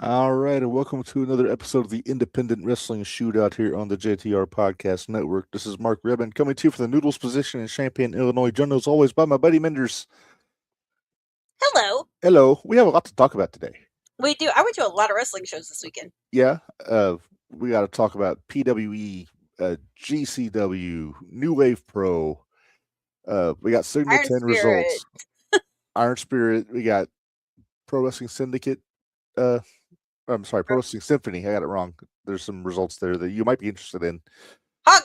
All right, and welcome to another episode of the Independent Wrestling Shootout here on the JTR Podcast Network. This is Mark Reb coming to you from the Noodles position in Champaign, Illinois, joined as always by my buddy Minderz. Hello. Hello. We have a lot to talk about today. We do. I went to a lot of wrestling shows this weekend. Yeah, we got to talk about PWE, GCW, New Wave Pro. We got Signal Iron 10 Spirit. results. Iron Spirit. We got Pro Wrestling Syndicate. I'm sorry, Pro Wrestling Symphony. I got it wrong. There's some results there that you might be interested in. Hug.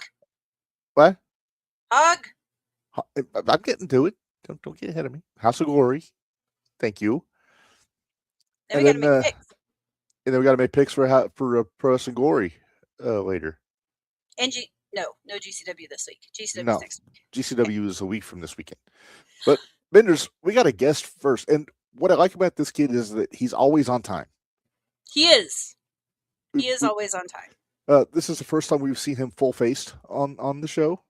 What? Hug. I'm getting to it. Don't get ahead of me. House of Glory. Thank you. Then we got to make picks. And then we got to make picks for Pro Wrestling Glory later. And no GCW this week. GCW next week. GCW is a week from this weekend. But Minderz, we got a guest first, and what I like about this kid is that he's always on time. He is. He is always on time. This is the first time we've seen him full-faced on the show.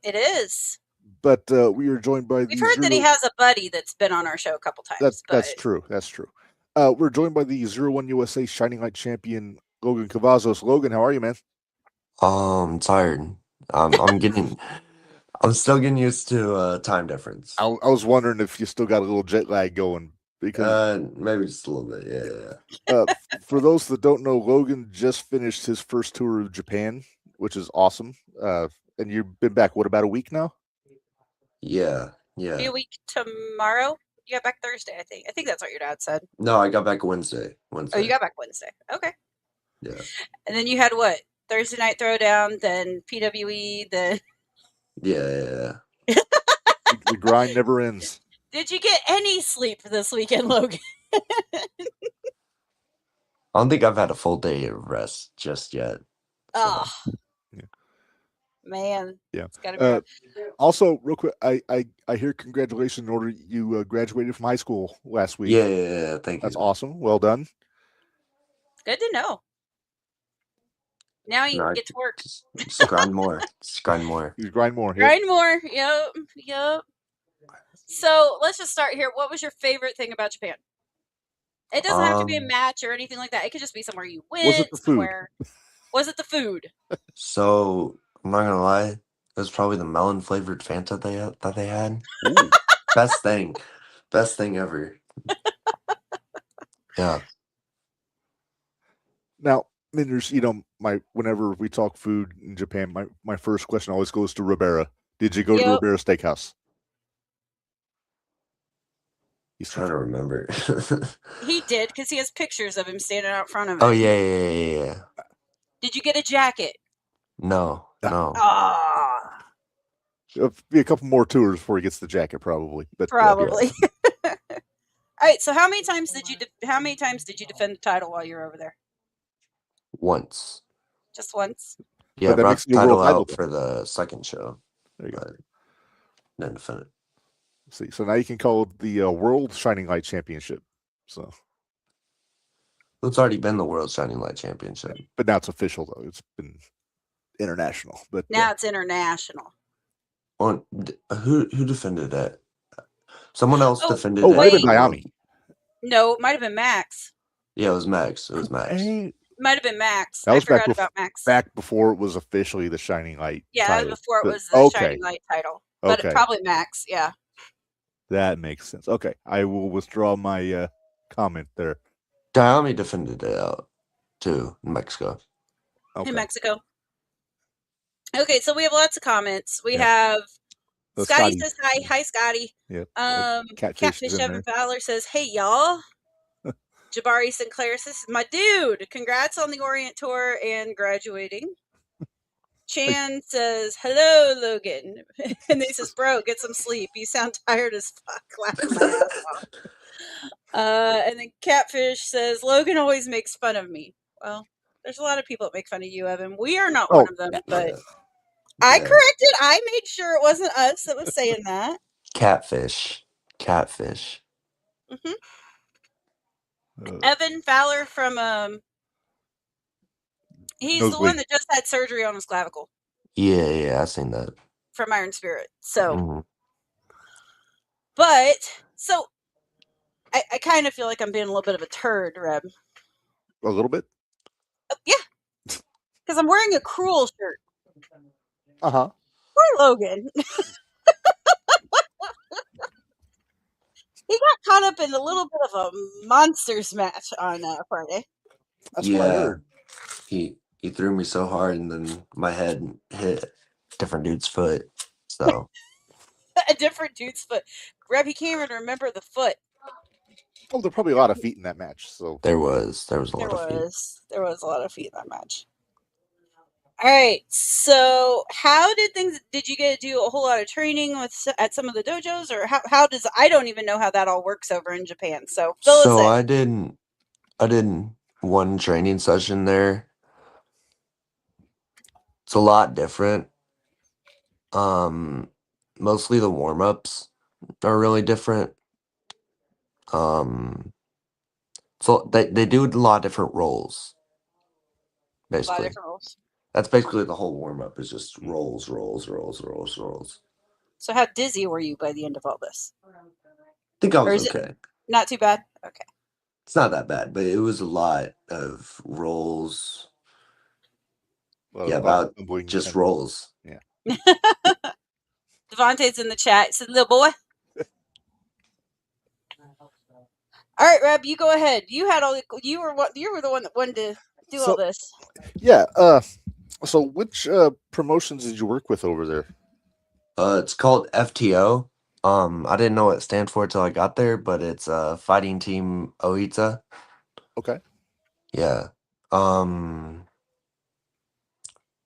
It is. But we are joined by... We've heard that he has a buddy that's been on our show a couple times. That's true. That's true. We're joined by the 01 USA Shining Light champion, Logan Cavazos. Logan, how are you, man? I'm tired. I'm still getting used to time difference. I was wondering if you still got a little jet lag going. Because maybe just a little bit, yeah. For those that don't know, Logan just finished his first tour of Japan, which is awesome. And you've been back, what, about a week now? Yeah. Be a week tomorrow? You got back Thursday, I think. I think that's what your dad said. No, I got back Wednesday. Oh, you got back Wednesday. Okay. Yeah. And then you had what? Thursday Night Throwdown, then PWE, then... Yeah. The grind never ends. Did you get any sleep this weekend, Logan? I don't think I've had a full day of rest just yet. Oh, yeah. Man. Yeah. It's gotta be also, real quick, I hear congratulations in order you graduated from high school last week. Yeah. Thank you. That's awesome. Well done. Good to know. Now you get to work. Just grind more. You grind more. Grind more. Yep. So let's just start here. What was your favorite thing about Japan? It doesn't have to be a match or anything like that. It could just be somewhere you went. Was it the food? Was it the food? So I'm not gonna lie, it was probably the melon flavored Fanta that they had. Ooh. Best thing ever. Yeah. Now, Minderz, whenever we talk food in Japan, my first question always goes to Ribera. Did you go to Ribera Steakhouse? He's trying to remember. He did, because he has pictures of him standing out front of him. Oh, yeah. Did you get a jacket? No. Ah. It'll be a couple more tours before he gets the jacket, probably. But probably. Yeah. All right. So, how many times did you defend the title while you were over there? Once. Just once. Yeah, I brought the title out for the second show. There you go. Then defend it. See, so now you can call it the World Shining Light Championship. So it's already been the World Shining Light Championship, but now it's official though. It's been international, but now it's international. Well, who defended it? Someone else defended it. Oh, might have been Miami. No, it might have been Max. Yeah, it was Max. It might have been Max. That was I forgot about Max. Back before it was officially the Shining Light. Yeah, title. Before it was the Shining Light title. But probably Max. Yeah. That makes sense. Okay, I will withdraw my comment there. Dayami defended it out too in Mexico. Okay. In Mexico. Okay, so we have lots of comments. We have Scotty says hi. Hi, Scotty. Yep. Catfish Evan Fowler says, hey, y'all. Jabari Sinclair says, my dude, congrats on the Orient Tour and graduating. Chan says, hello, Logan. And he says, bro, get some sleep. You sound tired as fuck. Laughing my ass off. And then Catfish says, Logan always makes fun of me. Well, there's a lot of people that make fun of you, Evan. We are not one of them, but I corrected. I made sure it wasn't us that was saying that. Catfish. Mm-hmm. Evan Fowler from he's the one that just had surgery on his clavicle. Yeah, I seen that. From Iron Spirit. So but so I kind of feel like I'm being a little bit of a turd, Reb. A little bit? Yeah. Because I'm wearing a Cruel shirt. Uh-huh. Poor Logan. He got caught up in a little bit of a monsters match on Friday. That's what I heard. He threw me so hard, and then my head hit a different dude's foot. So A different dude's foot. Reb, he can't even remember the foot. Oh, there are probably a lot of feet in that match. So there was a lot of feet. There was a lot of feet in that match. All right. So, how did you get to do a whole lot of training at some of the dojos, or how does I don't even know how that all works over in Japan. So, fill us in. I did one training session there. It's a lot different. Mostly the warm-ups are really different. So they do a lot of different roles. A lot Basically. of different roles. That's basically the whole warm-up is just rolls. So, how dizzy were you by the end of all this? I think I Or was is it okay. not too bad? Okay. It's not that bad, but it was a lot of rolls. About just rolls. Yeah. Devontae's in the chat. He said, little boy. All right, Reb, you go ahead. You were the one that wanted to do all this. Yeah. So which promotions did you work with over there? It's called FTO. I didn't know what it stands for until I got there, but it's Fighting Team Oita. Okay. Yeah.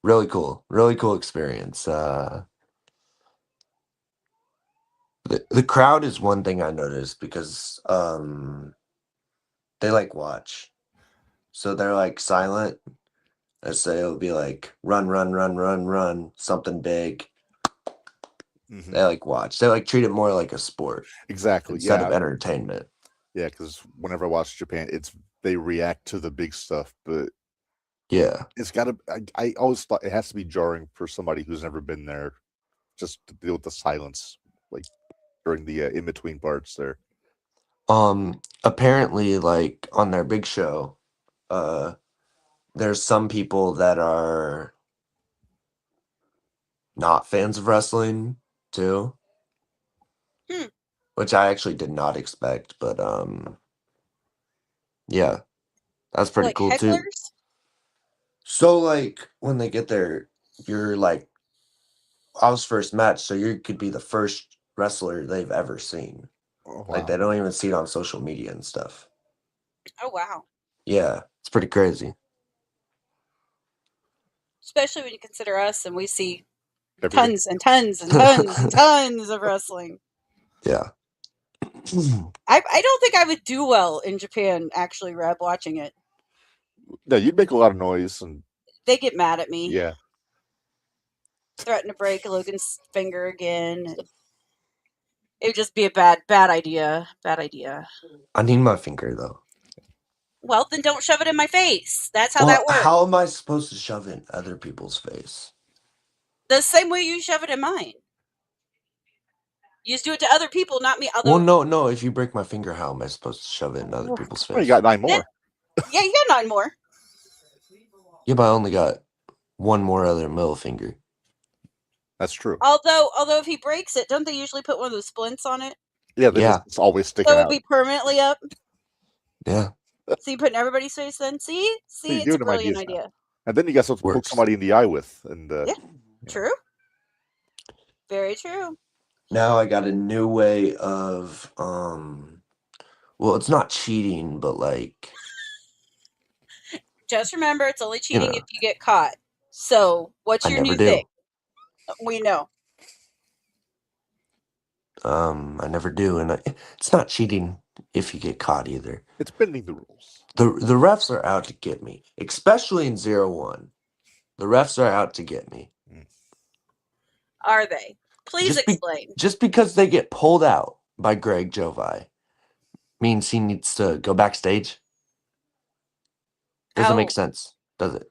Really cool experience. The crowd is one thing I noticed because they like watch, so they're like silent. Let's say it'll be like run, something big. Mm-hmm. They like watch. They like treat it more like a sport. Exactly. Instead of entertainment. Yeah, because whenever I watch Japan, they react to the big stuff, but yeah, it's got to. I always thought it has to be jarring for somebody who's never been there, just to deal with the silence, like during the in between parts there. Apparently, like on their big show, there's some people that are not fans of wrestling too, which I actually did not expect. But yeah, that's pretty cool hecklers? too. So like when they get there, you're like, I was first match, so you could be the first wrestler they've ever seen. Oh, wow. Like they don't even see it on social media and stuff. Oh wow. Yeah, it's pretty crazy. Especially when you consider us and we see tons and tons and tons and tons of wrestling. Yeah. I don't think I would do well in Japan, actually, Reb, watching it. No, you'd make a lot of noise. And they get mad at me. Yeah. Threaten to break Logan's finger again. It would just be a bad idea. Bad idea. I need my finger, though. Well, then don't shove it in my face. That's how that works. How am I supposed to shove it in other people's face? The same way you shove it in mine. You just do it to other people, not me. Well, no. If you break my finger, how am I supposed to shove it in other people's face? Well, you got 9 more. Yeah, you got 9 more. Yeah, but I only got 1 more other middle finger. That's true. Although if he breaks it, don't they usually put one of those splints on it? Yeah, it's always sticking out. So it'll be permanently up? Yeah. So you put in everybody's face then? See, it's a brilliant idea. And then you got something to poke somebody in the eye with. And yeah, true. Very true. Now I got a new way of, well, it's not cheating, but like... Just remember, it's only cheating if you get caught. So, what's your new thing? We know. I never do, and it's not cheating if you get caught either. It's bending the rules. The refs are out to get me, especially in 0-1. The refs are out to get me. Are they? Please explain. Just because they get pulled out by Greg Jovi means he needs to go backstage? Doesn't make sense, does it?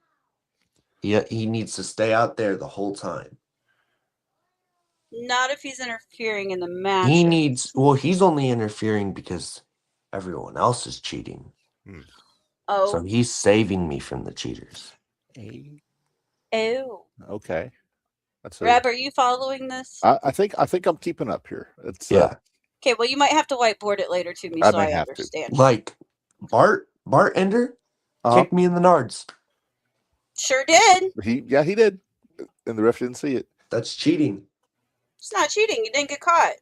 He needs to stay out there the whole time. Not if he's interfering in the match. He's only interfering because everyone else is cheating. So he's saving me from the cheaters. Oh. Okay. Reb, are you following this? I think I'm keeping up here. It's Yeah. Okay, well, you might have to whiteboard it later to me I so might I have to. understand. Like Bart Ender kicked me in the nards. Sure did. He did. And the ref didn't see it. That's cheating. It's not cheating. You didn't get caught.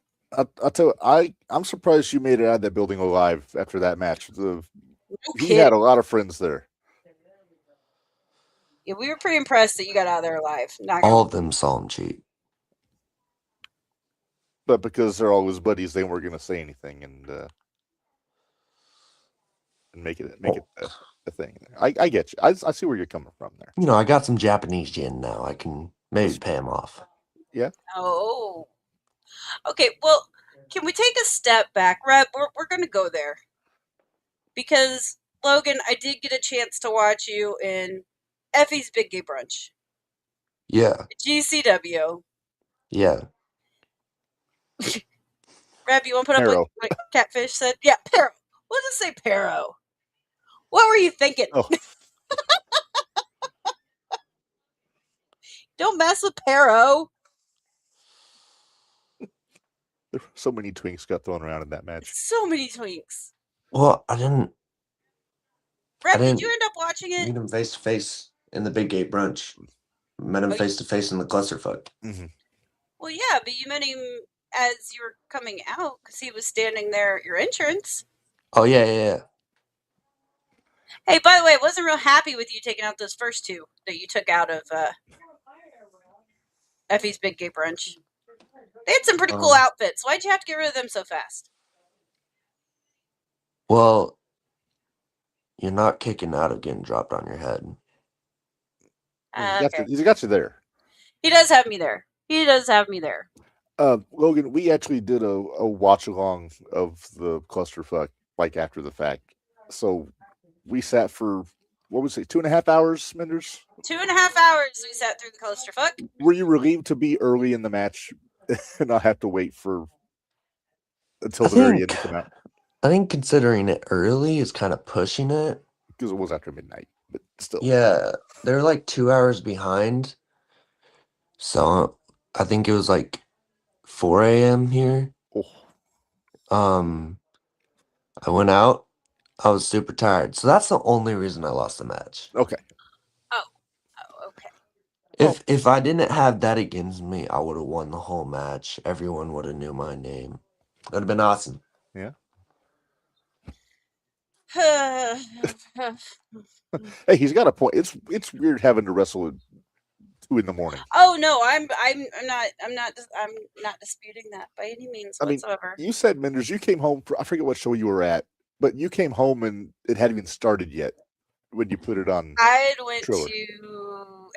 I'll tell you, I'm surprised you made it out of that building alive after that match. He kidding. had a lot of friends there. Yeah, we were pretty impressed that you got out of there alive. All of them saw him cheat. But because they're all his buddies, they weren't going to say anything and make it a thing. I get you. I see where you're coming from there. You know, I got some Japanese yen now. I can maybe pay him off. Yeah. Oh. Okay, well, can we take a step back? Reb, we're going to go there. Because, Logan, I did get a chance to watch you in Effie's Big Gay Brunch. Yeah. GCW. Yeah. Reb, you want to put up what Catfish said? Yeah, Pero. What does it say, Pero? What were you thinking? Oh. Don't mess with Pero. There were so many twinks got thrown around in that match. So many twinks. Well, I didn't. Reb, did you end up watching it? Meet him face to face in the Big Gate Brunch. Met him face to face in the clusterfuck. Mm-hmm. Well, yeah, but you met him as you were coming out because he was standing there at your entrance. Oh, yeah. Hey, by the way, I wasn't real happy with you taking out those first two that you took out of Effie's Big Gay Brunch. They had some pretty cool outfits. Why'd you have to get rid of them so fast? Well, you're not kicking out of getting dropped on your head. He's got you there. He does have me there. Logan, we actually did a watch along of the clusterfuck like after the fact. So we sat for, what was it, 2.5 hours, Minderz? 2.5 hours we sat through the clusterfuck. Were you relieved to be early in the match and not have to wait until the very end to come out? I think considering it early is kind of pushing it. Because it was after midnight, but still. Yeah, they're like 2 hours behind. So I think it was like 4 a.m. here. Oh. I went out. I was super tired. So that's the only reason I lost the match. Okay. Oh, okay. If I didn't have that against me, I would have won the whole match. Everyone would have knew my name. That would have been awesome. Yeah. Hey, he's got a point. It's weird having to wrestle at 2 a.m. Oh no, I'm not disputing that by any means whatsoever. You said, Minderz, you came home I forget what show you were at, but you came home and it hadn't even started yet when you put it on. I went to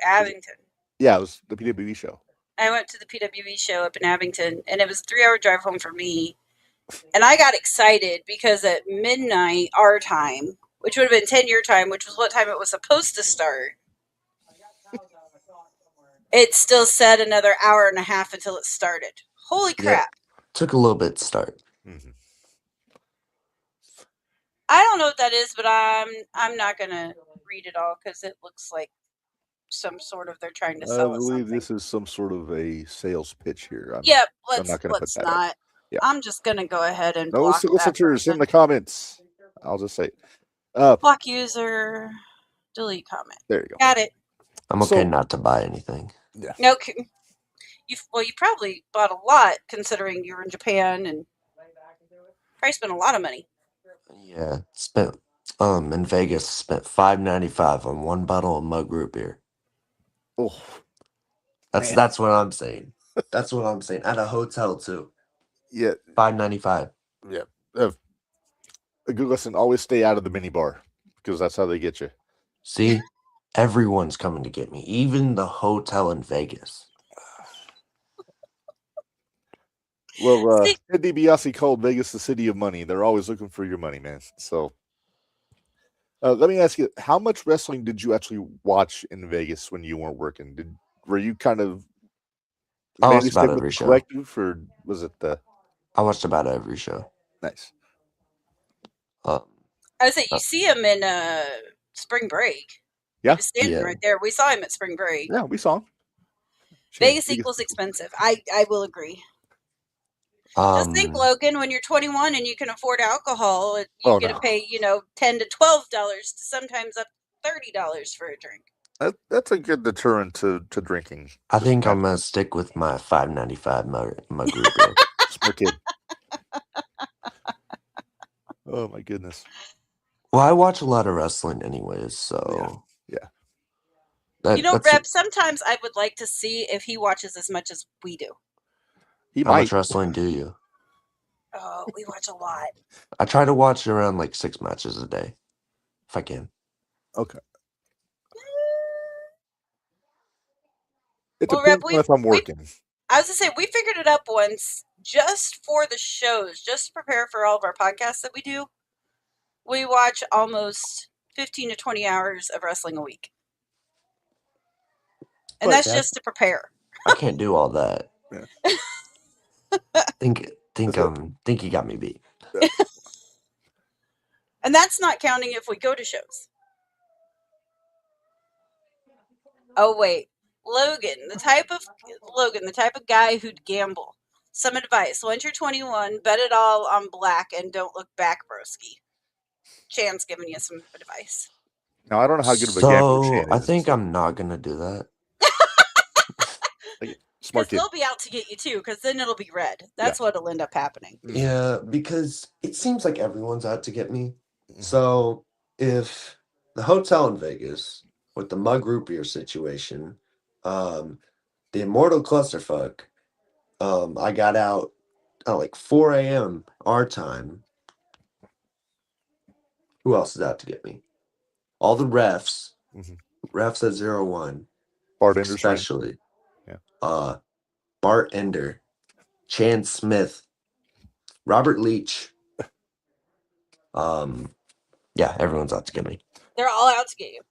Abington. Yeah, it was the PWE show. I went to the PWE show up in Abington, and it was a 3-hour drive home for me. And I got excited because at midnight, our time, which would have been 10 your time, which was what time it was supposed to start, it still said another hour and a half until it started. Holy crap. Yeah, took a little bit to start. Mm-hmm. I don't know what that is, but I'm not going to read it all because it looks like some sort of they're trying to sell us something. I believe this is some sort of a sales pitch here. Let's not. Yeah. I'm just going to go ahead and block solicitors in the comments. I'll just say block user, delete comment. There you go. Got it. I'm okay not to buy anything. Yeah. No, you probably bought a lot considering you were in Japan and probably spent a lot of money. Yeah, spent in Vegas spent $5.95 on one bottle of mug root beer. Oh, that's what I'm saying. That's what I'm saying. At a hotel too. Yeah, $5.95. Yeah, a good lesson: always stay out of the mini bar because that's how they get you. See, everyone's coming to get me, even the hotel in Vegas. Well, Ted DiBiase called Vegas the city of money. They're always looking for your money, man. So, let me ask you: how much wrestling did you actually watch in Vegas when you weren't working? Were you kind of I watched about every show, or was it I watched about every show. Nice. I I say you see him in spring break. Yeah. He was standing right there. We saw him at spring break. Yeah, we saw him. Vegas equals expensive. I will agree. Just think, Logan, when you're 21 and you can afford alcohol, you get to pay, $10 to $12 to sometimes up $30 for a drink. That's a good deterrent to drinking. I think I'm gonna stick with my $5.95 mug root beer. Smart kid. Oh my goodness. Well, I watch a lot of wrestling anyways, so yeah. Reb, sometimes I would like to see if he watches as much as we do. How much wrestling do you? Oh, we watch a lot. I try to watch around like 6 matches a day, if I can. Okay. It depends on if I'm working. I was going to say, we figured it up once just for the shows, just to prepare for all of our podcasts that we do. We watch almost 15 to 20 hours of wrestling a week. And that's just to prepare. I can't do all that. Think you got me beat. And that's not counting if we go to shows. Oh wait, Logan, the type of guy who'd gamble. Some advice: once you're 21, bet it all on black and don't look back, broski. Chan's giving you some advice. Now I don't know how good of a gambler Chan is. I think I'm not gonna do that. Because they'll be out to get you too, because then it'll be red. That's what'll end up happening. Yeah, because it seems like everyone's out to get me. So if the hotel in Vegas with the mug root beer situation, the Immortal Clusterfuck, I got out at like 4 a.m. our time. Who else is out to get me? All the refs. Refs at 0-1. Bartender especially. Yeah. Bart Ender, Chan Smith, Robert Leach. Yeah, everyone's out to get me. They're all out to get you.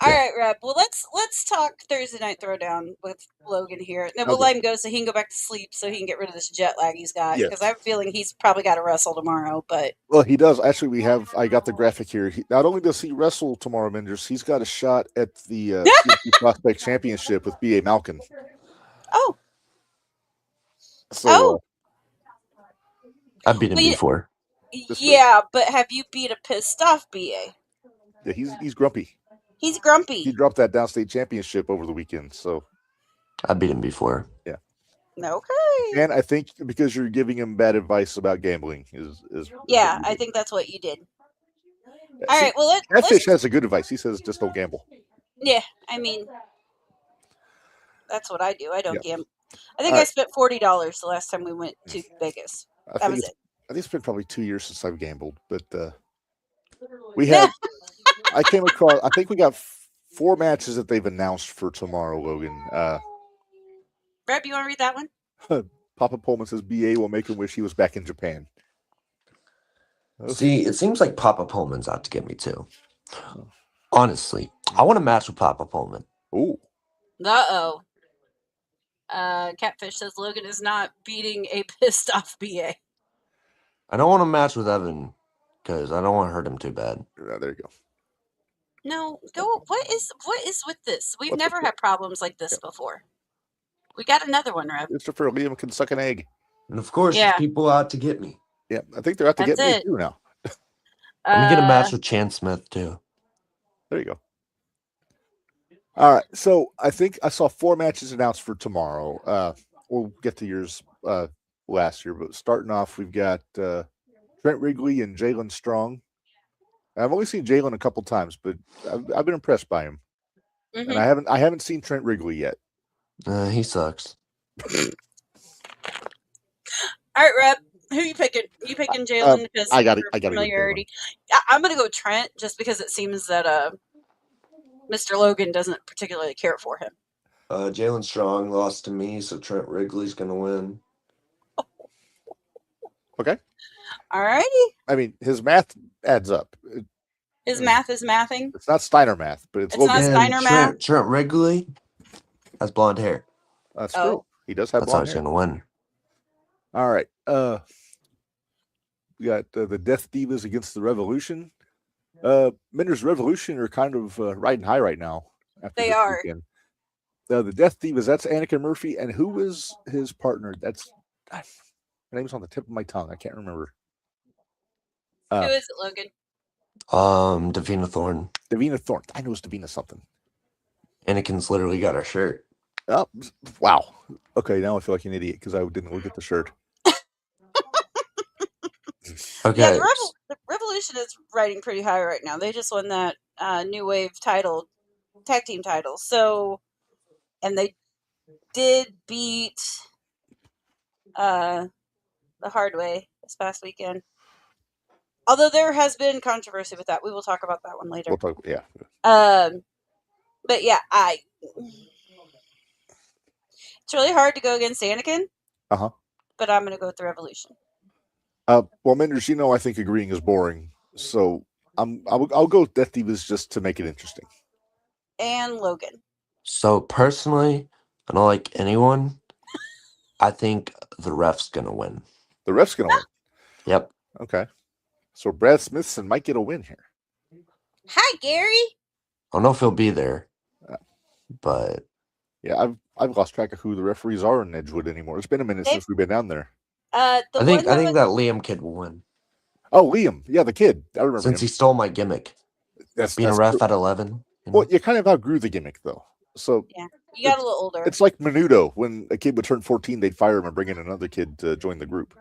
All right, Reb. Well, let's talk Thursday Night Throwdown with Logan here. And then we'll let him go so he can go back to sleep so he can get rid of this jet lag he's got. Because I have a feeling he's probably got to wrestle tomorrow. But well, he does. Actually, I got the graphic here. Not only does he wrestle tomorrow, Minderz, he's got a shot at the Prospect Championship with B.A. Malkin. Oh. So, I've beat him before. Yeah, but have you beat a pissed off BA? Yeah, he's grumpy. He's grumpy. He dropped that downstate championship over the weekend, so I beat him before. Yeah. Okay. And I think because you're giving him bad advice about gambling is I think that's what you did. All right, well Catfish has a good advice. He says just don't gamble. Yeah, I mean that's what I do. I don't gamble. I think I spent $40 the last time we went to Vegas. That was it. I think it's been probably 2 years since I've gambled, but we have. I came across. I think we got 4 matches that they've announced for tomorrow, Logan. Reb, you want to read that one? Papa Pullman says BA will make him wish he was back in Japan. See, it seems like Papa Pullman's out to get me too. Honestly, I want to match with Papa Pullman. Ooh. Uh-oh. Catfish says Logan is not beating a pissed off BA. I don't want to match with Evan because I don't want to hurt him too bad. There you go. No, go. What is with this? We've never had problems like this before. We got another one, Reb. Christopher Liam can suck an egg. And of course, there's people out to get me. Yeah, I think they're out to get me too now. I'm going to get a match with Chan Smith too. There you go. All right, so I think I saw 4 matches announced for tomorrow. We'll get to yours last year, but starting off, we've got Trent Wrigley and Jalen Strong. I've only seen Jalen a couple times, but I've been impressed by him. And I haven't seen Trent Wrigley yet. He sucks. All right, Reb. Who are you picking? You picking Jalen because I got familiarity? I'm going to go Trent just because it seems that Mr. Logan doesn't particularly care for him. Jalen Strong lost to me, so Trent Wrigley's going to win. Okay. All righty. I mean, his math adds up. His math is mathing. It's not Steiner math, but it's not Steiner math. Trent Wrigley has blonde hair. That's true. He does have blonde hair. That's how he's going to win. All right. We got the Death Divas against the Revolution. Minderz Revolution are kind of riding high right now. After They this are. weekend. The Death Divas, that's Anakin Murphy, and who is his partner? That's her name's on the tip of my tongue. I can't remember. Who is it, Logan? Davina Thorne. Davina Thorne. I know it's Davina something. Anakin's literally got her shirt. Oh, wow. Okay, now I feel like an idiot because I didn't look at the shirt. Okay. Yeah, the Revolution is riding pretty high right now. They just won that New Wave title, tag team title. So, and they did beat the Hard Way this past weekend. Although there has been controversy with that. We will talk about that one later. We'll talk, yeah. But yeah, it's really hard to go against Anakin. Uh-huh. But I'm going to go with the Revolution. Well, Minderz, I think agreeing is boring. So I'll go with Death Divas just to make it interesting. And Logan. So personally, I don't like anyone. I think the ref's going to win. The ref's going to win? Yep. Okay. So Brad Smithson might get a win here. Hi, Gary. I don't know if he'll be there, but yeah, I've lost track of who the referees are in Edgewood anymore. It's been a minute since we've been down there. I think that Liam kid will win. Oh, Liam, yeah, the kid. I remember since him. He stole my gimmick. That's being a ref true. At 11. Well, you kind of outgrew the gimmick though. So yeah, you got a little older. It's like Menudo. When a kid would turn 14, they'd fire him and bring in another kid to join the group.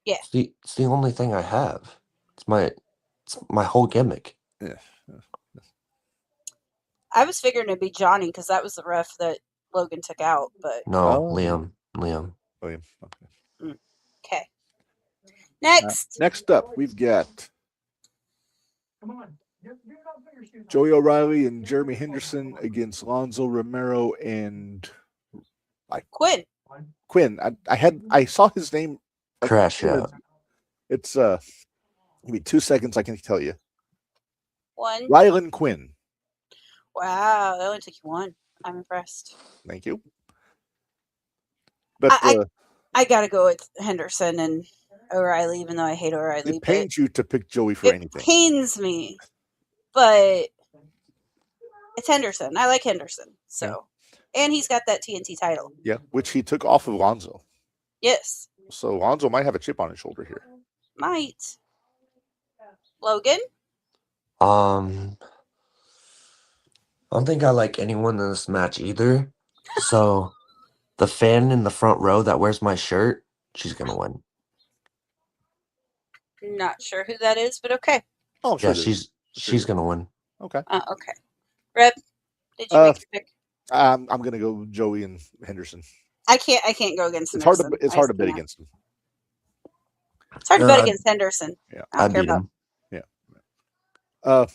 Yeah, it's the only thing I have. It's my whole gimmick. Yeah. I was figuring it'd be Johnny because that was the ref that Logan took out, but no, Liam. Okay. Next up, we've got Joey O'Reilly and Jeremy Henderson against Lonzo Romero and Quinn. I saw his name crash out. It's give me 2 seconds. I can tell you. One. Rylan Quinn. Wow, that only took you one. I'm impressed. Thank you. But I gotta go with Henderson and O'Reilly, even though I hate O'Reilly. It pains you to pick Joey for anything. It pains me, but it's Henderson. I like Henderson, so and he's got that TNT title. Yeah, which he took off of Lonzo. Yes. So Lonzo might have a chip on his shoulder here. Might. Logan? I don't think I like anyone in this match either. So the fan in the front row that wears my shirt, she's gonna win. Not sure who that is, but okay. Oh, yeah, she's gonna win. Okay. Okay. Reb, did you make your pick? I'm gonna go Joey and Henderson. I can't go against Henderson. It's hard to bet against him. It's hard to bet against Henderson. Yeah, I beat him. Yeah. All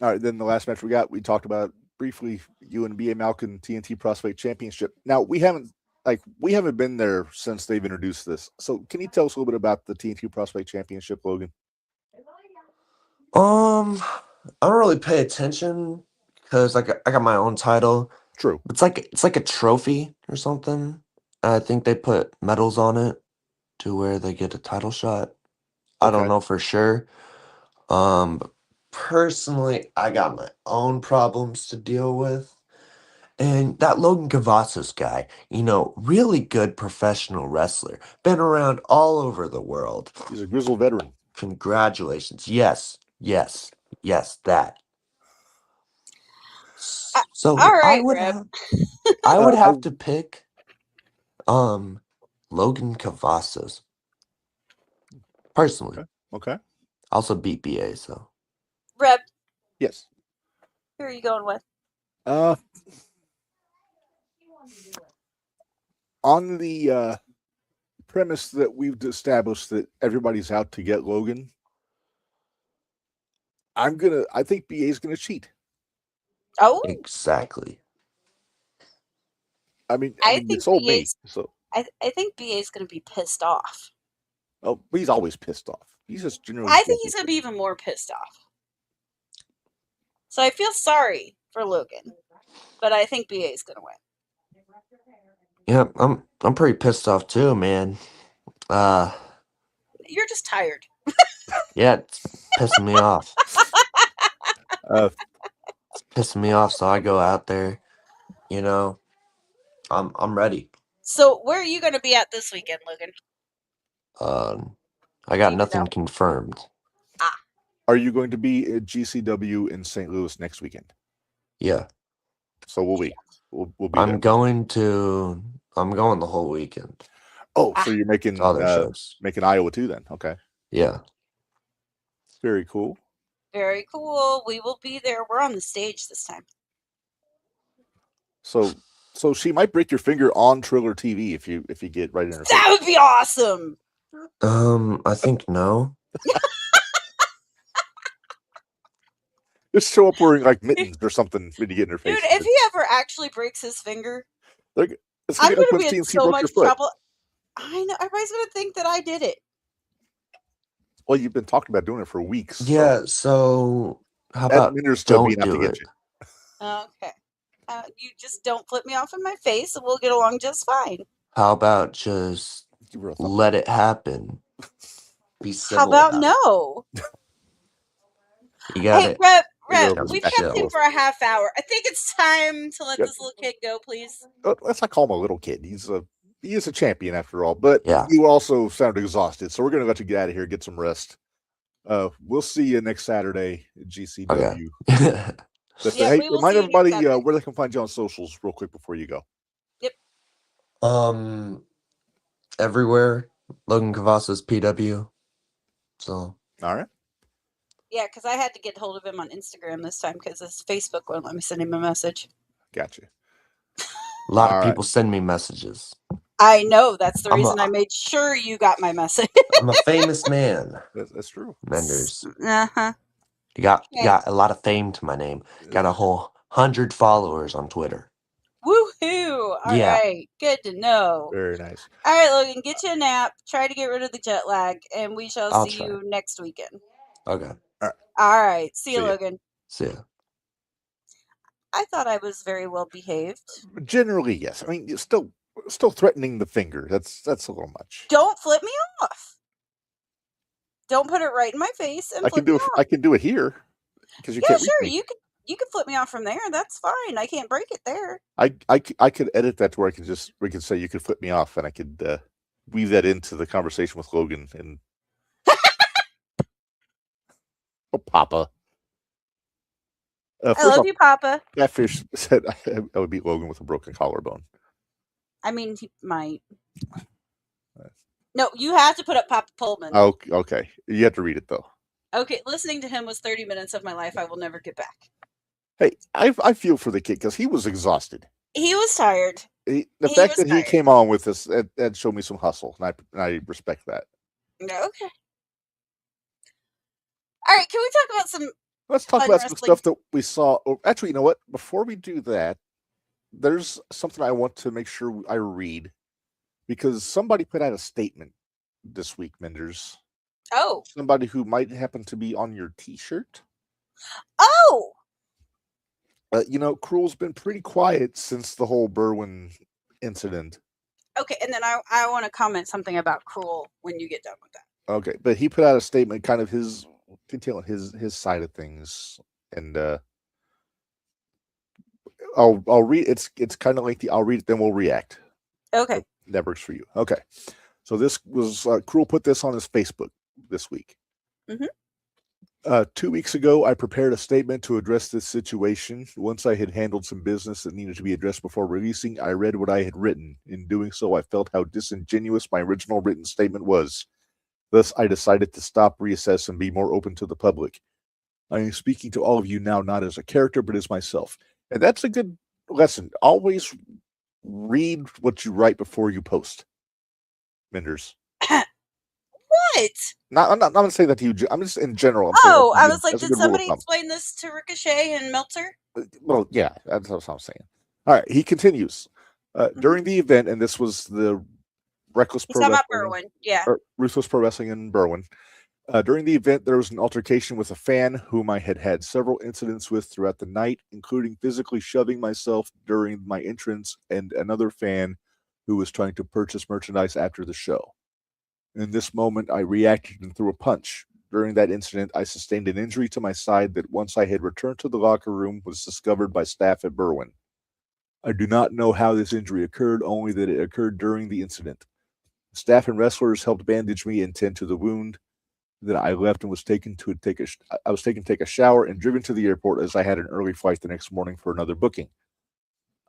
right, then the last match we talked about briefly, UNBA Malkin TNT Prospect Championship. Now we haven't been there since they've introduced this. So can you tell us a little bit about the TNT Prospect Championship, Logan? I don't really pay attention because I got my own title. True. It's like a trophy or something. I think they put medals on it to where they get a title shot. I don't know for sure. But personally, I got my own problems to deal with. And that Logan Cavazos guy, really good professional wrestler. Been around all over the world. He's a grizzled veteran. Congratulations. Yes, that. So all right, I would have to pick Logan Cavazos. Personally. Okay. Also beat BA, so. Reb. Yes. Who are you going with? On the premise that we've established that everybody's out to get Logan, I think BA is gonna cheat. Oh, exactly. I think it's all me. So I think BA is gonna be pissed off. Oh, he's always pissed off. He's just generally. I think he's gonna be even more pissed off. So I feel sorry for Logan, but I think BA is gonna win. Yeah, I'm pretty pissed off too, man. You're just tired. Yeah, it's pissing me off. It's pissing me off, so I go out there. You know, I'm ready. So where are you going to be at this weekend, Logan? I got nothing confirmed. Are you going to be at GCW in St. Louis next weekend? Yeah. So we'll be. We'll be. I'm going the whole weekend. Oh, so you're making other shows. Making Iowa too then? Okay. Yeah. Very cool. Very cool. We will be there. We're on the stage this time. So she might break your finger on Triller TV if you get right in her face. That would be awesome. I think no. Just show up wearing like mittens or something when you get in her face. Dude, if he ever actually breaks his finger, I'm going to be in so much trouble. I know. Everybody's going to think that I did it. Well, you've been talking about doing it for weeks. Yeah, so how about Minderz don't do it? Okay. You just don't flip me off in my face and we'll get along just fine. How about just let it happen? Be civil. How about no? You got it. Reb, we've kept him for a half hour. I think it's time to let this little kid go, please. Let's not call him a little kid. He is a champion after all. But yeah. You also sound exhausted, so we're going to let you get out of here, get some rest. We'll see you next Saturday at GCW. Okay. Hey, remind everybody where they can find you on socials real quick before you go. Yep. Everywhere. Logan Cavazos PW. So. All right. Yeah, because I had to get hold of him on Instagram this time because his Facebook won't let me send him a message. Gotcha. A lot of people send me messages. I know. That's the reason I made sure you got my message. I'm a famous man. That's true. Minderz. Uh-huh. You got a lot of fame to my name. Got a whole 100 followers on Twitter. Woohoo! All right. Good to know. Very nice. All right, Logan, get you a nap. Try to get rid of the jet lag, and we shall see you next weekend. Okay. All right. See you, Logan. See ya. I thought I was very well behaved. Generally, yes. I mean, you're still threatening the finger. That's a little much. Don't flip me off. Don't put it right in my face and flip me off. I can do it here because you can't. Yeah, sure. You can flip me off from there. That's fine. I can't break it there. I could edit that to where we could say you could flip me off, and I could weave that into the conversation with Logan and. Oh, Papa. I love you, Papa. Catfish said I would beat Logan with a broken collarbone. I mean, he might. No, you have to put up Papa Pullman. Oh, okay. You have to read it, though. Okay, listening to him was 30 minutes of my life I will never get back. Hey, I feel for the kid because he was exhausted. He was tired. The fact that he came on with us, that showed me some hustle, and I respect that. Okay. All right, can we talk about some... Let's talk about some stuff that we saw. Oh, actually, you know what? Before we do that, there's something I want to make sure I read because somebody put out a statement this week, Minderz. Oh. Somebody who might happen to be on your T-shirt. Oh. Cruel's been pretty quiet since the whole Berwyn incident. Okay, and then I want to comment something about Cruel when you get done with that. Okay, but he put out a statement, kind of detailing his side of things, and I'll read. It's kind of lengthy. I'll read it, then we'll react. Okay, that works for you. Okay, so this was Cruel put this on his Facebook this week. Mm-hmm. 2 weeks ago, I prepared a statement to address this situation. Once I had handled some business that needed to be addressed before releasing, I read what I had written. In doing so, I felt how disingenuous my original written statement was. Thus, I decided to stop, reassess, and be more open to the public. I am speaking to all of you now, not as a character, but as myself. And that's a good lesson. Always read what you write before you post. Minderz. What? I'm not going to say that to you. I'm just in general. I was like, did somebody explain this to Ricochet and Meltzer? Well, yeah, that's what I'm saying. All right, he continues. During the event, and this was the Reckless Pro Wrestling. Berwyn, yeah. Ruthless Pro Wrestling in Berwyn. During the event, there was an altercation with a fan whom I had had several incidents with throughout the night, including physically shoving myself during my entrance and another fan who was trying to purchase merchandise after the show. In this moment, I reacted and threw a punch. During that incident, I sustained an injury to my side that once I had returned to the locker room was discovered by staff at Berwyn. I do not know how this injury occurred, only that it occurred during the incident. Staff and wrestlers helped bandage me and tend to the wound. Then I left and was taken to take a shower and driven to the airport as I had an early flight the next morning for another booking.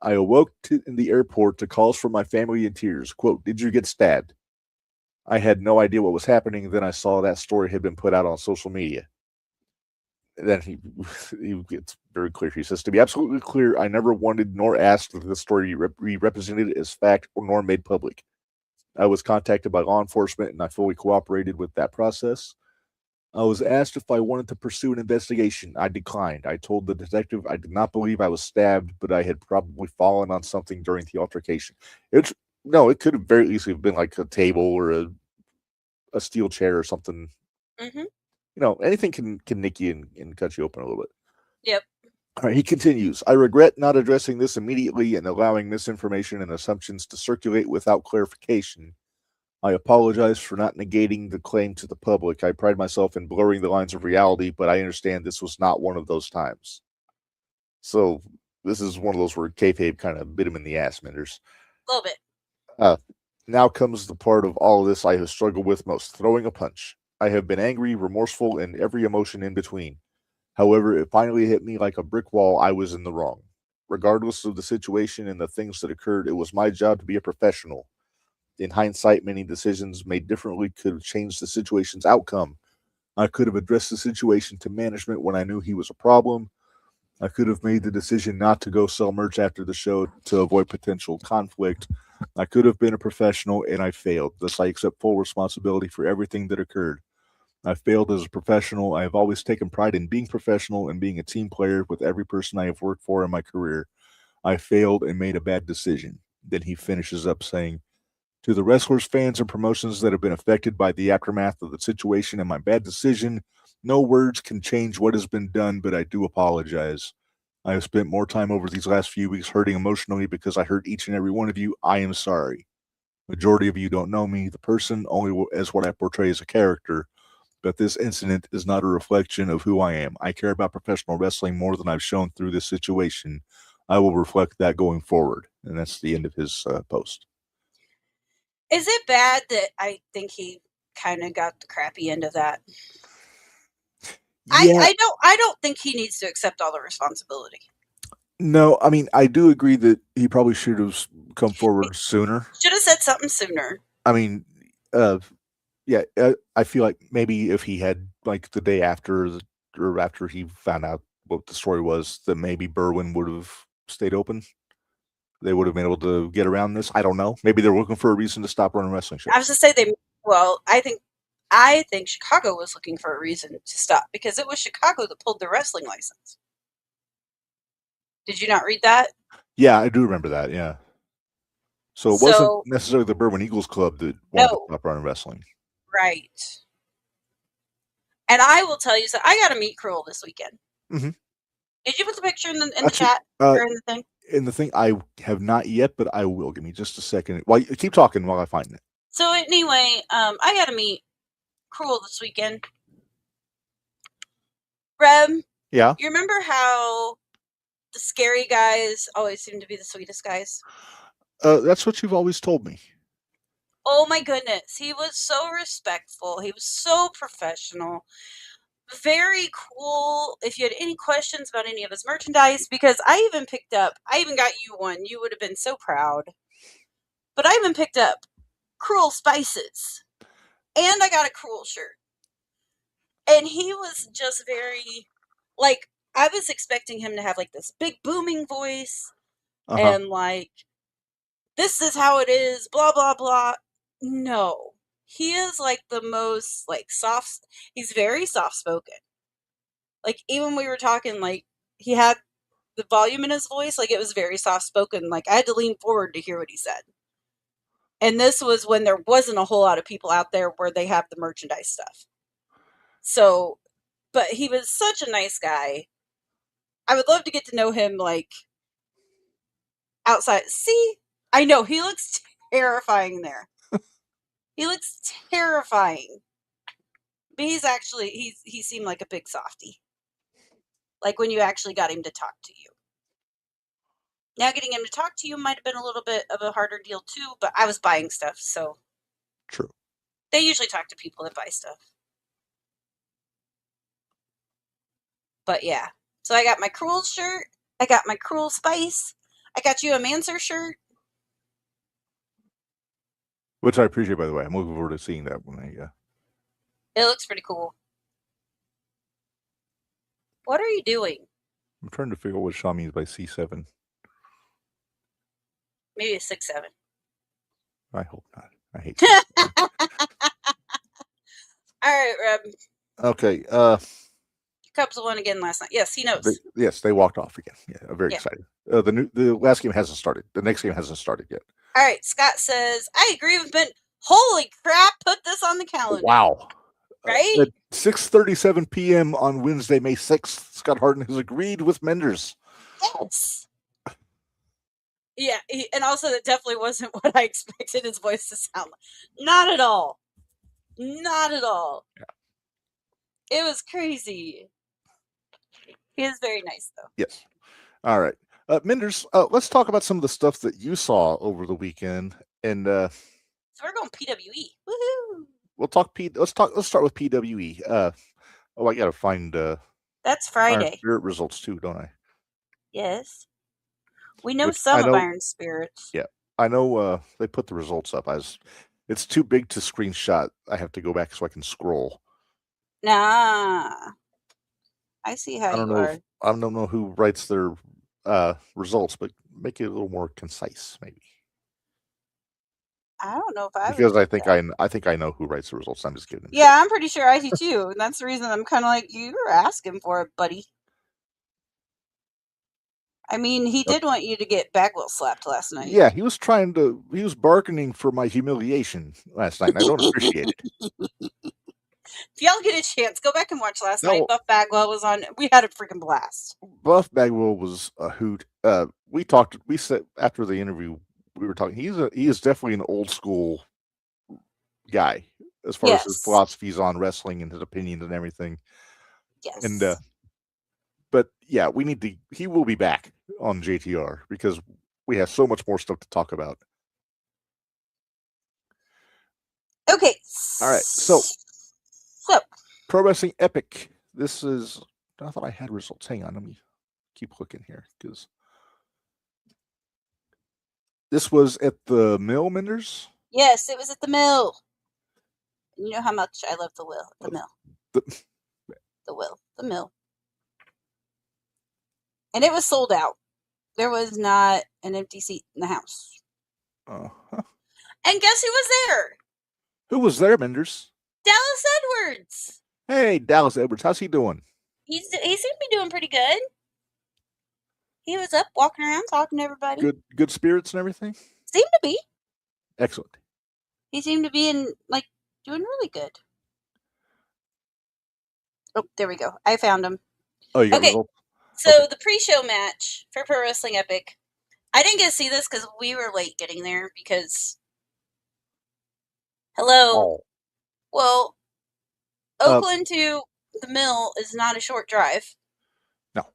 I awoke in the airport to calls from my family in tears. Quote, "Did you get stabbed?" I had no idea what was happening. Then I saw that story had been put out on social media. Then he gets very clear. He says, "To be absolutely clear, I never wanted nor asked that the story be represented as fact or nor made public. I was contacted by law enforcement and I fully cooperated with that process. I was asked if I wanted to pursue an investigation. I declined. I told the detective I did not believe I was stabbed, but I had probably fallen on something during the altercation." It could have very easily been like a table or a steel chair or something. Mm-hmm. Anything can nick you and cut you open a little bit. Yep. All right, he continues. I regret not addressing this immediately and allowing misinformation and assumptions to circulate without clarification. I apologize for not negating the claim to the public. I pride myself in blurring the lines of reality, but I understand this was not one of those times. So this is one of those where kayfabe kind of bit him in the ass, Minderz. A little bit. Now comes the part of all of this I have struggled with most, throwing a punch. I have been angry, remorseful, and every emotion in between. However, it finally hit me like a brick wall. I was in the wrong. Regardless of the situation and the things that occurred, it was my job to be a professional. In hindsight, many decisions made differently could have changed the situation's outcome. I could have addressed the situation to management when I knew he was a problem. I could have made the decision not to go sell merch after the show to avoid potential conflict. I could have been a professional, and I failed. Thus, I accept full responsibility for everything that occurred. I failed as a professional. I have always taken pride in being professional and being a team player with every person I have worked for in my career. I failed and made a bad decision. Then he finishes up saying, "To the wrestlers, fans, and promotions that have been affected by the aftermath of the situation and my bad decision, no words can change what has been done, but I do apologize. I have spent more time over these last few weeks hurting emotionally because I hurt each and every one of you. I am sorry. Majority of you don't know me, the person, only as what I portray as a character, but this incident is not a reflection of who I am. I care about professional wrestling more than I've shown through this situation. I will reflect that going forward." And that's the end of his post. Is it bad that I think he kind of got the crappy end of that? Yeah. I don't think he needs to accept all the responsibility. No, I mean, I do agree that he probably should have come forward sooner. Should have said something sooner. I mean, yeah, I feel like maybe if he had, like, the day after, or after he found out what the story was, that maybe Berwyn would have stayed open. They would have been able to get around this. I don't know. Maybe they're looking for a reason to stop running wrestling shows. I was to say I think Chicago was looking for a reason to stop because it was Chicago that pulled their wrestling license. Did you not read that? Yeah, I do remember that. Yeah. So it wasn't necessarily the Berwyn Eagles Club that wanted to stop running wrestling. Right. And I will tell you, so I got to meet Cruel this weekend. Mm-hmm. Did you put the picture in the chat or in the thing? In the thing, I have not yet, but I will. Give me just a second. Well, keep talking while I find it. So anyway, I got to meet Cruel this weekend. Reb, yeah. You remember how the scary guys always seem to be the sweetest guys? That's what you've always told me. Oh my goodness, he was so respectful. He was so professional. Very cool. If you had any questions about any of his merchandise, because I even got you one. You would have been so proud. But I even picked up Cruel Spices. And I got a Cruel shirt. And he was just very, like, I was expecting him to have, like, this big booming voice. And, like, this is how it is, blah, blah, blah. No. He is, like, the most, like, soft. He's very soft-spoken. Like, even when we were talking, like, he had the volume in his voice, like, it was very soft-spoken. Like, I had to lean forward to hear what he said. And this was when there wasn't a whole lot of people out there where they have the merchandise stuff. So, but he was such a nice guy. I would love to get to know him, like, outside. See? I know, he looks terrifying there. He looks terrifying. But he's actually he seemed like a big softie. Like when you actually got him to talk to you. Now getting him to talk to you might have been a little bit of a harder deal too, but I was buying stuff, so. True. They usually talk to people that buy stuff. But yeah. So I got my Cruel shirt. I got my Cruel Spice. I got you a Manser shirt. Which I appreciate, by the way. I'm looking forward to seeing that when It looks pretty cool. What are you doing? I'm trying to figure out what Shaw means by C7. Maybe a 6-7. I hope not. I hate All right, Reb. Okay. Cubs won again last night. Yes, he knows. They walked off again. Yeah, I'm very excited. The last game hasn't started. The next game hasn't started yet. All right, Scott says, I agree with Ben. Holy crap, put this on the calendar. Wow. Right? At 6:37 p.m. on Wednesday, May 6th, Scott Harden has agreed with Minderz. Yes. Yeah, and also that definitely wasn't what I expected his voice to sound like. Not at all. Not at all. Yeah. It was crazy. He is very nice, though. Yes. All right. Minderz, let's talk about some of the stuff that you saw over the weekend. And so we're going PWE. Woohoo! We'll talk Let's start with PWE. I gotta find that's Friday. Iron Spirit results too, don't I? Yes. We know some of Iron Spirits. Yeah. I know they put the results up. It's too big to screenshot. I have to go back so I can scroll. Nah. I see how you are. I don't know who writes their results, but make it a little more concise, maybe. I don't know if I because I think I know who writes the results. I'm just kidding. Yeah, I'm pretty sure I do too, and that's the reason I'm kind of like, you were asking for it, buddy. I mean, he did want you to get Bagwell slapped last night. Yeah, he was bargaining for my humiliation last night, and I don't appreciate it. If y'all get a chance, go back and watch last night. Buff Bagwell was on. We had a freaking blast. Buff Bagwell was a hoot. We said after the interview, we were talking. He is definitely an old school guy as far as his philosophies on wrestling and his opinions and everything. Yes. And but yeah, he will be back on JTR because we have so much more stuff to talk about. Okay. All right. So Pro Wrestling Epic. This is. I thought I had results. Hang on. Let me keep looking here because this was at the Mill, Minderz? Yes, it was at the Mill. You know how much I love the Mill. The Mill. And it was sold out. There was not an empty seat in the house. And guess who was there? Who was there, Minderz? Dallas Edwards. Hey, Dallas Edwards. How's he doing? He seemed to be doing pretty good. He was up, walking around, talking to everybody. Good spirits and everything? Seemed to be. Excellent. He seemed to be doing really good. Oh, there we go. I found him. Oh, you got results? So the pre-show match for Pro Wrestling Epic, I didn't get to see this because we were late getting there because, well, Oakland to the Mill is not a short drive. No.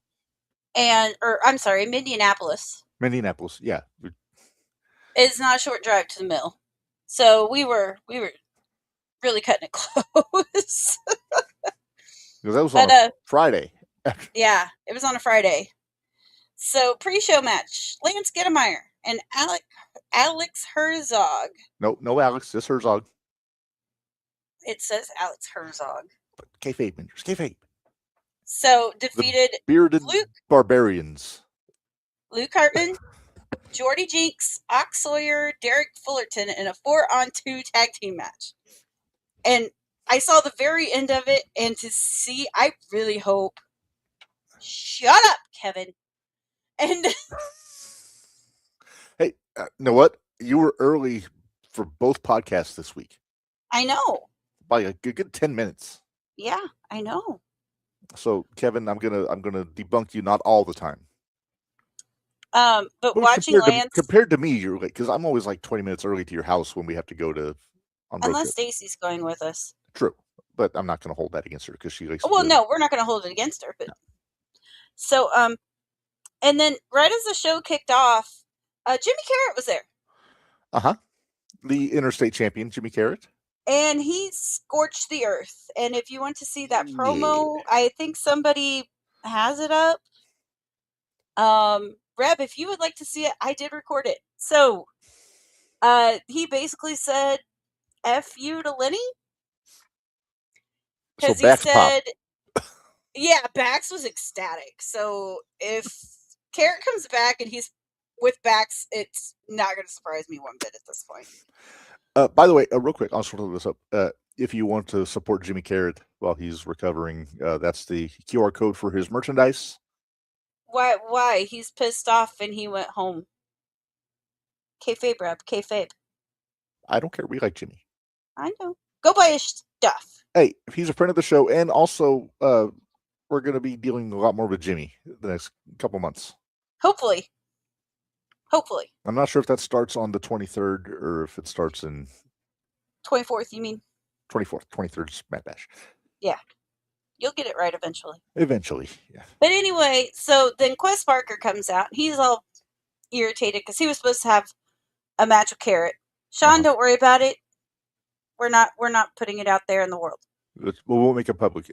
I'm sorry, Minneapolis. Minneapolis, yeah. It's not a short drive to the Mill. So we were really cutting it close. Because that was on a Friday. Yeah, it was on a Friday. So pre-show match: Lance Gettemeyer and Alex Herzog. No, Alex, just Herzog. It says Alex Herzog. But kayfabe, Minderz, kayfabe. So defeated the bearded barbarians. Luke Hartman, Jordy Jinx, Ox Sawyer, Derek Fullerton in a 4-on-2 tag team match. And I saw the very end of it, and I really hope. Shut up, Kevin. And hey, you know what? You were early for both podcasts this week. I know. By a good 10 minutes. Yeah, I know. So, Kevin, I'm gonna debunk you not all the time. But watching Lance compared to me, you're late because I'm always like 20 minutes early to your house when we have to go to. Unless Stacy's going with us. True, but I'm not going to hold that against her because she likes. Well, no, we're not going to hold it against her. But so, and then right as the show kicked off, Jimmy Carrot was there. The interstate champion, Jimmy Carrot. And he scorched the earth. And if you want to see that promo, I think somebody has it up. Reb, if you would like to see it, I did record it. So, he basically said, F you to Lenny. Because he said, yeah, Bax was ecstatic. So if Carrot comes back and he's with Bax, it's not going to surprise me one bit at this point. By the way, real quick, I'll sort of this up. If you want to support Jimmy Carrot while he's recovering, that's the QR code for his merchandise. Why? He's pissed off and he went home. Kayfabe, Reb. Kayfabe. I don't care. We like Jimmy. I know. Go buy his stuff. Hey, if he's a friend of the show, and also we're going to be dealing a lot more with Jimmy the next couple months. Hopefully. I'm not sure if that starts on the 23rd or if it starts in 24th, you mean? 24th, 23rd is Mad Bash. Yeah. You'll get it right eventually. Eventually, yeah. But anyway, so then Quest Parker comes out. He's all irritated because he was supposed to have a match with Carrot. Sean, don't worry about it. We're not putting it out there in the world. We'll make it public.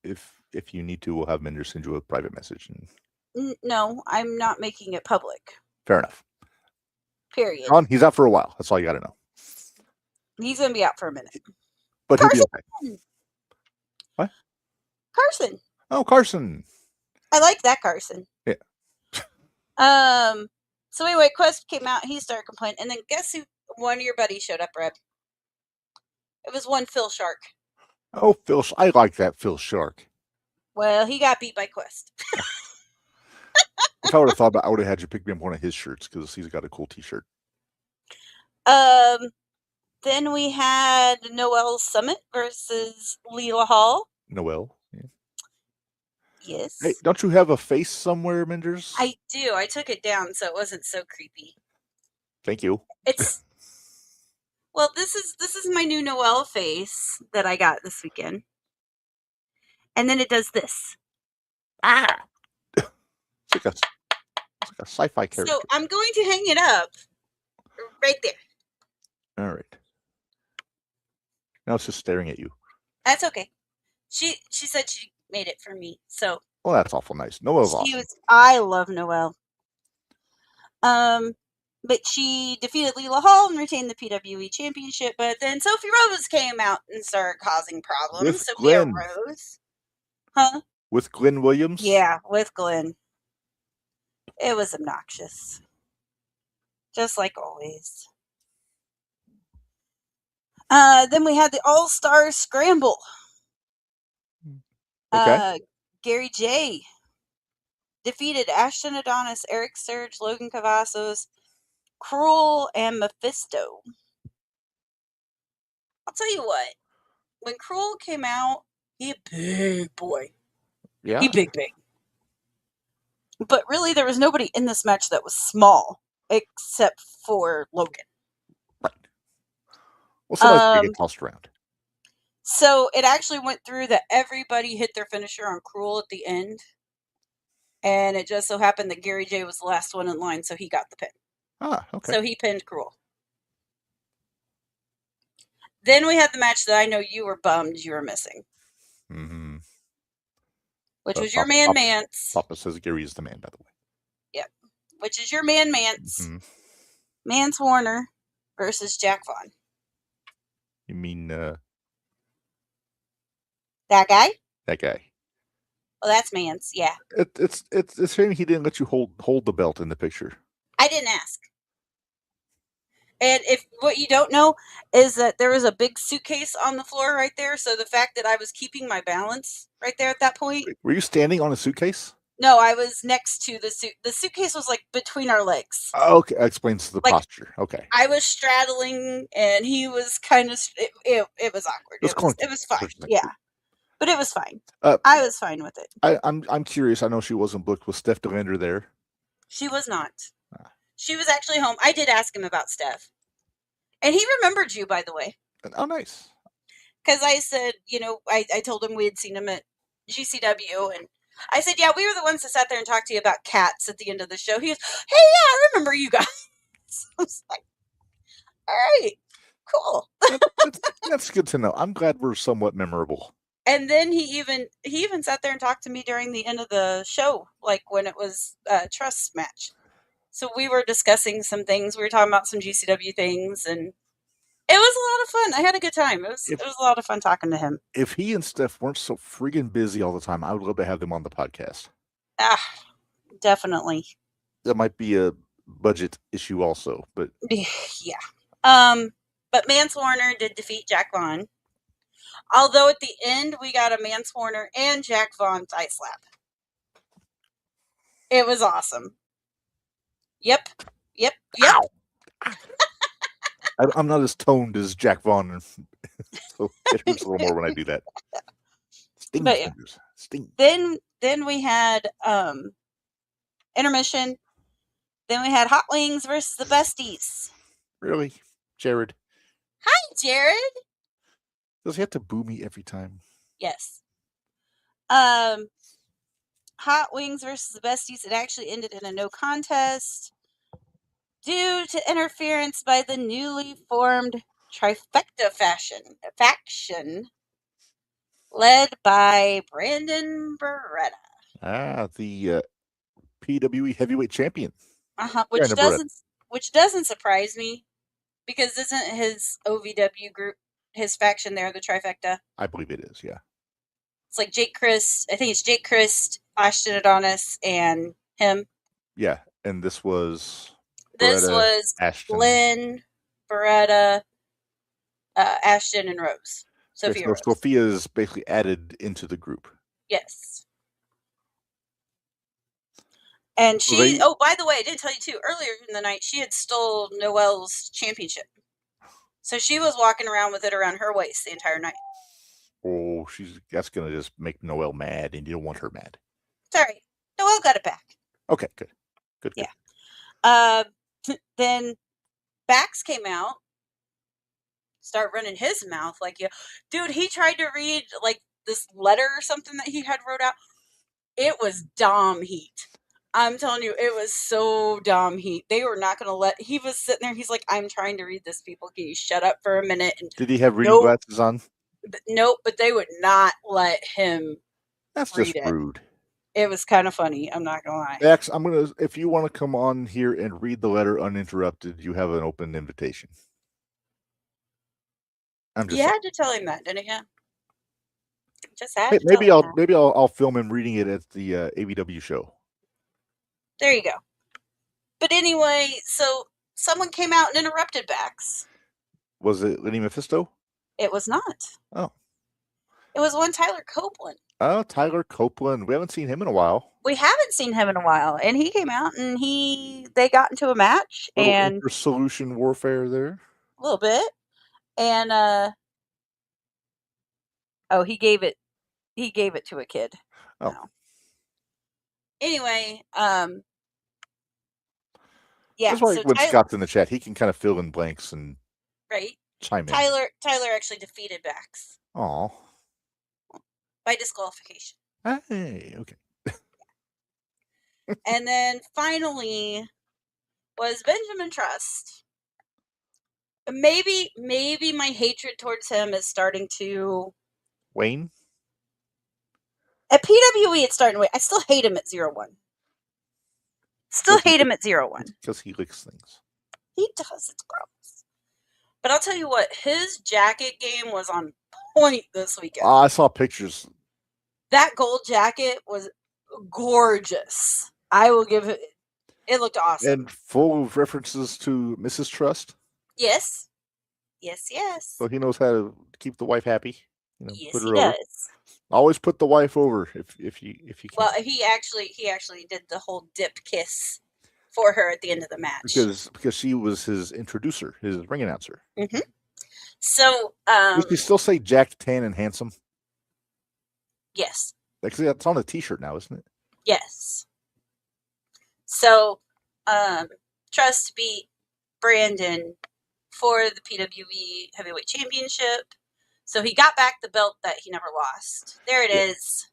If you need to, we'll have Minderz send you a private message. No, I'm not making it public. Fair enough. Period. Sean, he's out for a while. That's all you got to know. He's going to be out for a minute. But Carson. He'll be okay. What? Carson. Oh, Carson. I like that Carson. Yeah. So anyway, Quest came out. He started complaining. And then guess who? One of your buddies showed up, Reb. It was one Phil Shark. Oh, Phil. I like that Phil Shark. Well, he got beat by Quest. If I would have thought about it, I would have had you pick me up one of his shirts because he's got a cool t-shirt. Then we had Noelle Summit versus Leela Hall. Noelle. Yeah. Yes. Hey, don't you have a face somewhere, Minderz? I do. I took it down so it wasn't so creepy. Thank you. It's well, this is my new Noelle face that I got this weekend. And then it does this. It's like a sci-fi character. So I'm going to hang it up right there. All right. Now it's just staring at you. That's okay. She said she made it for me. So. Well, that's awful nice. Noelle's awesome. I love Noelle. But she defeated Leela Hall and retained the PWE championship. But then Sophie Rose came out and started causing problems. With Sophia Glenn. Rose. Huh? With Glenn Williams? Yeah, with Glenn. It was obnoxious. Just like always. Then we had the All-Star Scramble. Okay. Gary J. defeated Ashton Adonis, Eric Sturge, Logan Cavazos, Cruel, and Mephisto. I'll tell you what. When Cruel came out, he a big boy. Yeah. He big. But really, there was nobody in this match that was small, except for Logan. Right. Well, somebody's get tossed around. So it actually went through that everybody hit their finisher on Cruel at the end. And it just so happened that Gary J was the last one in line, so he got the pin. Ah, okay. So he pinned Cruel. Then we had the match that I know you were bummed you were missing. Mm-hmm. Which was your man Mance. Papa says Gary is the man, by the way. Yep. Which is your man Mance. Mm-hmm. Mance Warner versus Jack Vaughn. You mean that guy? That guy. Well, that's Mance, yeah. It's a shame he didn't let you hold the belt in the picture. I didn't ask. And if what you don't know is that there was a big suitcase on the floor right there, so the fact that I was keeping my balance right there at that point. Were you standing on a suitcase? No, I was next to the suit. The suitcase was like between our legs. Okay, that explains the posture. Okay. I was straddling, and he was kind of. It was awkward. It was fine. Yeah, but it was fine. I was fine with it. I'm curious. I know she wasn't booked. Was Steph DeLander there? She was not. She was actually home. I did ask him about Steph. And he remembered you, by the way. Oh, nice. because I said, I told him we had seen him at GCW, and I said, yeah, we were the ones that sat there and talked to you about cats at the end of the show. He goes, hey, yeah, I remember you guys. I was like, all right, cool. That's good to know. I'm glad we're somewhat memorable. And then he even sat there and talked to me during the end of the show, like when it was a trust match. So we were discussing some things. We were talking about some GCW things, and it was a lot of fun. I had a good time. It was a lot of fun talking to him. If he and Steph weren't so freaking busy all the time, I would love to have them on the podcast. Definitely. That might be a budget issue also, but yeah. But Mance Warner did defeat Jack Vaughn. Although at the end we got a Mance Warner and Jack Vaughn thigh slap. It was awesome. Yep. I'm not as toned as Jack Vaughn, so it hurts a little more when I do that. Sting fingers. Sting. Then we had intermission. Then we had Hot Wings versus the Besties. Really? Jared? Hi, Jared. Does he have to boo me every time? Yes. Hot Wings versus the Besties. It actually ended in a no contest due to interference by the newly formed Trifecta faction led by Brandon Beretta. The PWE heavyweight champion. Which doesn't surprise me, because isn't his OVW group, his faction there, the Trifecta? I believe it is, yeah. It's like Jake Christ, I think it's Jake Christ, Ashton Adonis, and him. Yeah, and this was Ashton. Glenn, Beretta, Ashton, and Rose. Sophia Rose. Sophia is basically added into the group. Yes. And by the way, I didn't tell you too, earlier in the night, she had stole Noelle's championship. So she was walking around with it around her waist the entire night. Oh, that's going to just make Noelle mad, and you don't want her mad. Sorry. Noelle got it back. Okay, good. Good. Yeah. Then Bax came out, start running his mouth like, dude, he tried to read like this letter or something that he had wrote out. It was Dom heat. I'm telling you, it was so Dom heat. They were not going to let... He was sitting there, he's like, I'm trying to read this, people. Can you shut up for a minute? And did he have reading glasses on? Nope, but they would not let him That's just rude. It was kind of funny, I'm not going to lie. Max, if you want to come on here and read the letter uninterrupted, you have an open invitation. You had to tell him that, didn't you? Just had to maybe I'll film him reading it at the ABW show. There you go. But anyway, so someone came out and interrupted Bax. Was it Lenny Mephisto? It was not. Oh. It was one Tyler Copeland. Oh, Tyler Copeland. We haven't seen him in a while. We haven't seen him in a while. And he came out and they got into a match. And solution warfare there. A little bit. And he gave it to a kid. Oh. No. Anyway, yeah. That's why when Scott's in the chat, he can kind of fill in blanks and chime in. Tyler actually defeated Bax. Aw. By disqualification. Hey, okay. And then finally was Benjamin Trust. Maybe my hatred towards him is starting to wane. At PWE, it's starting to wane. I still hate him at 0-1. Still hate him at 0-1. Because he licks things. He does. It's gross. But I'll tell you what, his jacket game was on point this weekend. I saw pictures. That gold jacket was gorgeous. I will give it. It looked awesome. And full of references to Mrs. Trust. Yes. Yes. So he knows how to keep the wife happy. Yes, put her he over. does. Always put the wife over if you can. Well, he actually did the whole dip kiss for her at the end of the match because she was his introducer, his ring announcer. Mm-hmm. So, does he still say jacked, tan, and handsome? Yes. Actually, that's on a T-shirt now, isn't it? Yes. So, Trust beat Brandon for the PWE Heavyweight Championship. So he got back the belt that he never lost. There it is.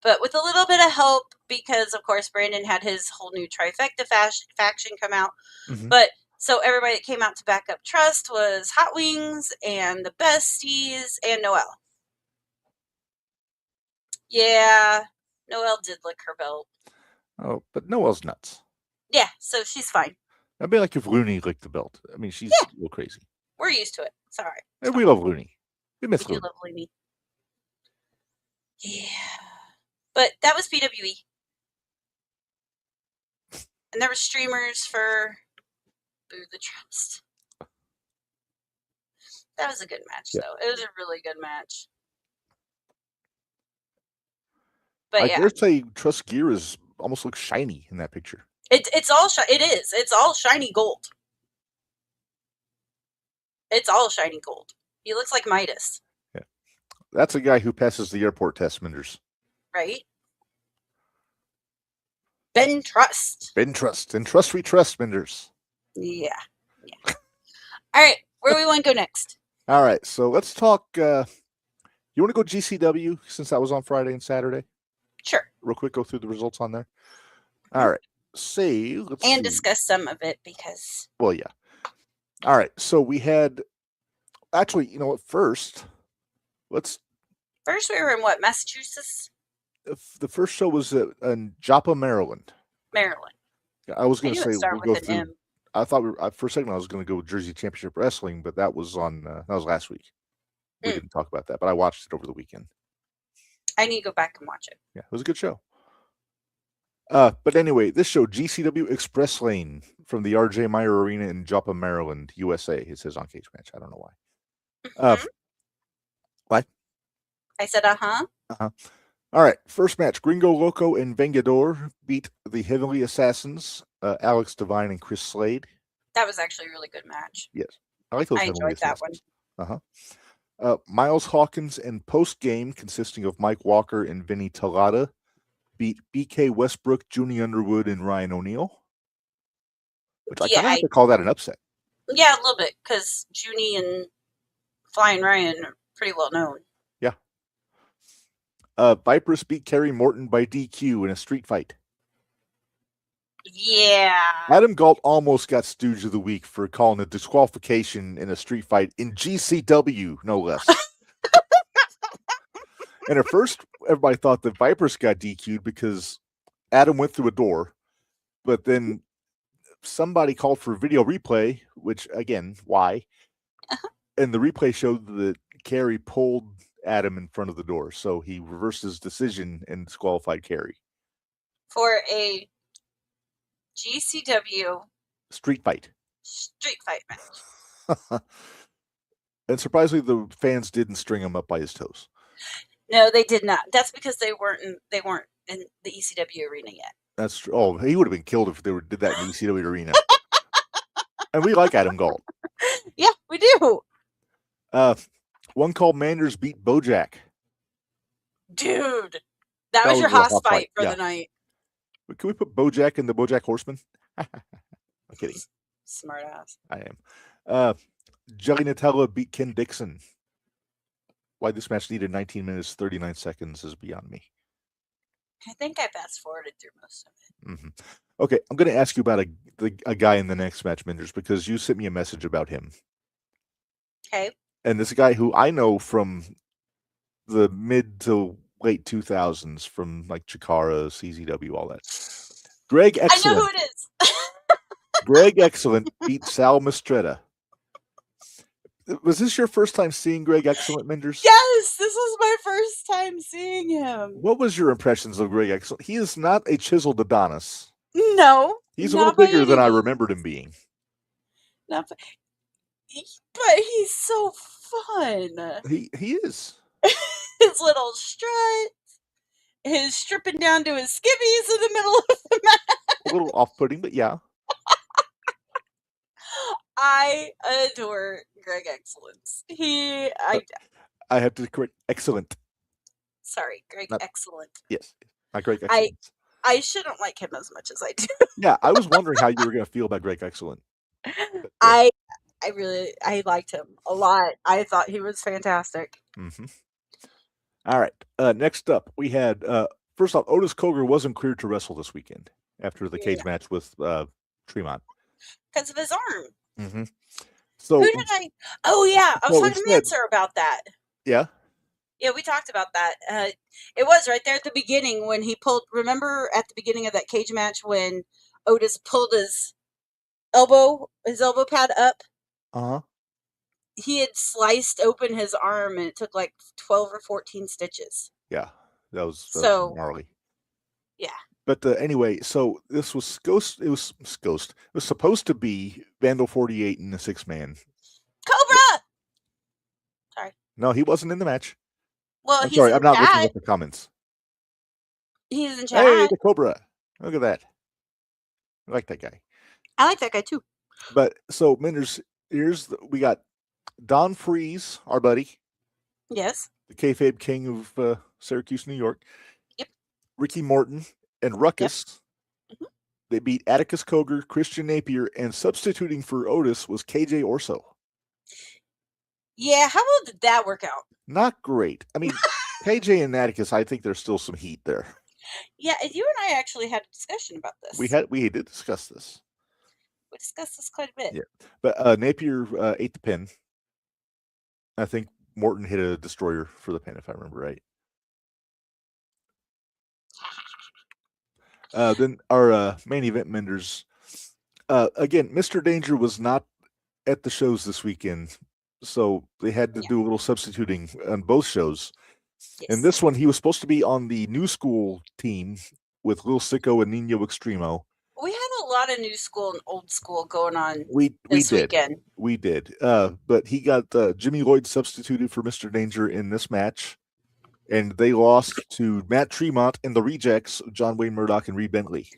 But with a little bit of hope, because, of course, Brandon had his whole new trifecta faction come out. Mm-hmm. But so everybody that came out to back up Trust was Hot Wings and the Besties and Noelle. Yeah, Noelle did lick her belt. Oh, but Noelle's nuts. Yeah, so she's fine. It'd be like if Looney licked the belt. I mean, she's a little crazy. We're used to it. It's all right. And we love Looney. We miss We Looney. do love Looney. Yeah. But that was PWE. And there were streamers for Boo the Trust. That was a good match, though. It was a really good match. But I dare say Trust gear almost looks shiny in that picture. It's all it is. It's all shiny gold. It's all shiny gold. He looks like Midas. Yeah. That's a guy who passes the airport test, Minderz. Right? Ben Trust. Ben Trust. And Trust we trust, Minderz. Yeah. All right. Where we want to go next? All right. So let's talk. You want to go GCW since that was on Friday and Saturday? Sure. Real quick, go through the results on there. All right. Let's see. Discuss some of it because. Well, yeah. All right. So we had. Actually, you know what? First we were in what, Massachusetts? The first show was in Joppa, Maryland. Maryland. I was going to say we'll go through. M. I thought for a second I was going to go with Jersey Championship Wrestling, but that was last week. We didn't talk about that, but I watched it over the weekend. I need to go back and watch it. Yeah, it was a good show. But anyway, this show, GCW Express Lane from the RJ Meyer Arena in Joppa, Maryland, USA. It says on Cage Match. I don't know why. What? I said, uh-huh. Uh-huh. All right, first match. Gringo Loco and Vengador beat the Heavenly Assassins, Alex Devine and Chris Slade. That was actually a really good match. Yes. I like those I enjoyed that one. Uh-huh. Miles Hawkins and post-game, consisting of Mike Walker and Vinny Talada, beat BK Westbrook, Junie Underwood, and Ryan O'Neal. Which I kind of have to call that an upset. Yeah, a little bit, because Junie and Flying Ryan are pretty well known. Yeah. Vipers beat Kerry Morton by DQ in a street fight. Yeah. Adam Galt almost got Stooge of the Week for calling a disqualification in a street fight in GCW, no less. And at first, everybody thought the Vipers got DQ'd because Adam went through a door, but then somebody called for a video replay, which, again, why? And the replay showed that Kerry pulled Adam in front of the door, so he reversed his decision and disqualified Kerry. For a GCW street fight match. And surprisingly, the fans didn't string him up by his toes. No, they did not. That's because they weren't in the ECW arena yet. That's true. Oh, he would have been killed if they did that in the ECW arena. And we like Adam Galt. Yeah, we do. One called Minderz beat Bojack. Dude, that was your Haas fight for the night. Can we put Bojack in the Bojack Horseman? I'm kidding. Smart ass. I am. Jelly Nutella beat Ken Dixon. Why this match needed 19 minutes, 39 seconds is beyond me. I think I fast-forwarded through most of it. Mm-hmm. Okay, I'm going to ask you about a guy in the next match, Minderz, because you sent me a message about him. Okay. And this guy who I know from the mid to late 2000s, from like Chikara, CZW, all that. Greg Excellent. I know who it is. Greg Excellent beat Sal Mistretta. Was this your first time seeing Greg Excellent, Minderz? Yes, this was my first time seeing him. What was your impressions of Greg Excellent? He is not a chiseled Adonis. No. He's a little bigger than I remembered him being. But he's so fun. He is. His little strut, his stripping down to his skivvies in the middle of the match. A little off-putting, but yeah. I adore Greg Excellence. I have to correct Excellent. Sorry, Greg Excellent. Yes, not Greg Excellent. I shouldn't like him as much as I do. Yeah, I was wondering how you were going to feel about Greg Excellent. I I liked him a lot. I thought he was fantastic. Mm-hmm. All right. Next up, we had first off, Otis Cogar wasn't cleared to wrestle this weekend after the cage match with Tremont because of his arm. Mm-hmm. So who did I? Oh yeah, I was talking to Manser about that. Yeah. Yeah, we talked about that. It was right there at the beginning when he pulled. Remember at the beginning of that cage match when Otis pulled his elbow pad up? Uh-huh. He had sliced open his arm and it took like 12 or 14 stitches. Yeah, that was gnarly. Yeah. But anyway, so this was Ghost. It was Ghost. It was supposed to be Vandal 48 in the 6-man. Cobra! Sorry. No, he wasn't in the match. Well, I'm sorry. I'm not looking at the comments. He's in chat. Hey, the Cobra. Look at that. I like that guy. I like that guy too. But so, Minderz, we got Don Freeze, our buddy. Yes. The kayfabe king of Syracuse, New York. Yep. Ricky Morton and Ruckus. Yep. Mm-hmm. They beat Atticus Cogar, Christian Napier, and substituting for Otis was KJ Orso. Yeah, how well did that work out? Not great. I mean, KJ and Atticus, I think there's still some heat there. Yeah, you and I actually had a discussion about this. We did discuss this. We discussed this quite a bit. Yeah, but Napier ate the pin. I think Morton hit a destroyer for the pin, if I remember right. Then our main event, Minderz. Again, Mr. Danger was not at the shows this weekend, so they had to do a little substituting on both shows. Yes. And this one, he was supposed to be on the New School team with Lil Sicko and Nino Extremo. We had a lot of New School and Old School going on this weekend. We did. But he got Jimmy Lloyd substituted for Mr. Danger in this match. And they lost to Matt Tremont and the Rejects, John Wayne Murdoch and Reed Bentley.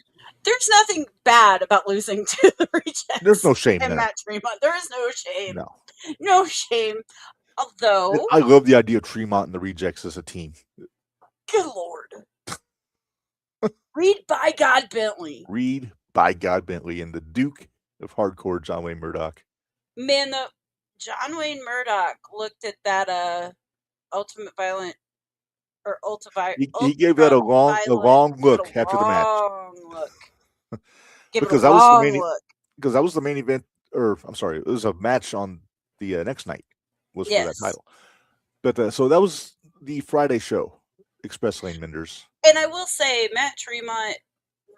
There's nothing bad about losing to the Rejects. There's no shame and there. Matt Tremont. There is no shame. No. No shame. Although I love the idea of Tremont and the Rejects as a team. Good Lord. Reed by God Bentley. Reed by God Bentley and the Duke of Hardcore, John Wayne Murdoch. Man, the John Wayne Murdoch looked at that Ultimate Violent or he gave that a long look after the match. Because that was the main event, or I'm sorry, it was a match on the next night was for that title. But so that was the Friday show, Express Lane Minderz. And I will say, Matt Tremont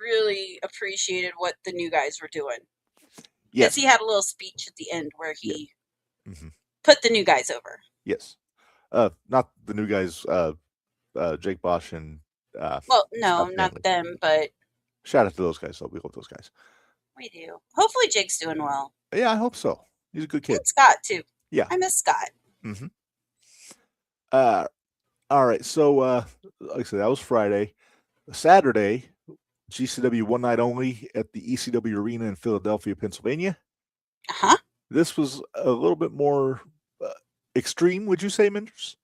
really appreciated what the new guys were doing. Yes, he had a little speech at the end where he put the new guys over. Yes, not the new guys. Jake Bosch and well, no, not them, but shout out to those guys. So we love those guys. We do. Hopefully, Jake's doing well. Yeah, I hope so. He's a good kid. And Scott too. Yeah, I miss Scott. Mm-hmm. All right. So, like I said, that was Friday. Saturday, GCW one night only at the ECW Arena in Philadelphia, Pennsylvania. This was a little bit more extreme, would you say, Minderz?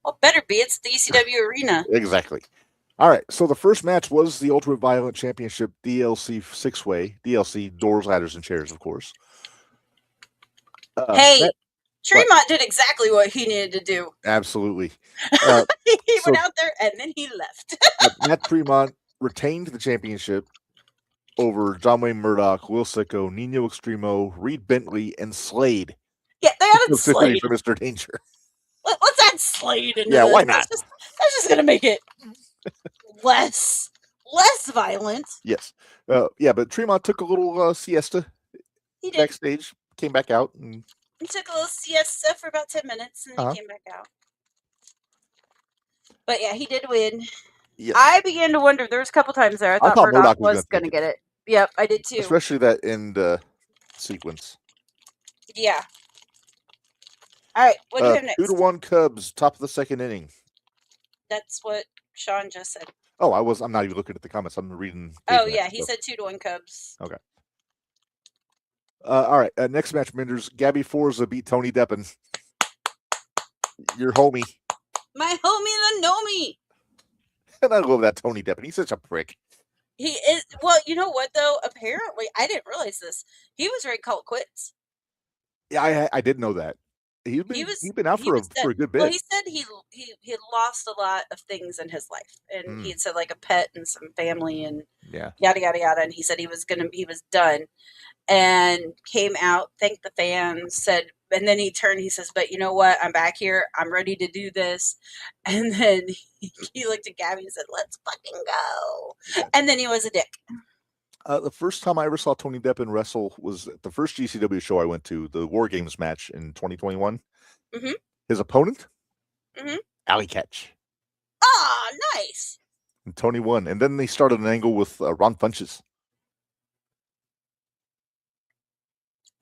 Well, better be. It's the ECW Arena. Exactly. All right. So the first match was the Ultimate Violent Championship DLC 6-way. DLC, doors, ladders, and chairs, of course. Tremont did exactly what he needed to do. Absolutely. He went out there and then he left. Matt Tremont retained the championship over John Wayne Murdoch, Will Sicko, Nino Extremo, Reed Bentley, and Slade. Yeah, they added Slade for Mr. Danger. Let's add Slade into this. Why not? That's just going to make it less violent. Yes. But Tremont took a little siesta. He did. Backstage, came back out. And he took a little siesta for about 10 minutes, and then he came back out. But yeah, he did win. Yes. I began to wonder. There was a couple times there I thought Murdoch was going to get it. Yep, I did too. Especially that end sequence. Yeah. All right, what do you have next? 2-1 Cubs, top of the second inning. That's what Sean just said. Oh, I'm not even looking at the comments. I'm reading. Oh, yeah, he said 2-1 Cubs. Okay. All right, next match, Minderz. Gabby Forza beat Tony Deppen. Your homie. My homie, the Nomi. And I love that Tony Deppen. He's such a prick. He is. Well, you know what, though? Apparently, I didn't realize this. He was ready to call it quits. Yeah, I didn't know that. He'd been out for a good bit. Well, he said he had lost a lot of things in his life, and he had said like a pet and some family and yada yada yada. And he said he was done, and came out, thanked the fans, said, and then he turned. He says, "But you know what? I'm back here. I'm ready to do this." And then he looked at Gabby and said, "Let's fucking go." Yeah. And then he was a dick. The first time I ever saw Tony Deppen wrestle was at the first GCW show I went to, the War Games match in 2021. Mm-hmm. His opponent, mm-hmm. Alley Catch. Ah, nice. And Tony won. And then they started an angle with Ron Funches.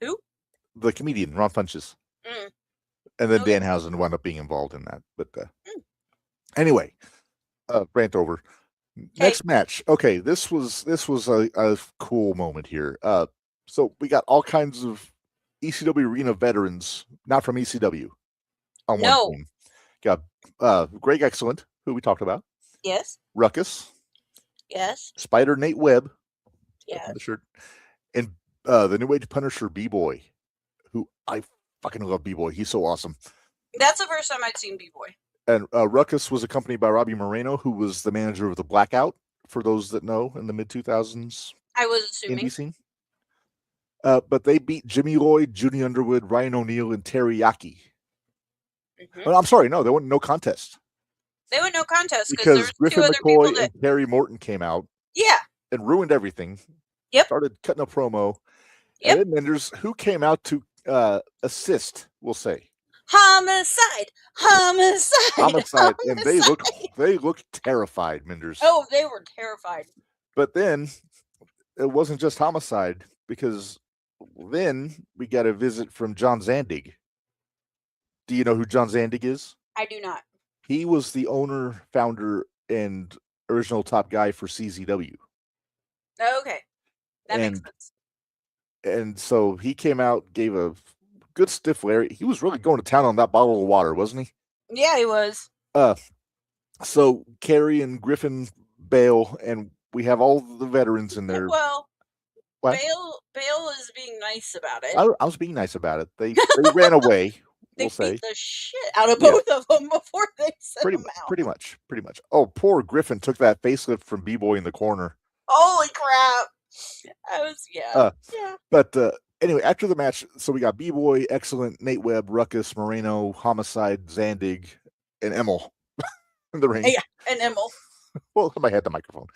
Who? The comedian, Ron Funches. And then Danhausen wound up being involved in that. But anyway, rant over. Next match. Okay, this was a cool moment here. So we got all kinds of ECW arena veterans, not from ECW, on one team. Got Greg Excellent, who we talked about. Yes. Ruckus. Yes. Spider Nate Webb. Yeah. The shirt. And the New Age Punisher B-Boy, who I fucking love B-Boy. He's so awesome. That's the first time I'd seen B-Boy. And Ruckus was accompanied by Robbie Moreno, who was the manager of the Blackout, for those that know, in the mid-2000s. I was assuming. Indie scene. But they beat Jimmy Lloyd, Judy Underwood, Ryan O'Neal, and Teriyaki. Mm-hmm. Well, I'm sorry, no, there wasn't no contest. They went no contest because Griffin McCoy and Terry Morton came out. Yeah. And ruined everything. Yep. Started cutting a promo. Yep. And then Minderz, who came out to assist, we'll say. Homicide. And they looked terrified, Minderz. Oh, they were terrified. But then it wasn't just homicide, because then we got a visit from John Zandig. Do you know who John Zandig is? I do not. He was the owner, founder, and original top guy for CZW. Okay. That makes sense. And so he came out, gave a good stiff Larry. He was really going to town on that bottle of water, wasn't he? Yeah, he was. So Carrie and Griffin bail, and we have all the veterans in there. Well, Bale is being nice about it. I was being nice about it. They ran away. They beat the shit out of both of them before they sent them out. Pretty much. Oh, poor Griffin took that facelift from B-Boy in the corner. Holy crap. Yeah. But anyway, after the match, so we got B-Boy, Excellent, Nate Webb, Ruckus, Moreno, Homicide, Zandig, and Emil in the ring. Yeah, and Emil. Well, somebody had the microphone.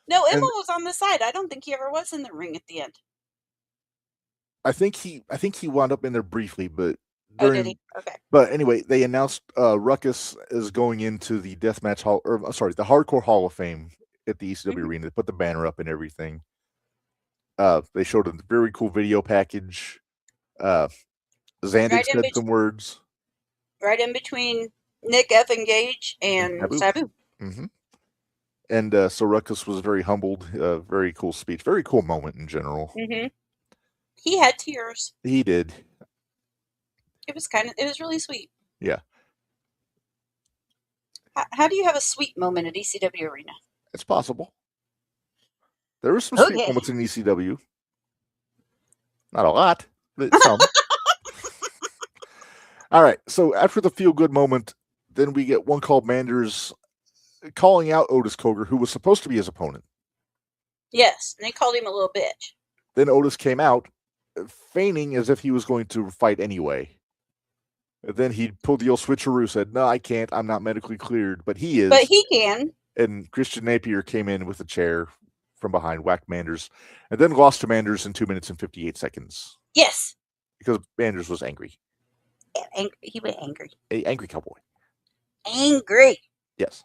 No, Emil was on the side. I don't think he ever was in the ring at the end. I think he wound up in there briefly, but did he? Okay. But anyway, they announced Ruckus is going into the the Hardcore Hall of Fame at the ECW Arena. They put the banner up and everything. They showed a very cool video package. Zandig said some words. Right in between Nick F. and Gage and Sabu. Mm-hmm. And so Ruckus was very humbled. Very cool speech. Very cool moment in general. Mm-hmm. He had tears. He did. It was really sweet. Yeah. How do you have a sweet moment at ECW Arena? It's possible. There were some sweet moments in ECW. Not a lot, but some. All right. So after the feel-good moment, then we get one called Minderz calling out Otis Cogar, who was supposed to be his opponent. Yes, and they called him a little bitch. Then Otis came out, feigning as if he was going to fight anyway. And then he pulled the old switcheroo, said, "No, I can't. I'm not medically cleared." But he is. But he can. And Christian Napier came in with a chair from behind, whacked Minderz, and then lost to Minderz in 2 minutes and 58 seconds. Yes. Because Minderz was angry. Yeah, he was angry. Angry cowboy. Angry. Yes.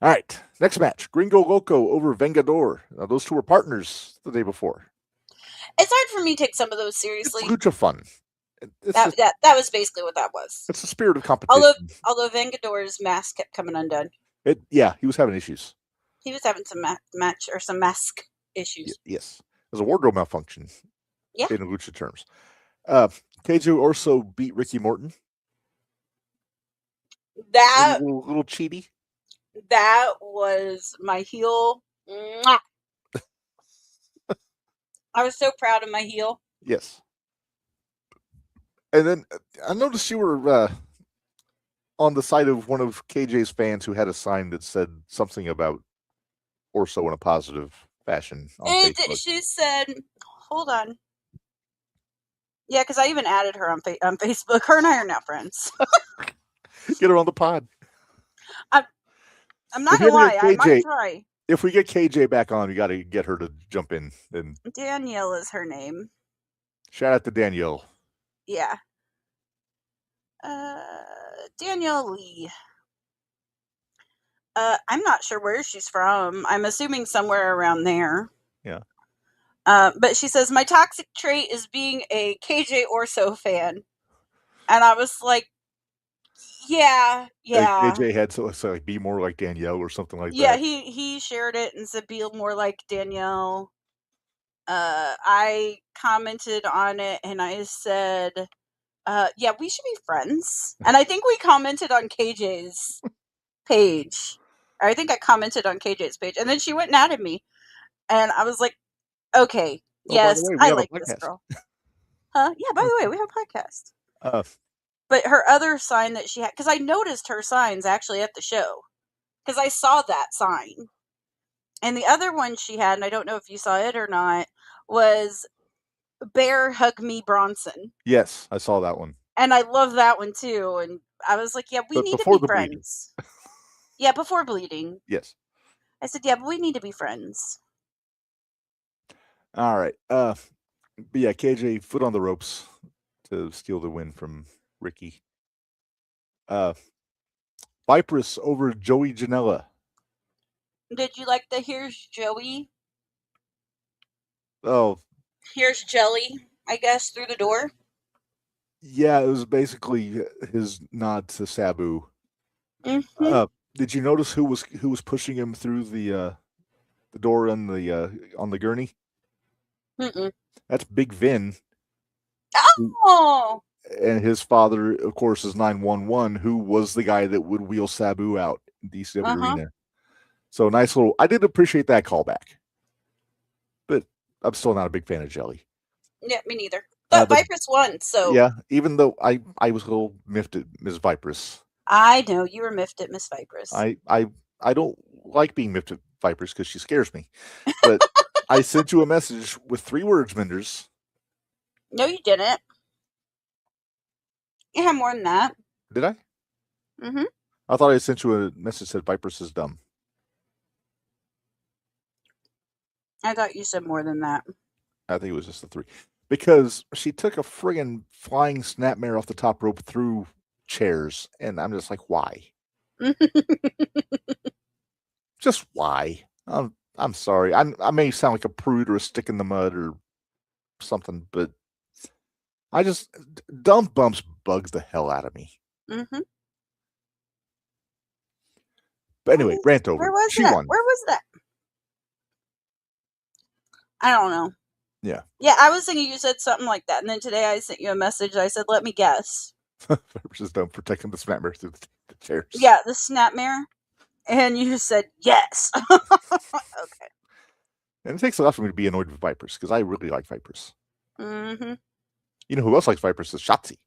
All right. Next match. Gringo Loco over Vengador. Now, those two were partners the day before. It's hard for me to take some of those seriously. It's lucha fun. That was basically what that was. It's the spirit of competition. Although Vengador's mask kept coming undone. He was having issues. He was having some some mask issues. Yes. It was a wardrobe malfunction. Yeah. In lucha terms. Keiju also beat Ricky Morton. That little cheaty. That was my heel. Mwah. I was so proud of my heel. Yes. And then I noticed you were on the side of one of KJ's fans who had a sign that said something about Orso in a positive fashion on Facebook. She said, hold on. Yeah, because I even added her on Facebook. Her and I are now friends. Get her on the pod. I'm not going to lie. I might try. If we get KJ back on, we got to get her to jump in. And Danielle is her name. Shout out to Danielle. Yeah. Danielle Lee. I'm not sure where she's from. I'm assuming somewhere around there. Yeah. But she says, my toxic trait is being a KJ Orso fan. And I was like, yeah. KJ had to like be more like Danielle or something like that. Yeah, he shared it and said be more like Danielle. I commented on it and I said, yeah, we should be friends. And I think we commented on KJ's page. I think I commented on KJ's page. And then she went and added me. And I was like, okay, yes, I like this girl. Yeah, by the way, we have a podcast. But her other sign that she had, because I noticed her signs actually at the show, because I saw that sign. And the other one she had, and I don't know if you saw it or not, was Bear Hug Me Bronson. Yes, I saw that one. And I love that one too. And I was like, yeah, we need to be friends. Yeah, before bleeding. Yes. I said, yeah, but we need to be friends. All right. But yeah, KJ foot on the ropes to steal the win from Ricky. Viperous over Joey Janela. Did you like the Here's Joey? Oh. Here's Jelly, I guess, through the door? Yeah, it was basically his nod to Sabu. Mm-hmm. Did you notice who was pushing him through the door on the gurney? Mm-mm. That's Big Vin. Oh! And his father, of course, is 911, who was the guy that would wheel Sabu out in DCW Arena. So nice little. I did appreciate that callback, but I'm still not a big fan of Jelly. Yeah, me neither. But Viperous won, so yeah. Even though I was a little miffed at Ms. Viperous. I know you were miffed at Miss Viperous. I don't like being miffed at Viperous because she scares me. But I sent you a message with 3 words, Minderz. No, you didn't. You had more than that. Did I? Mm-hmm. I thought I sent you a message that said Viperous is dumb. I thought you said more than that. I think it was just the 3. Because she took a friggin' flying snapmare off the top rope through chairs, and I'm just like, why? Just why? I'm sorry. I may sound like a prude or a stick in the mud or something, but I just dumb bumps bugs the hell out of me. Mm-hmm. But anyway, rant over. Where was she that? won. Where was that? I don't know. Yeah. Yeah, I was thinking you said something like that, and then today I sent you a message. I said, "Let me guess." Just don't protect the snapmare through the chairs. Yeah, the snapmare, and you said yes. Okay. And it takes a lot for me to be annoyed with Vipers because I really like Vipers. Mm-hmm. You know who else likes Vipers is Shotzi.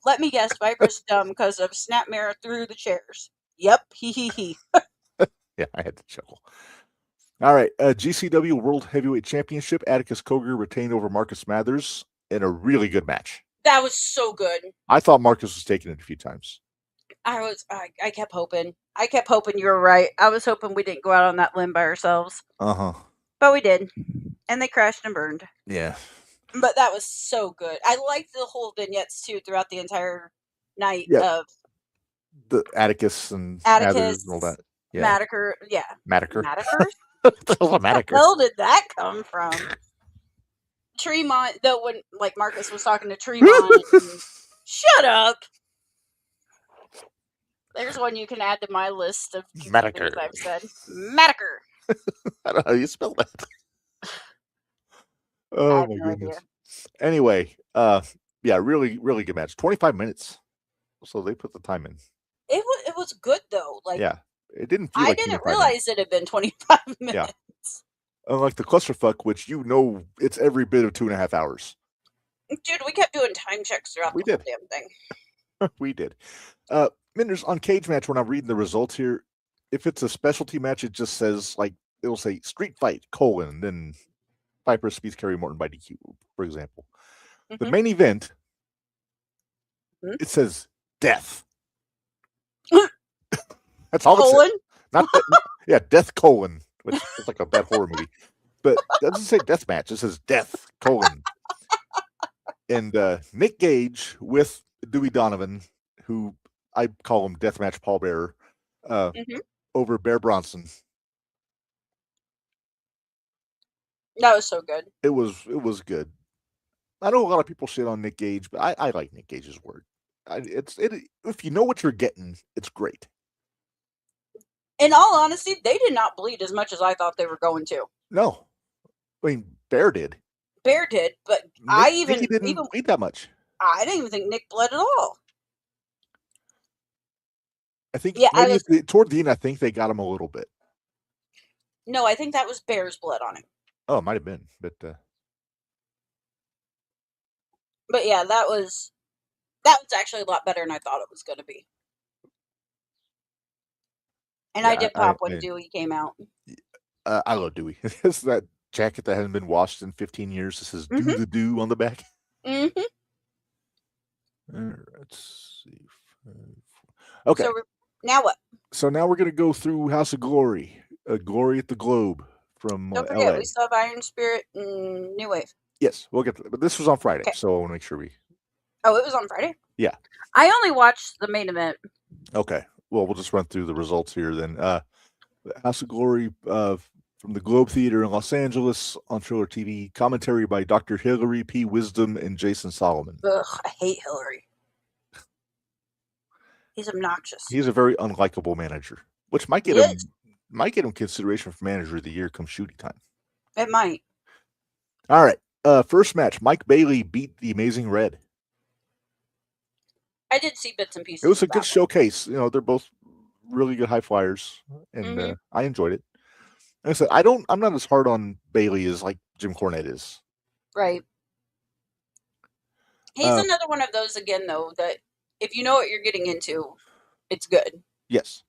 Let me guess, Viper's dumb because of snapmare through the chairs. Yep, he. Yeah, I had to chuckle. All right, GCW World Heavyweight Championship. Atticus Cogar retained over Marcus Mathers in a really good match. That was so good. I thought Marcus was taking it a few times. I kept hoping. I kept hoping you were right. I was hoping we didn't go out on that limb by ourselves. Uh-huh. But we did. And they crashed and burned. Yeah. But that was so good. I liked the whole vignettes, too, throughout the entire night of... The Atticus and Mathers and all that. Yeah. Madaker. Yeah. Madaker. Madaker? What the hell's a Madaker? Where the hell did that come from? Tremont, though, when Marcus was talking to Tremont. Shut up! There's one you can add to my list of Madaker. I've said. Madaker. I don't know how you spell that. Oh my goodness. Anyway, yeah, really, really good match. 25 minutes. So they put the time in. It was good though. Yeah. It didn't feel I didn't realize it had been 25 minutes. Yeah. Unlike the clusterfuck, which it's every bit of 2.5 hours. Dude, we kept doing time checks throughout the whole damn thing. We did. Minderz, on Cage Match, when I'm reading the results here, if it's a specialty match, it just says, like, it'll say street fight, then Piper speeds Kerry Morton by DQ, for example. The main event, it says death. That's all it says. Not that, death, which is like a bad horror movie. But it doesn't say death match. It says death, And Nick Gage with Dewey Donovan, who I call him Deathmatch Paul Bearer, over Bear Bronson. That was so good. It was good. I know a lot of people shit on Nick Gage, but I like Nick Gage's work. If you know what you're getting, it's great. In all honesty, they did not bleed as much as I thought they were going to. No. I mean, Bear did. But Nick didn't bleed that much. I didn't even think Nick bled at all. I think toward the end, I think they got him a little bit. No, I think that was Bear's blood on him. Oh, it might have been, but yeah, that was actually a lot better than I thought it was going to be. And I did pop when Dewey came out. I love Dewey. It's that jacket that hasn't been washed in 15 years. This is Do the Do on the back. Mm-hmm. Let's see. Okay. So now what? So now we're going to go through House of Glory. Glory at the Globe from Don't forget, LA. we still have Iron Spirit and New Wave. Yes, we'll get to that. But this was on Friday, so I want to make sure we... Oh, it was on Friday? Yeah. I only watched the main event. Okay. Well, we'll just run through the results here then. House of Glory from the Globe Theater in Los Angeles on Triller TV. Commentary by Dr. Hillary P. Wisdom and Jason Solomon. Ugh, I hate Hillary. He's obnoxious. He's a very unlikable manager, which might get him consideration for Manager of the Year come shooting time. It might. All right. First match, Mike Bailey beat the Amazing Red. I did see bits and pieces. It was a good showcase. You know, they're both really good high flyers, and I enjoyed it. Like I said, I'm not as hard on Bailey as like Jim Cornette is. Right. He's another one of those again, though, that if you know what you're getting into, it's good. Yes.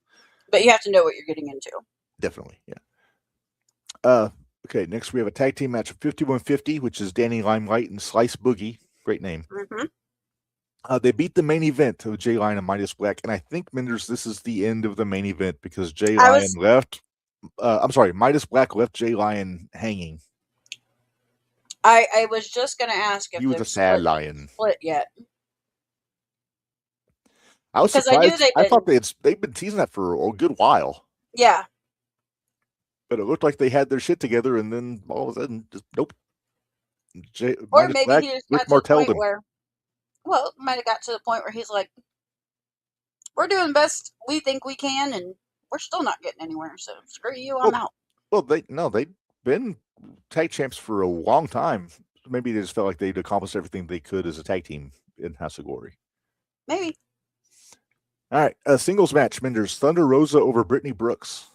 But you have to know what you're getting into. Definitely, yeah. Okay, next we have a tag team match of 5150, which is Danny Limelight and Slice Boogie. Great name. Mm-hmm. They beat the main event of Jay Lion and Midas Black, and I think, Minderz, this is the end of the main event because Jay Lion left. Midas Black left Jay Lion hanging. I was just going to ask if he was a sad lion. Split yet. I was surprised. I thought they've been teasing that for a good while. Yeah. But it looked like they had their shit together, and then all of a sudden, just nope. Or maybe Black he just got to the point where, it might have got to the point where he's like, we're doing the best we think we can, and we're still not getting anywhere, so screw you, I'm out. Well, they've been tag champs for a long time. Maybe they just felt like they'd accomplished everything they could as a tag team in House of Glory. Maybe. All right, a singles match, Minderz. Thunder Rosa over Brittany Brooks.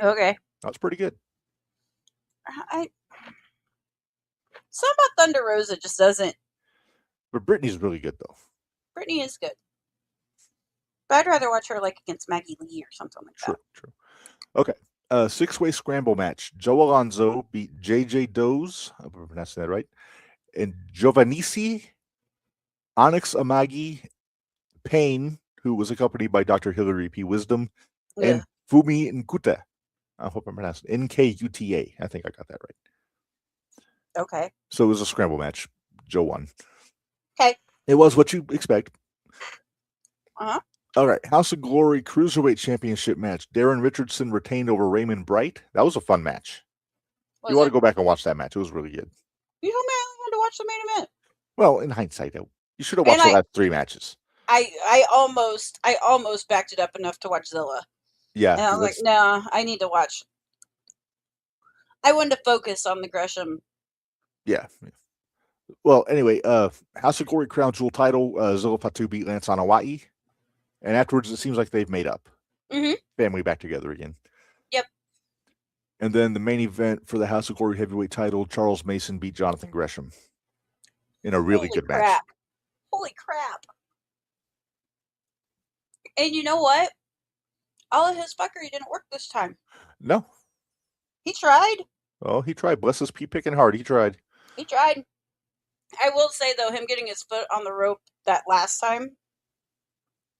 Okay. That was pretty good. Something about Thunder Rosa just doesn't. But Brittany's really good, though. Brittany is good. But I'd rather watch her like against Maggie Lee or something like that. True. Okay. Six-way scramble match. Joe Alonzo beat JJ Doze. I hope I'm pronouncing that right. And Giovannici, Onyx Amagi, Payne, who was accompanied by Dr. Hillary P. Wisdom, and Fumi Nkuta. I hope I'm pronouncing Nkuta. I think I got that right. Okay. So it was a scramble match. Joe won. Okay. It was what you expect. Uh-huh. All right. House of Glory Cruiserweight Championship match. Darren Richardson retained over Raymond Bright. That was a fun match. You ought to go back and watch that match. It was really good. You told me I only had to watch the main event. Well, in hindsight, you should have watched the last three matches. I almost backed it up enough to watch Zilla. Yeah. And I was like, no, I need to watch. I wanted to focus on the Gresham. Yeah. Well, anyway, House of Glory Crown Jewel title, Zilla Fatu beat Lance on Hawaii. And afterwards, it seems like they've made up. Mm-hmm. Family back together again. Yep. And then the main event for the House of Glory heavyweight title, Charles Mason beat Jonathan Gresham in a really good match. Holy crap. And you know what? All of his fuckery didn't work this time. No. He tried. Oh, he tried. Bless his pea-picking heart. He tried. He tried. I will say, though, him getting his foot on the rope that last time,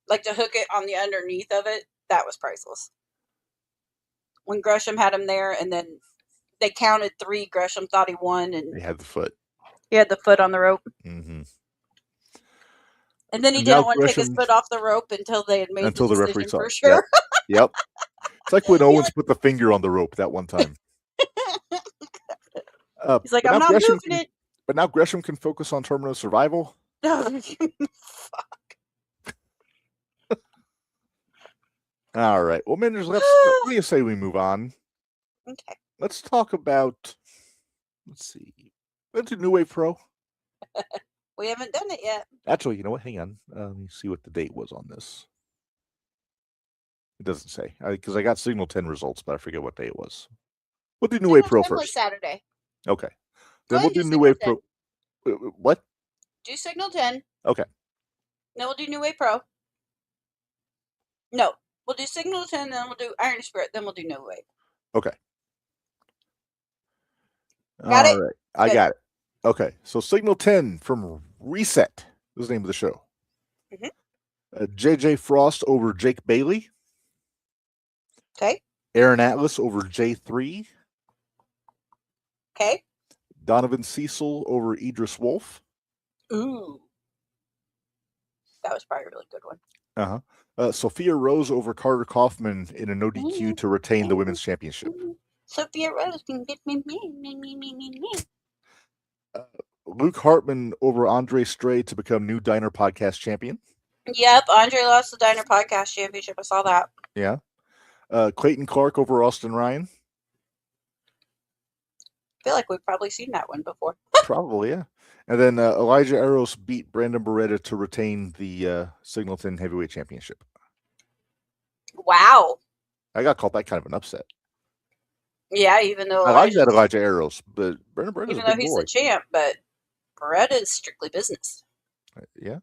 like to hook it on the underneath of it, that was priceless. When Gresham had him there, and then they counted 3, Gresham thought he won, and he had the foot. He had the foot on the rope. Mm-hmm. And then he didn't want to take his foot off the rope until they had made the referee saw for sure. Yep. It's like when Owens put the finger on the rope that one time. He's like, I'm not moving it. But now Gresham can focus on terminal survival. Fuck. All right. Well, Minderz, let me say we move on. Okay. Let's talk about, let's see. Let's do New Wave Pro. We haven't done it yet. Actually, you know what? Hang on. Let me see what the date was on this. It doesn't say. Because I got Signal 10 results, but I forget what day it was. We'll do New Wave Pro first. Saturday. Okay. Then we'll do New Wave Pro. What? Do Signal 10. Okay. Then we'll do New Wave Pro. No. We'll do Signal 10, then we'll do Iron Spirit, then we'll do New Wave. Okay. Got it? All right. I got it. Okay. So Signal 10 from Reset is the name of the show. Mm-hmm. JJ Frost over Jake Bailey. Okay. Aaron Atlas over J3. Okay. Donovan Cecil over Idris Wolf. Ooh. That was probably a really good one. Uh-huh. Sophia Rose over Carter Kaufman in a no DQ to retain the women's championship. Sophia Rose can get me. Luke Hartman over Andre Stray to become new Diner Podcast champion. Yep, Andre lost the Diner Podcast championship. I saw that. Yeah. Clayton Clark over Austin Ryan. I feel like we've probably seen that one before. Probably, yeah. And then Elijah Eros beat Brandon Beretta to retain the Signal 10 Heavyweight Championship. Wow. I got called that kind of an upset. Yeah, even though I like that Elijah Eros, but Brandon Beretta even though he's the champ, but Beretta is strictly business. Yeah.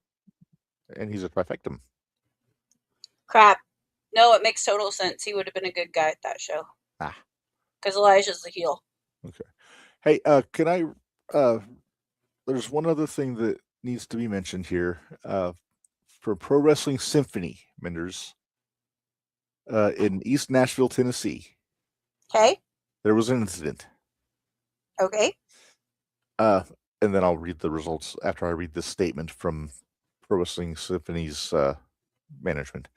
And he's a trifectum. Crap. No, it makes total sense. He would have been a good guy at that show. Because Elijah's the heel. Okay. Hey, can I... there's one other thing that needs to be mentioned here. For Pro Wrestling Symphony, Minderz, in East Nashville, Tennessee. Okay. There was an incident. Okay. And then I'll read the results after I read this statement from Pro Wrestling Symphony's management.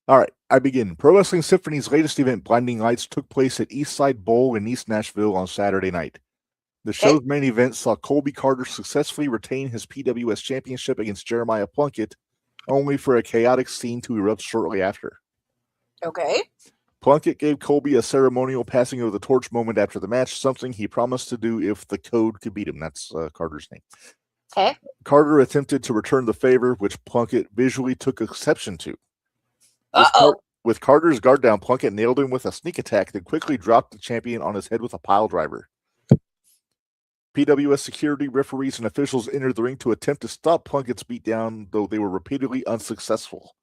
All right, I begin. Pro Wrestling Symphony's latest event, Blinding Lights, took place at Eastside Bowl in East Nashville on Saturday night. The show's main event saw Colby Carter successfully retain his PWS championship against Jeremiah Plunkett, only for a chaotic scene to erupt shortly after. Okay. Plunkett gave Colby a ceremonial passing of the torch moment after the match, something he promised to do if the Code could beat him. That's Carter's name. Okay. Carter attempted to return the favor, which Plunkett visually took exception to. With Carter's guard down, Plunkett nailed him with a sneak attack, then quickly dropped the champion on his head with a pile driver. PWS security, referees, and officials entered the ring to attempt to stop Plunkett's beatdown, though they were repeatedly unsuccessful.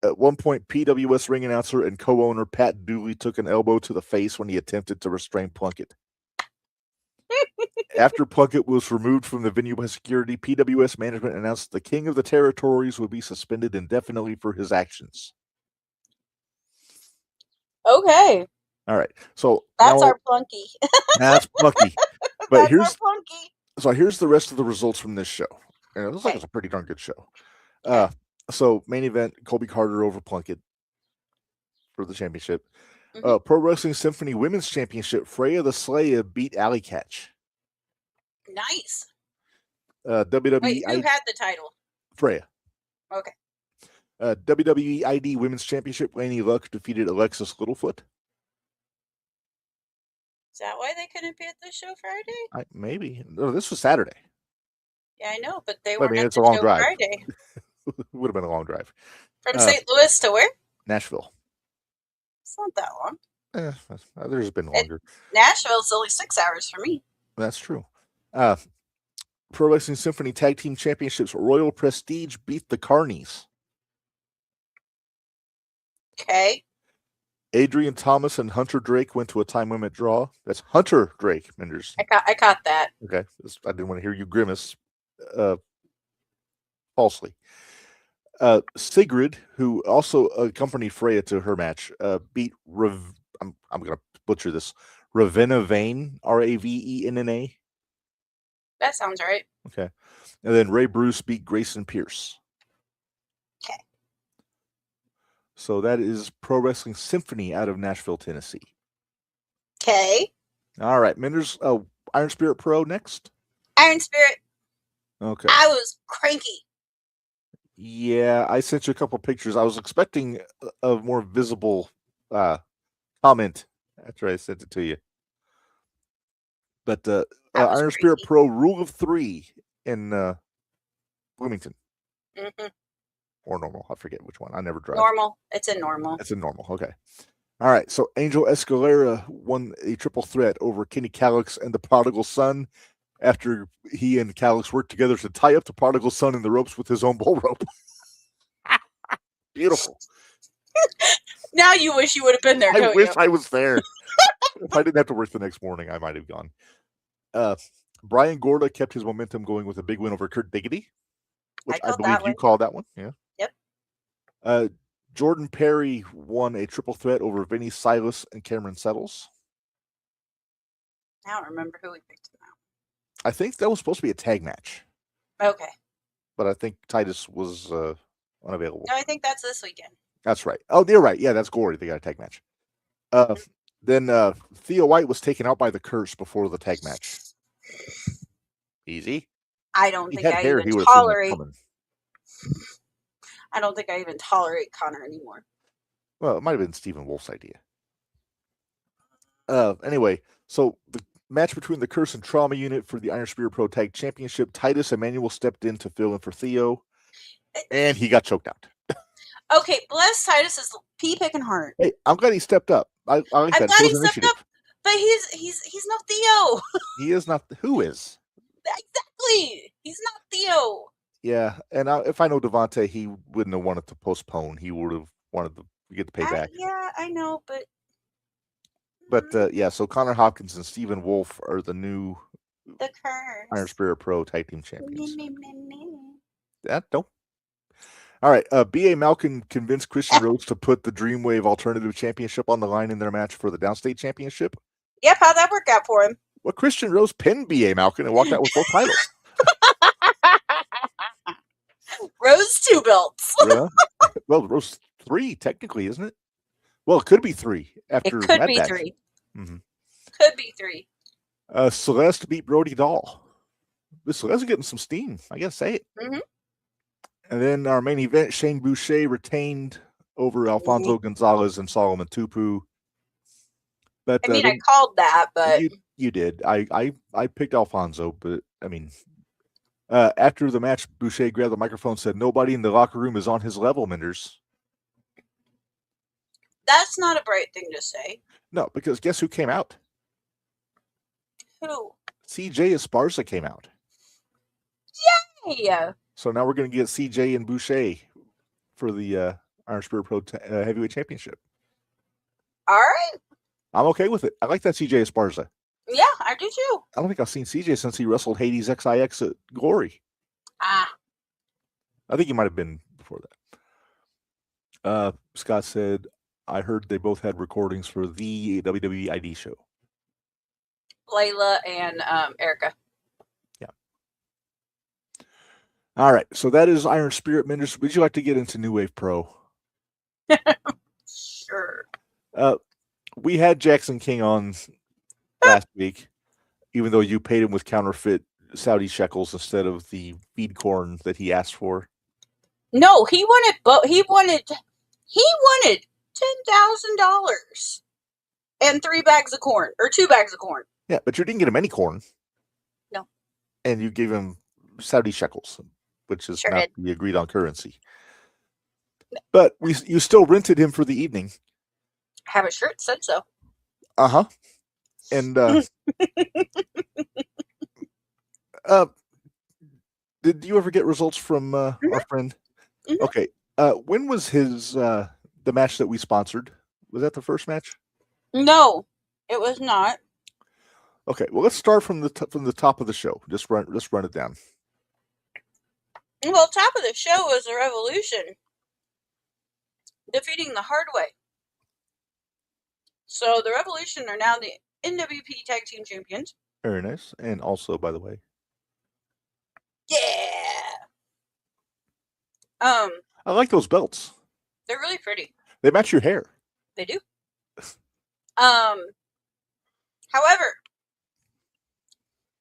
At one point, PWS ring announcer and co-owner Pat Dooley took an elbow to the face when he attempted to restrain Plunkett. After Plunkett was removed from the venue by security, PWS management announced the King of the Territories would be suspended indefinitely for his actions. Okay. All right. So that's our Plunky. That's Plunky. But here's the rest of the results from this show. And it looks like it's a pretty darn good show. So main event, Colby Carter over Plunkett for the championship. Mm-hmm. Pro Wrestling Symphony Women's Championship, Freya the Slayer beat Alley Catch. Nice. WWE. Wait, who had the title? Freya. Okay. WWE ID Women's Championship, Laney Luck defeated Alexis Littlefoot. Is that why they couldn't be at the show Friday? Maybe. No, this was Saturday. Yeah, I know, but they weren't at it's the a long show drive. Friday. Would have been a long drive. From St. Louis to where? Nashville. It's not that long. There's been longer. Nashville's only 6 hours for me. That's true. Pro Wrestling Symphony Tag Team Championships, Royal Prestige beat the Carnies. Okay. Adrian Thomas and Hunter Drake went to a time limit draw. That's Hunter Drake, Minderz. I caught that. Okay. I didn't want to hear you grimace falsely. Sigrid, who also accompanied Freya to her match, beat I'm going to butcher this. Ravenna Vane, Ravenna. That sounds right. Okay. And then Ray Bruce beat Grayson Pierce. Okay. So that is Pro Wrestling Symphony out of Nashville, Tennessee. Okay. All right. Minderz, Iron Spirit Pro next. Iron Spirit. Okay. I was cranky. Yeah, I sent you a couple pictures. I was expecting a more visible comment after I sent it to you. But Iron Spirit Pro Rule of 3 in Bloomington. Mm-hmm. Or normal. I forget which one. I never drive. Normal. It's in normal. It's in normal. Okay. All right. So Angel Escalera won a triple threat over Kenny Calix and the Prodigal Son after he and Calix worked together to tie up the Prodigal Son in the ropes with his own bull rope. Beautiful. Now you wish you would have been there, I wish I was there. If I didn't have to work the next morning, I might have gone. Brian Gorda kept his momentum going with a big win over Kurt Diggity, which I believe you called that one. Yeah. Yep. Jordan Perry won a triple threat over Vinny Silas and Cameron Settles. I don't remember who we picked now. I think that was supposed to be a tag match. Okay. But I think Titus was unavailable. No, I think that's this weekend. That's right. Oh, you're right. Yeah, that's Gory. They got a tag match. Then Theo White was taken out by the Curse before the tag match. Easy. I don't think I even tolerate. I don't think I even tolerate Connor anymore. Well, it might have been Stephen Wolf's idea. Anyway, so the match between the Curse and Trauma Unit for the Iron Spirit Pro Tag Championship, Titus Emmanuel stepped in to fill in for Theo, and he got choked out. Okay, bless Titus's pea-picking heart. Hey, I'm glad he stepped up. I like that. I'm glad he stepped up, but he's no Theo. He is not. Who is? Exactly. He's not Theo. Yeah, and if I know Devontae, he wouldn't have wanted to postpone. He would have wanted to get the payback. Yeah, I know, but... But, yeah, so Connor Hopkins and Stephen Wolf are the new Iron Spirit Pro Tag Team Champions. Don't. All right, B.A. Malkin convinced Christian Rhodes to put the Dreamwave Alternative Championship on the line in their match for the Downstate Championship. Yep, how'd that work out for him? Well, Christian Rhodes pinned B.A. Malkin and walked out with both titles. Rose 2 belts. Yeah. Well, Rose 3, technically, isn't it? Well, it could be 3 after. It could be 3. Mm-hmm. Could be 3. Celeste beat Brody Dahl. Celeste is getting some steam. I gotta say it. Mm-hmm. And then our main event, Shane Boucher retained over Alfonso Gonzalez and Solomon Tupu. But I mean, I called that, but you did. I picked Alfonso, but I mean, after the match, Boucher grabbed the microphone and said, "Nobody in the locker room is on his level, Minderz." That's not a bright thing to say. No, because guess who came out? Who? CJ Esparza came out. Yay! So now we're going to get CJ and Boucher for the Iron Spirit Pro Heavyweight Championship. All right. I'm okay with it. I like that CJ Esparza. Yeah, I do too. I don't think I've seen CJ since he wrestled Hades XIX at Glory. I think he might have been before that. Scott said, I heard they both had recordings for the WWE ID show. Layla and Erica. Yeah. All right. So that is Iron Spirit. Minderz, would you like to get into New Wave Pro? Sure. We had Jackson King on last week, even though you paid him with counterfeit Saudi shekels instead of the feed corn that he asked for. No, he wanted $10,000 and 3 bags of corn or 2 bags of corn. Yeah, but you didn't get him any corn. No. And you gave him Saudi shekels, which is not the agreed on currency. But you still rented him for the evening. I have a shirt that said so. Uh-huh. And did you ever get results from our friend? Mm-hmm. Okay. When was his the match that we sponsored? Was that the first match? No, it was not. Okay. Well, let's start from the top of the show. Just run it down. Well, top of the show was the Revolution defeating the Hard Way. So the Revolution are now the NWP Tag Team Champions. Very nice. And also, by the way, yeah. I like those belts. They're really pretty. They match your hair. They do. However,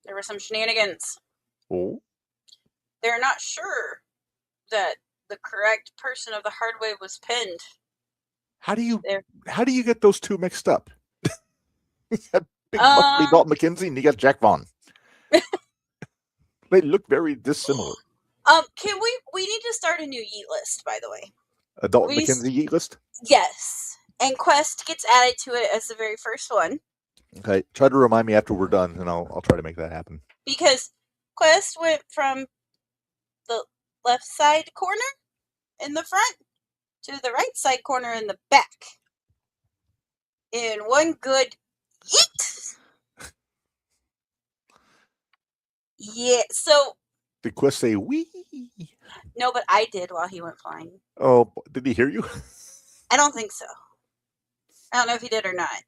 there were some shenanigans. Oh. They're not sure that the correct person of the Hard Way was pinned. How do you get those two mixed up? You got big muscly Dalton McKenzie and you got Jack Vaughn. They look very dissimilar. We need to start a new Yeet list, by the way. A Dalton McKenzie Yeet list? Yes. And Quest gets added to it as the very first one. Okay. Try to remind me after we're done and I'll try to make that happen. Because Quest went from the left side corner in the front to the right side corner in the back. In one good yeet. Yeah, so... Did Quest say wee? No, but I did while he went flying. Oh, did he hear you? I don't think so. I don't know if he did or not.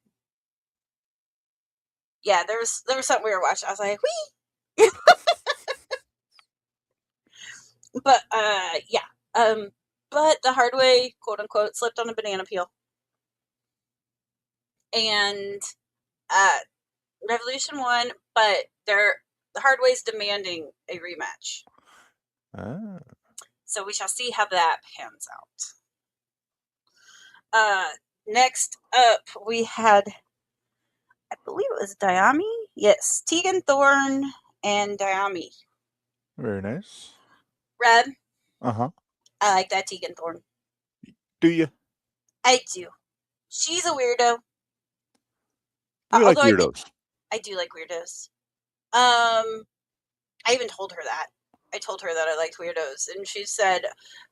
Yeah, there was something we were watching. I was like, wee! But, yeah. But the Hard Way, quote unquote, slipped on a banana peel. And Revolution won, but the Hard Way's demanding a rematch. Ah. So we shall see how that pans out. Next up, we had, I believe it was Diami? Yes, Tegan Thorne and Diami. Very nice. Reb? Uh-huh. I like that Tegan Thorne. Do you? I do. She's a weirdo. We like weirdos. I do like weirdos. I even told her that. I told her that I liked weirdos, and she said,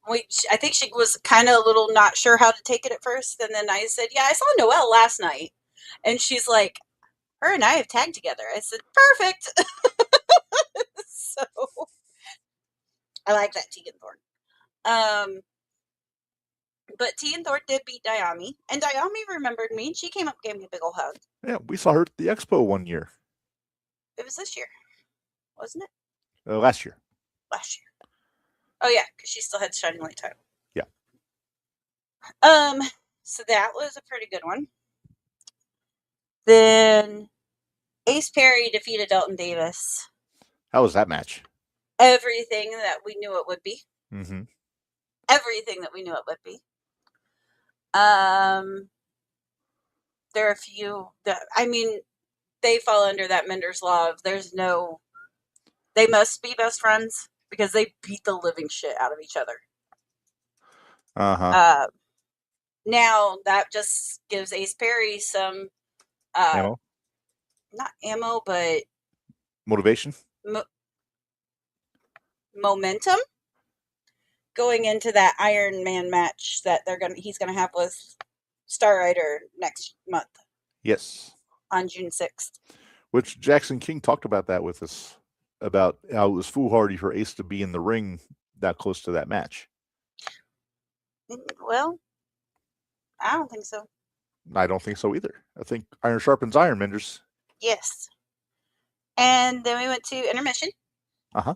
I think she was kind of a little not sure how to take it at first, and then I said, yeah, I saw Noelle last night, and she's like, her and I have tagged together. I said, perfect. So, I like that Tegan Thorne. But Tegan Thorne did beat Diami, and Diami remembered me, and she came up and gave me a big ol' hug. Yeah, we saw her at the expo one year. It was this year, wasn't it? Last year. Last year. Oh yeah, because she still had Shining Light title. Yeah. So that was a pretty good one. Then Ace Perry defeated Delton Davis. How was that match? Everything that we knew it would be. Mm-hmm. Everything that we knew it would be. There are a few that, I mean, they fall under that Minderz law of they must be best friends because they beat the living shit out of each other. Uh-huh. Now that just gives Ace Perry some ammo? Not ammo, but motivation, momentum going into that Iron Man match that he's gonna have with Star Rider next month. Yes. On June 6th. Which Jackson King talked about that with us, about how it was foolhardy for Ace to be in the ring that close to that match. Well, I don't think so. I don't think so either. I think iron sharpens iron, Minderz. Yes. And then we went to intermission. Uh-huh.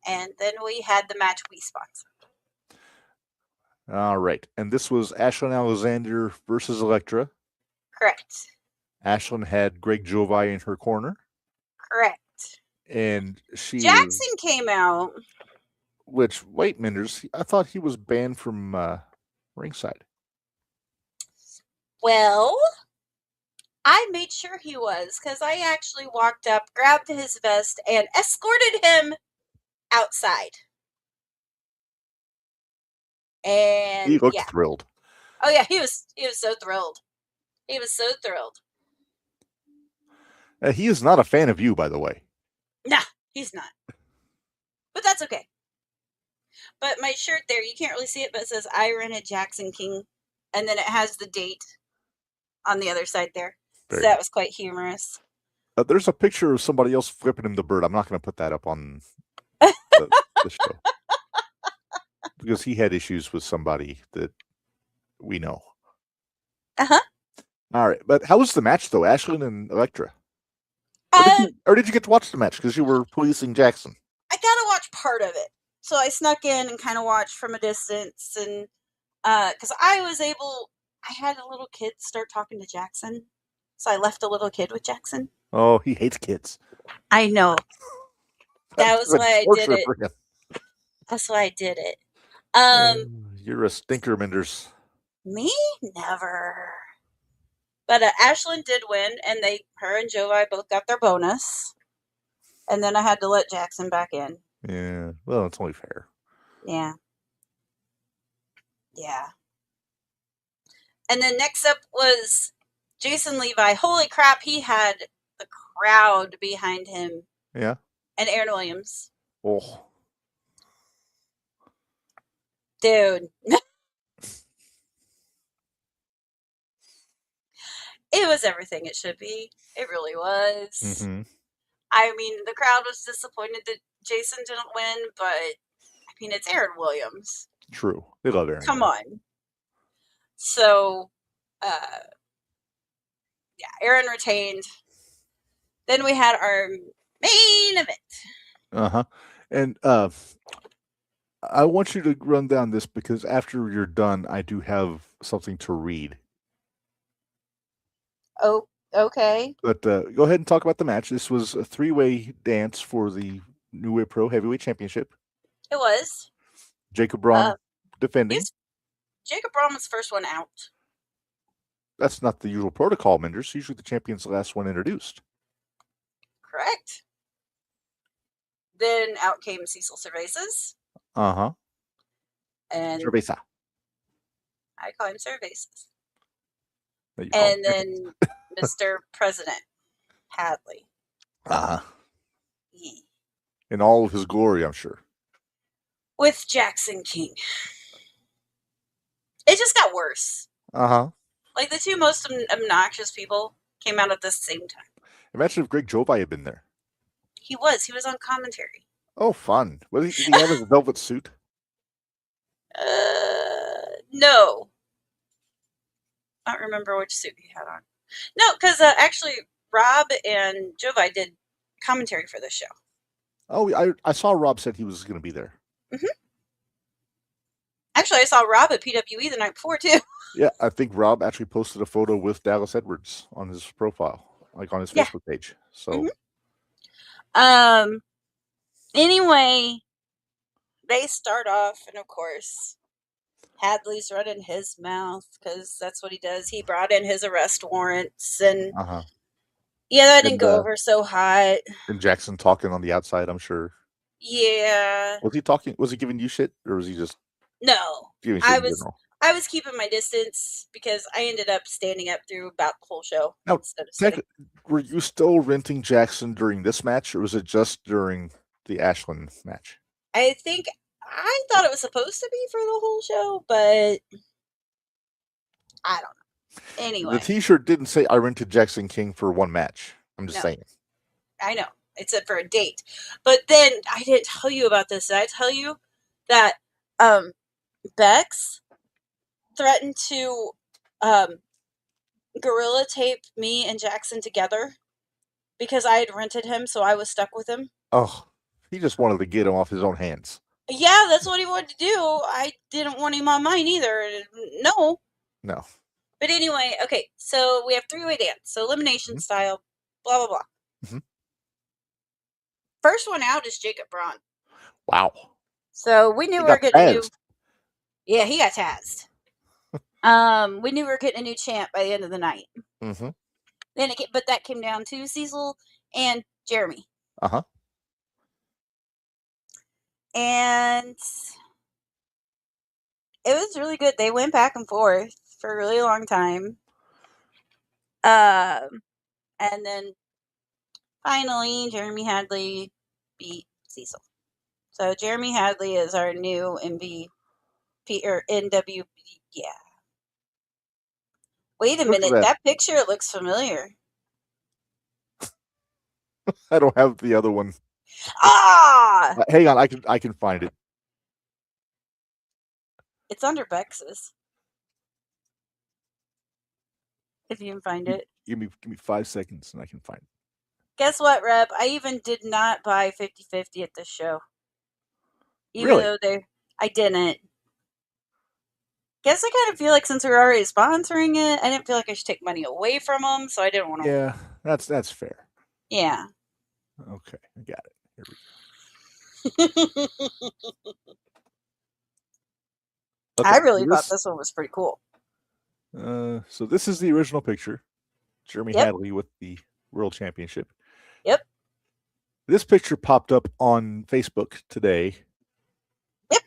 And then we had the match we sponsored. All right. And this was Ashlyn Alexander versus Elektra. Correct. Ashlyn had Greg Jovi in her corner. Correct. And Jackson came out. Which, wait, Minderz, I thought he was banned from ringside. Well, I made sure he was, because I actually walked up, grabbed his vest, and escorted him outside. And he looked thrilled. Oh yeah, he was so thrilled. He was so thrilled. He is not a fan of you, by the way. Nah, he's not. But that's okay. But my shirt there, you can't really see it, but it says I rented Jackson King. And then it has the date on the other side there. So that was quite humorous. There's a picture of somebody else flipping him the bird. I'm not going to put that up on the show. Because he had issues with somebody that we know. Uh-huh. All right. But how was the match, though? Ashlyn and Elektra? Or did you get to watch the match because you were policing Jackson? I got to watch part of it. So I snuck in and kind of watched from a distance. And because I had a little kid start talking to Jackson. So I left a little kid with Jackson. Oh, he hates kids. I know. That was why I did it. That's why I did it. You're a stinker, Minderz. Me? Never. But Ashlyn did win, and her and Jovi both got their bonus. And then I had to let Jackson back in. Yeah. Well, it's only fair. Yeah. Yeah. And then next up was Jason Levi. Holy crap, he had the crowd behind him. Yeah. And Aaron Williams. Oh. Dude. It was everything it should be. It really was. Mm-hmm. I mean, the crowd was disappointed that Jason didn't win, but I mean, it's Aaron Williams. True. They love Aaron. Come on. So, yeah, Aaron retained. Then we had our main event. Uh-huh. And I want you to run down this because after you're done, I do have something to read. Oh, okay. But go ahead and talk about the match. This was a 3-way dance for the New Wave Pro Heavyweight Championship. It was. Jacob Braun defending. Jacob Braun was the first one out. That's not the usual protocol, Minderz. Usually the champion's the last one introduced. Correct. Then out came Cecil Cervezas. Uh-huh. And Cerveza. I call him Cervezas. And then Mr. President Hadley. Uh-huh. Yeah. In all of his glory, I'm sure. With Jackson King. It just got worse. Uh-huh. Like the two most obnoxious people came out at the same time. Imagine if Greg Jovi had been there. He was on commentary. Oh, fun. Did he have his velvet suit? No. I don't remember which suit he had on. No, because actually Rob and Jovi did commentary for this show. Oh, I saw Rob said he was going to be there. Mm-hmm. Actually, I saw Rob at PWE the night before, too. Yeah, I think Rob actually posted a photo with Dallas Edwards on his profile, like on his Facebook page. So, anyway, they start off, and of course, Hadley's running his mouth because that's what he does. He brought in his arrest warrants, and yeah, that didn't go over so hot. And Jackson talking on the outside, I'm sure. Yeah. Was he talking? Was he giving you shit, or was he just? No, giving shit I was keeping my distance because I ended up standing up through about the whole show. Now, were you still renting Jackson during this match, or was it just during the Ashlyn match? I thought it was supposed to be for the whole show, but I don't know. Anyway. The t-shirt didn't say I rented Jackson King for one match. I'm just saying. I know. It said for a date. But then I didn't tell you about this. Did I tell you that Bex threatened to gorilla tape me and Jackson together because I had rented him, so I was stuck with him? Oh, he just wanted to get him off his own hands. Yeah, that's what he wanted to do. I didn't want him on mine either. No. But anyway, okay, so we have 3-way dance, so elimination style, blah, blah, blah. Mm-hmm. First one out is Jacob Braun. Wow. So we knew we were getting a new... Yeah, he got tazzed. We knew we were getting a new champ by the end of the night. Mm-hmm. But that came down to Cecil and Jeremy. Uh-huh. And it was really good. They went back and forth for a really long time. And then Finally, Jeremy Hadley beat Cecil. So Jeremy Hadley is our new MVP or NWB. Yeah. Wait a minute. That picture looks familiar. I don't have the other one. Ah! Hang on, I can find it. It's under Bex's. If you can find it. Give me 5 seconds and I can find it. Guess what, Reb? I even did not buy 50/50 at this show. Even though I didn't. Guess I kind of feel like since we were already sponsoring it, I didn't feel like I should take money away from them, so I didn't want to. Yeah, that's fair. Yeah. Okay, I got it. Here we go. Okay, I really thought this one was pretty cool. So this is the original picture. Jeremy Hadley with the World Championship. Yep. This picture popped up on Facebook today. Yep.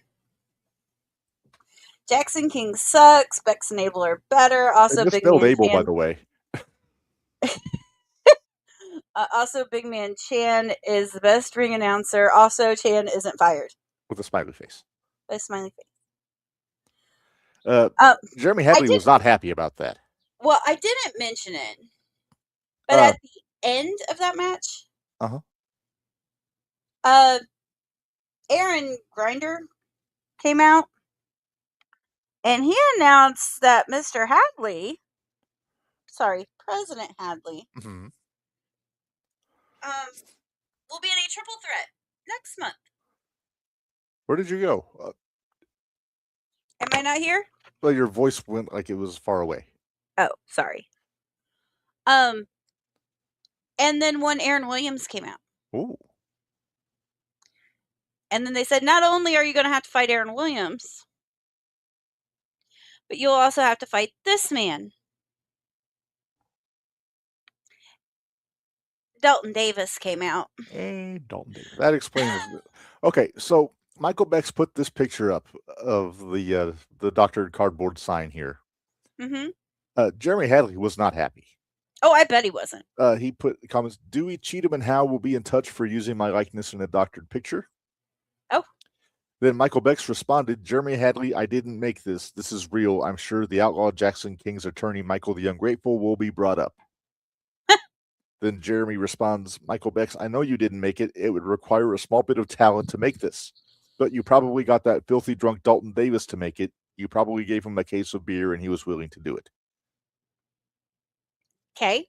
Jackson King sucks. Bex and Abel are better. Also, Big Man Abel, by the way. Also, Big Man Chan is the best ring announcer. Also, Chan isn't fired. With a smiley face. With a smiley face. Jeremy Hadley was not happy about that. Well, I didn't mention it. But at the end of that match, Aaron Grinder came out and he announced that President Hadley, will be in a triple threat next month. Where did you go? Am I not here? Well, your voice went like it was far away. Oh, sorry. And then one Aaron Williams came out. Ooh. And then they said, not only are you going to have to fight Aaron Williams, but you'll also have to fight this man. Dalton Davis came out. Hey, Dalton Davis. That explains it. Okay, so Michael Bex put this picture up of the doctored cardboard sign here. Mm-hmm. Jeremy Hadley was not happy. Oh, I bet he wasn't. He put comments, Dewey, Cheatham, and Howe will be in touch for using my likeness in a doctored picture. Oh. Then Michael Bex responded, Jeremy Hadley, I didn't make this. This is real. I'm sure the outlaw Jackson King's attorney, Michael the Ungrateful, will be brought up. Then Jeremy responds, Michael Bex, I know you didn't make it. It would require a small bit of talent to make this. But you probably got that filthy drunk Dalton Davis to make it. You probably gave him a case of beer and he was willing to do it. Okay.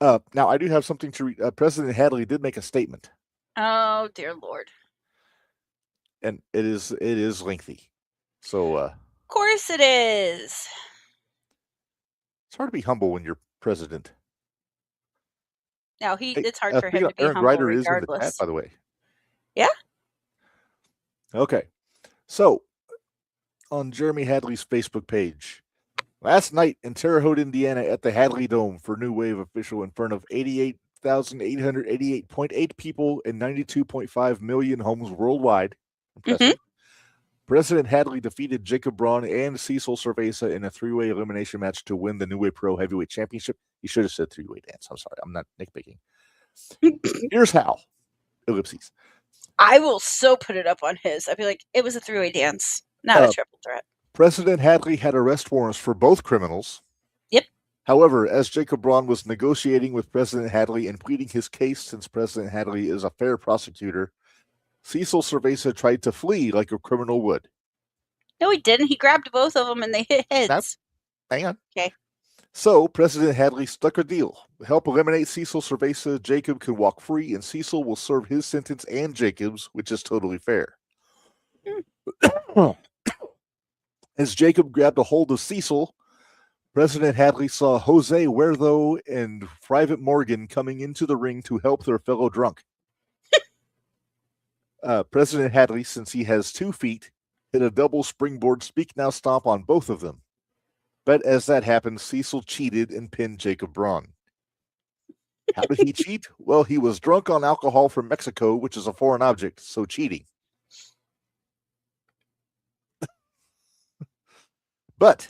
Now, I do have something to read. President Hadley did make a statement. Oh, dear Lord. And it is lengthy. So, of course it is. It's hard to be humble when you're president. No, it's hard for him to be Aaron humble Grider regardless. is in the chat, by the way. Yeah? Okay. So, on Jeremy Hadley's Facebook page, last night in Terre Haute, Indiana at the Hadley Dome for New Wave official in front of 88,888.8 people and 92.5 million homes worldwide. Impressive. Mm-hmm. President Hadley defeated Jacob Braun and Cecil Cerveza in a three-way elimination match to win the New Wave Pro Heavyweight Championship. You should have said three-way dance. I'm sorry. I'm not nitpicking. Here's how. Ellipses. I will so put it up on his. I'd be like, it was a three-way dance, not a triple threat. President Hadley had arrest warrants for both criminals. Yep. However, as Jacob Braun was negotiating with President Hadley and pleading his case since President Hadley is a fair prosecutor, Cecil Cerveza tried to flee like a criminal would. No, he didn't. He grabbed both of them and they hit heads. Hang on. Okay. So, President Hadley stuck a deal. To help eliminate Cecil Cerveza, Jacob can walk free, and Cecil will serve his sentence and Jacob's, which is totally fair. As Jacob grabbed a hold of Cecil, President Hadley saw Jose Huerto and Private Morgan coming into the ring to help their fellow drunk. President Hadley, since he has 2 feet, hit a double springboard speak now stomp on both of them. But as that happened, Cecil cheated and pinned Jacob Braun. How did he cheat? Well, he was drunk on alcohol from Mexico, which is a foreign object, so cheating. But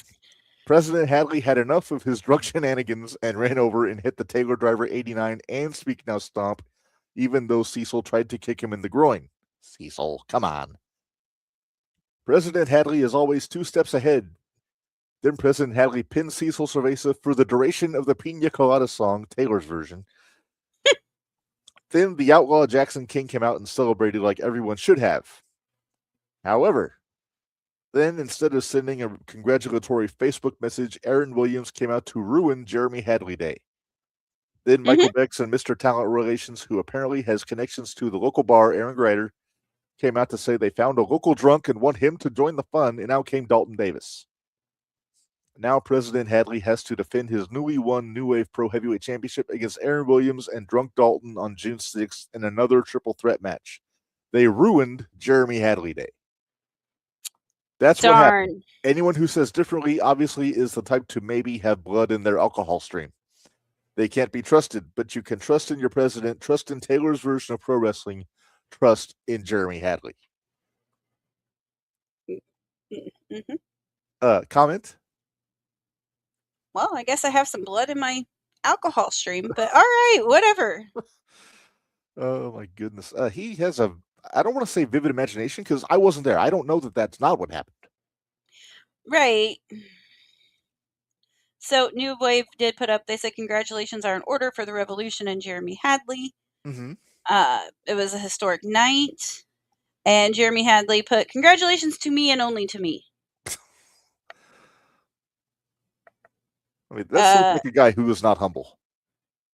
President Hadley had enough of his drug shenanigans and ran over and hit the Taylor Driver 89 and Speak Now stomp, even though Cecil tried to kick him in the groin. Cecil, come on. President Hadley is always 2 steps ahead. Then President Hadley pinned Cecil Cerveza for the duration of the Pina Colada song, Taylor's version. Then the outlaw Jackson King came out and celebrated like everyone should have. However, then instead of sending a congratulatory Facebook message, Aaron Williams came out to ruin Jeremy Hadley Day. Then Michael Bex and Mr. Talent Relations, who apparently has connections to the local bar, Aaron Grider, came out to say they found a local drunk and want him to join the fun, and out came Dalton Davis. Now President Hadley has to defend his newly won New Wave Pro Heavyweight Championship against Aaron Williams and Drunk Dalton on June 6th in another triple threat match. They ruined Jeremy Hadley Day. That's what happened. Anyone who says differently obviously is the type to maybe have blood in their alcohol stream. They can't be trusted, but you can trust in your president, trust in Taylor's version of pro wrestling, trust in Jeremy Hadley. Comment? Well, I guess I have some blood in my alcohol stream, but all right, whatever. Oh, my goodness. He has I don't want to say vivid imagination because I wasn't there. I don't know that that's not what happened. Right. So New Wave did put up, they said congratulations are in order for the Revolution and Jeremy Hadley. It was a historic night. And Jeremy Hadley put, congratulations to me and only to me. I mean, that's like a guy who is not humble.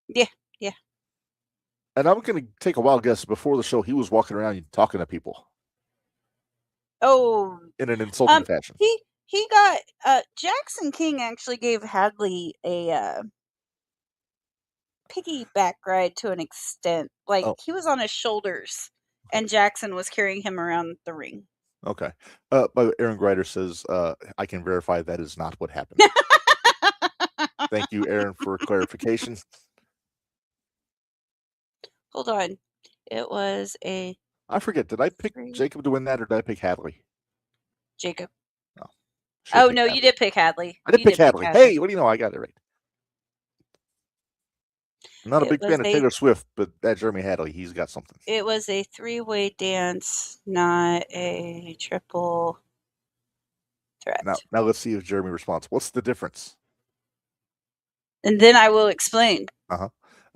Yeah. And I'm going to take a wild guess. Before the show, he was walking around talking to people. Oh. In an insulting fashion. He got, Jackson King actually gave Hadley a piggyback ride to an extent. Like, he was on his shoulders, and Jackson was carrying him around the ring. Okay. But Aaron Grider says, I can verify that is not what happened. Thank you, Aaron, for clarification. Hold on. It was a... I forget. Did I pick Jacob to win that, or did I pick Hadley? Jacob. No, no, you did pick Hadley. I did pick Hadley. Hey, what do you know? I got it right. I'm not a big fan of Taylor Swift, but that Jeremy Hadley, he's got something. It was a 3-way dance, not a triple threat. Now let's see if Jeremy responds. What's the difference? And then I will explain.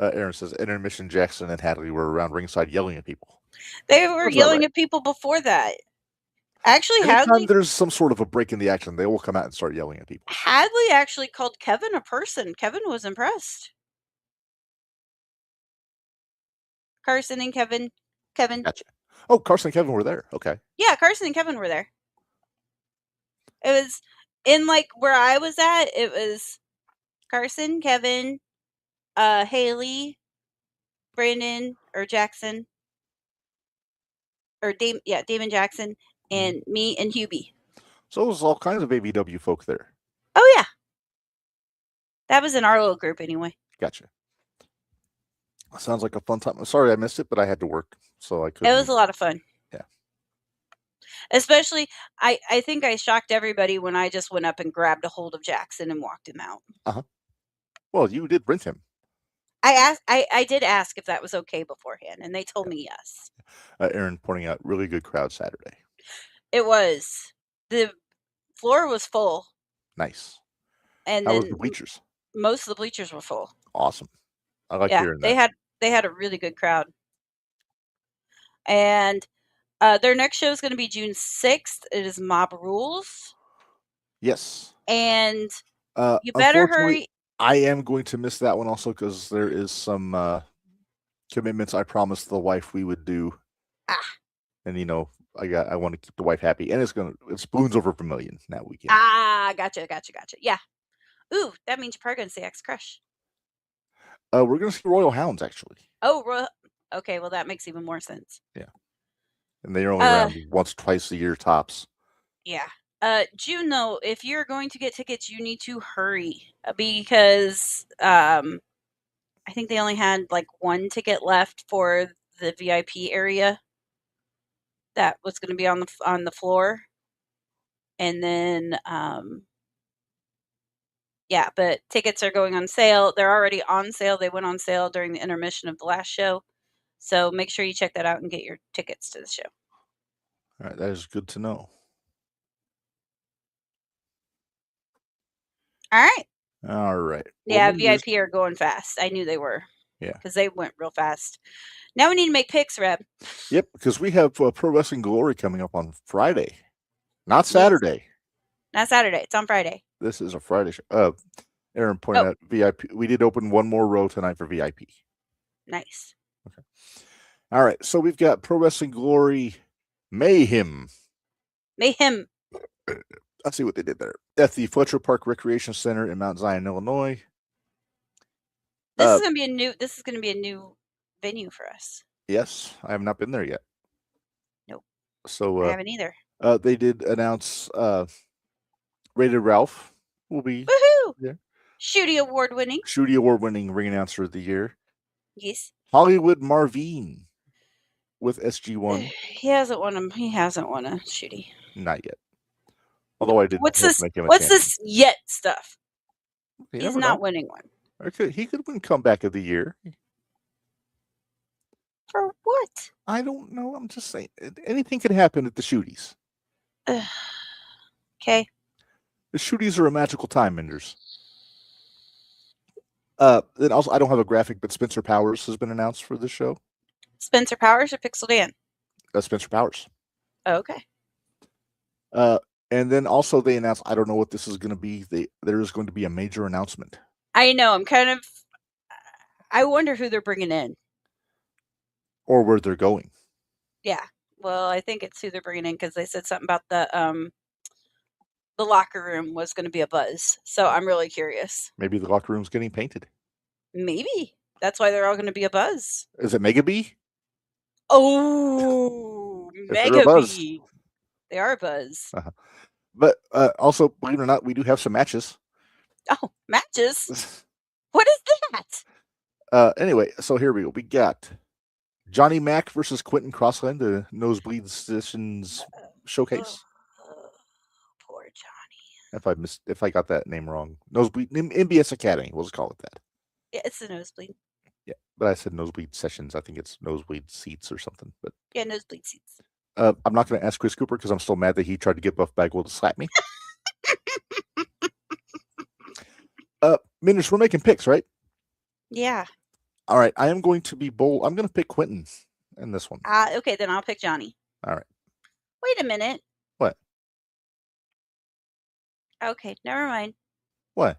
Aaron says, intermission Jackson and Hadley were around ringside yelling at people. They were yelling at people before that. Actually, anytime there's some sort of a break in the action, they will come out and start yelling at people. Hadley actually called Kevin a person. Kevin was impressed. Carson and Kevin. Gotcha. Oh, Carson and Kevin were there. Okay. Yeah, Carson and Kevin were there. It was in like where I was at. It was Carson, Kevin, Haley, Brandon or Jackson, or Damon Jackson, and me and Hubie. So it was all kinds of AVW folk there. Oh yeah, that was in our little group anyway. Gotcha. Sounds like a fun time. I'm sorry I missed it, but I had to work, so I couldn't. It was a lot of fun. Yeah. Especially, I think I shocked everybody when I just went up and grabbed a hold of Jackson and walked him out. Well, you did rent him. I did ask if that was okay beforehand, and they told me yes. Aaron pointing out, really good crowd Saturday. It was. The floor was full. Nice. And how was the bleachers? Most of the bleachers were full. Awesome. I like hearing that. They had a really good crowd. And their next show is going to be June 6th. It is Mob Rules. Yes. And you better hurry. I am going to miss that one also because there is some commitments I promised the wife we would do. And I want to keep the wife happy, and it's Balloons Over Vermilion that weekend. Gotcha. Yeah. Ooh, that means you're probably going to see X Crush. We're going to see Royal Hounds actually. Oh, okay. Well, that makes even more sense. Yeah. And they're only around once, twice a year tops. Yeah. June, though, if you're going to get tickets, you need to hurry because I think they only had like one ticket left for the VIP area that was going to be on the floor, and then Yeah, but tickets are going on sale. They're already on sale. They went on sale during the intermission of the last show. So make sure you check that out and get your tickets to the show. All right, that is good to know. All right. All right. Yeah, VIP are going fast. I knew they were. Yeah. Because they went real fast. Now we need to make picks, Reb. Yep, because we have Pro Wrestling Glory coming up on Friday. Not Saturday. Yes. Not Saturday. It's on Friday. This is a Friday show. Aaron pointed out VIP. We did open one more row tonight for VIP. Nice. Okay. All right. So we've got Pro Wrestling Glory Mayhem. Mayhem. Let's see what they did there. At the Fletcher Park Recreation Center in Mount Zion, Illinois. This is going to be a new venue for us. Yes, I have not been there yet. Nope. So I haven't either. They did announce Rated Ralph will be there. Shooty Award winning ring announcer of the year. Yes. Hollywood Marvin with SG1. He hasn't won a Shooty. Not yet. Although I did. What's this yet stuff? He's not winning one. He could win Comeback of the Year. For what? I don't know. I'm just saying. Anything could happen at the Shooties. Okay. The Shooties are a magical time, Minderz. Then also, I don't have a graphic, but Spencer Powers has been announced for this show. Spencer Powers or Pixel Dan? Spencer Powers. Oh, okay. And then also they announced, I don't know what this is going to be. There is going to be a major announcement. I know. I wonder who they're bringing in. Or where they're going. Yeah. Well, I think it's who they're bringing in because they said something about the locker room was going to be a buzz. So I'm really curious. Maybe the locker room's getting painted. Maybe. That's why they're all going to be a buzz. Is it Mega B? Oh, Mega B. They are a buzz. Uh-huh. But also, believe it or not, we do have some matches. Oh, matches? What is that? Anyway, so here we go. We got Johnny Mac versus Quentin Crossland, the Nosebleed Sessions showcase. Poor Johnny. If I got that name wrong, Nosebleed MBS Academy. We'll just call it that. Yeah, it's the Nosebleed. Yeah, but I said Nosebleed Sessions. I think it's Nosebleed Seats or something. But yeah, Nosebleed Seats. I'm not going to ask Chris Cooper because I'm still mad that he tried to get Buff Bagwell to slap me. Minderz, we're making picks, right? Yeah. All right. I am going to be bold. I'm going to pick Quentin in this one. Okay, then I'll pick Johnny. All right. Wait a minute. What? Okay, never mind. What?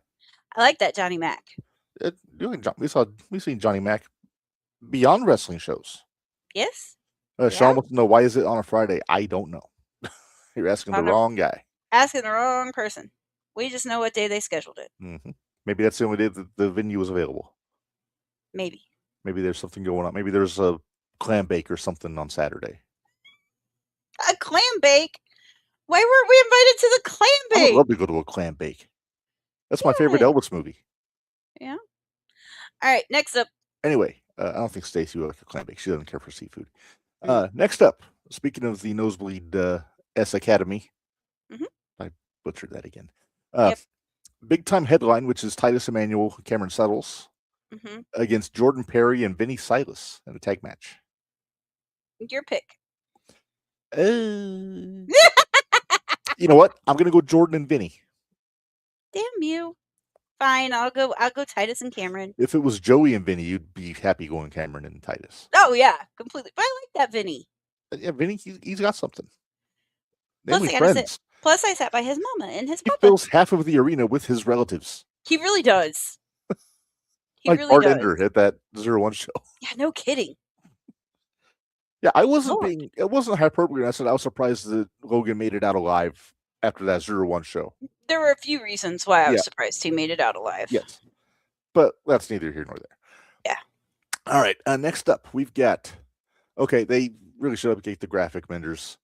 I like that Johnny Mac. We've seen Johnny Mac beyond wrestling shows. Yes. Sean wants to know, why is it on a Friday? I don't know. You're asking the wrong guy. Asking the wrong person. We just know what day they scheduled it. Mm-hmm. Maybe that's the only day that the venue was available. Maybe there's something going on. Maybe there's a clam bake or something on Saturday. A clam bake? Why weren't we invited to the clam bake? I would love to go to a clam bake. That's my favorite Elvis movie. Yeah. All right, next up. Anyway, I don't think Stacy would like a clam bake. She doesn't care for seafood. Next up, speaking of the Nosebleed S Academy, I butchered that again. Big time headline, which is Titus Emmanuel, Cameron Settles against Jordan Perry and Vinny Silas in a tag match. Your pick. You know what? I'm gonna go Jordan and Vinny. Damn you. Fine, I'll go Titus and Cameron. If it was Joey and Vinny, you'd be happy going Cameron and Titus. Oh yeah, completely. But I like that Vinny. Yeah, Vinny, he's got something. Plus, I sat by his mama and his papa. He fills half of the arena with his relatives. He really does. Like really Bart Ender at that 01 show. Yeah, no kidding. Yeah, it wasn't hyperbole. I said I was surprised that Logan made it out alive after that 01 show. There were a few reasons why I was surprised he made it out alive. Yes. But that's neither here nor there. Yeah. All right. Next up, we've got... Okay, they really should update the graphic, Minderz.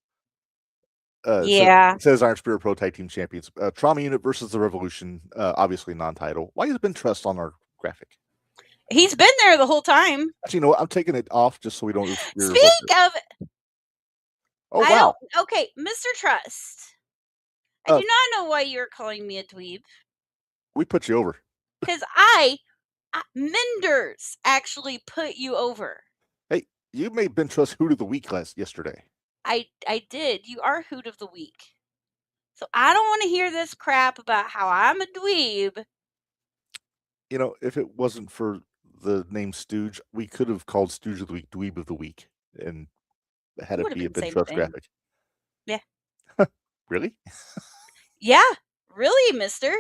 It says Iron Spirit Pro Tag Team Champions. Trauma Unit versus the Revolution. Obviously non-title. Why has Ben Trust on our graphic? He's been there the whole time. Actually, you know what? I'm taking it off just so we don't... Speak of... Oh, wow. Okay, Mr. Trust. I do not know why you're calling me a dweeb. We put you over. Because Minderz actually put you over. Hey, you made Ben Trust Hoot of the Week yesterday. I did. You are Hoot of the Week. So I don't want to hear this crap about how I'm a dweeb. You know, if it wasn't for the name Stooge, we could have called Stooge of the Week Dweeb of the Week and had it be a Ben Trust graphic. Yeah. Really? Yeah. Really, mister?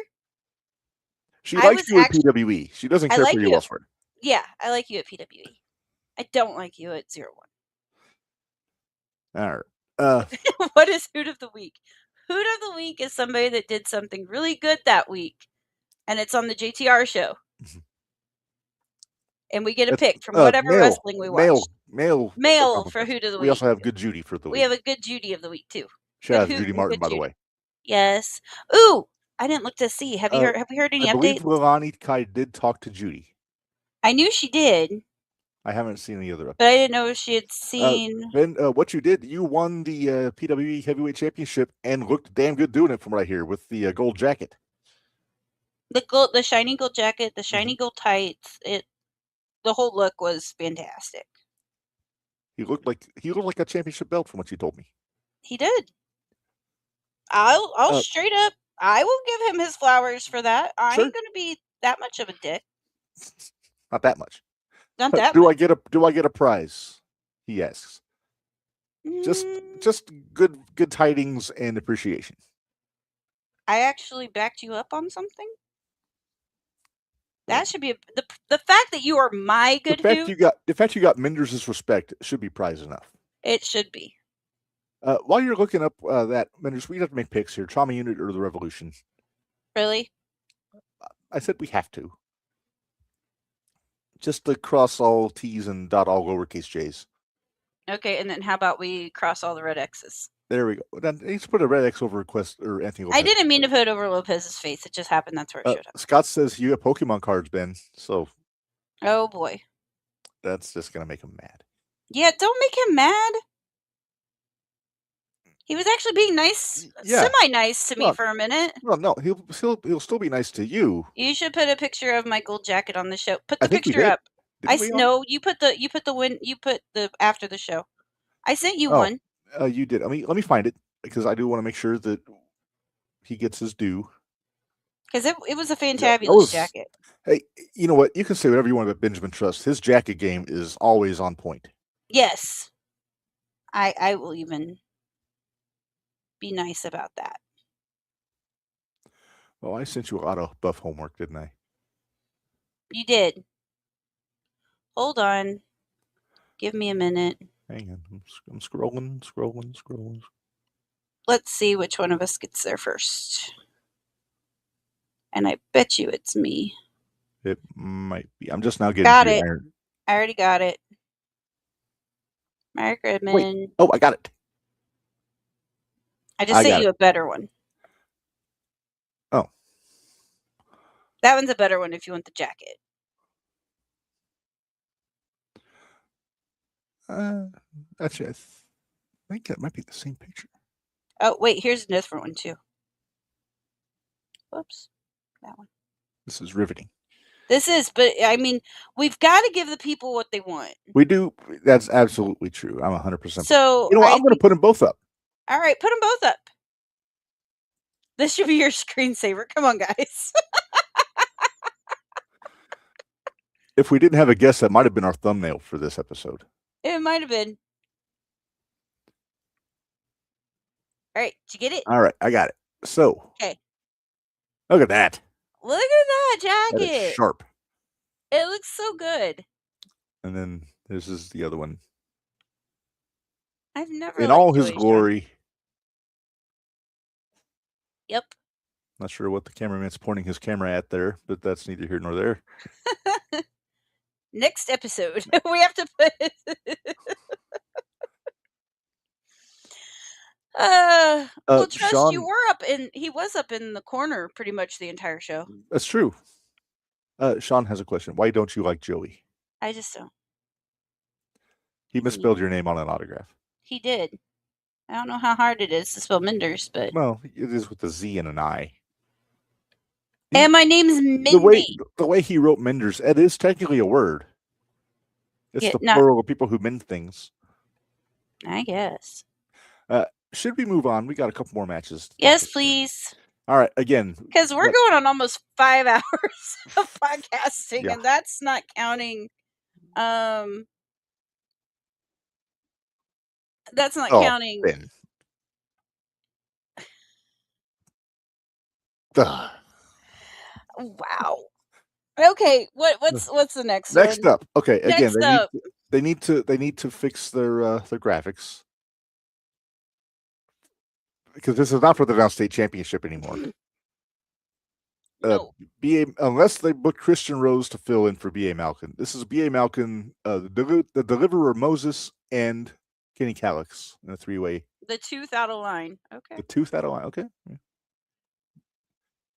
She likes you at PWE. She doesn't care for you elsewhere. Yeah, I like you at PWE. I don't like you at 01. All right. What is Hoot of the Week? Hoot of the Week is somebody that did something really good that week, and it's on the JTR show. And we get a pick from whatever wrestling we watch. Male for Hoot of the Week. We also have Good Judy for the week. We have a Good Judy of the week, too. Shout out to Judy Martin, by the way. Yes. Ooh, I didn't look to see. Have we heard any updates? I believe Lilani Kai did talk to Judy. I knew she did. I haven't seen any other updates. But I didn't know if she had seen. Ben, what you did, you won the PWE Heavyweight Championship and looked damn good doing it from what I hear with the gold jacket. The shiny gold jacket, the shiny gold tights, the whole look was fantastic. He looked like a championship belt from what you told me. He did. I'll straight up, I will give him his flowers for that. I ain't gonna be that much of a dick. Not that much. Not that do much. Do I get a prize? He asks. Just good tidings and appreciation. I actually backed you up on something. That should be the fact that you are my good dude. The fact you got Minderz' respect should be prize enough. It should be. While you're looking up that, Minderz, we have to make picks here. Trauma Unit or the Revolution? Really? I said we have to. Just to cross all T's and dot all lowercase J's. Okay, and then how about we cross all the red X's? There we go. Then let's put a red X over Quest or Anthony Lopez. I didn't mean to put it over Lopez's face. It just happened. That's where it showed up. Scott says you have Pokemon cards, Ben. So. Oh boy. That's just gonna make him mad. Yeah, don't make him mad. He was actually being nice, semi-nice to me for a minute. Well, no, he'll still be nice to you. You should put a picture of my gold jacket on the show. Put the picture up. You put the after the show. I sent you one. You did. Let me find it because I do want to make sure that he gets his due. Because it was a fantabulous jacket. Hey, you know what? You can say whatever you want about Benjamin Trust. His jacket game is always on point. Yes. I will even be nice about that. Well, I sent you a lot of buff homework, didn't I? You did. Hold on. Give me a minute. Hang on. I'm scrolling. Let's see which one of us gets there first. And I bet you it's me. It might be. I'm just now getting got it. I already got it. Mark Redmond. Wait. Oh, I got it. I just sent you a better one. Oh. That one's a better one if you want the jacket. Actually, I think that might be the same picture. Oh, wait, here's a different one, too. Whoops. That one. This is riveting. This is, but I mean, we've got to give the people what they want. We do. That's absolutely true. I'm 100%. So, you know what? I'm going to put them both up. All right, put them both up. This should be your screensaver. Come on, guys. If we didn't have a guest, that might have been our thumbnail for this episode. It might have been. All right, did you get it? All right, I got it. So, okay. Look at that. Look at that jacket. That is sharp. It looks so good. And then this is the other one. I've never in all his glory. Yep. Not sure what the cameraman's pointing his camera at there, but that's neither here nor there. Next episode, we have to put. Well, Trust, Sean, you were up in. He was up in the corner pretty much the entire show. That's true. Sean has a question. Why don't you like Joey? I just don't. He misspelled your name on an autograph. He did. I don't know how hard it is to spell Minderz, but well, it is with a Z and an I. And my name's Mindy. The way he wrote Minderz, it is technically a word. It's the plural of people who mend things. I guess. Should we move on? We got a couple more matches. Yes, please. All right, again. Because we're going on almost 5 hours of podcasting, and that's not counting. That's not counting. Ben. Wow. Okay, what's the next one? Next up. Okay, again, they need to fix their graphics. Because this is not for the downstate championship anymore. No. Unless they book Christian Rose to fill in for B.A. Malkin. This is B.A. Malkin, the deliverer Moses, and Kenny Calix in a 3-way. The tooth out of line. Okay. The tooth out of line. Okay.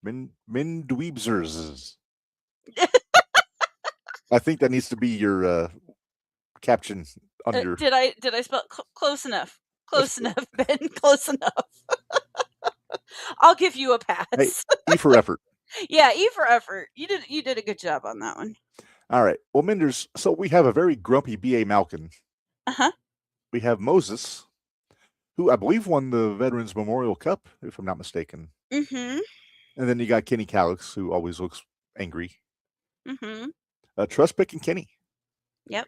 Mindweebzers. I think that needs to be your caption on your. Did I spell close enough? Close enough, Ben. Close enough. I'll give you a pass. Hey, E for effort. Yeah, E for effort. You did a good job on that one. All right. Well, Minderz, so we have a very grumpy B.A. Malkin. Uh-huh. We have Moses, who I believe won the Veterans Memorial Cup, if I'm not mistaken. Mm-hmm. And then you got Kenny Calix, who always looks angry. Mm-hmm. Truspick and Kenny. Yep.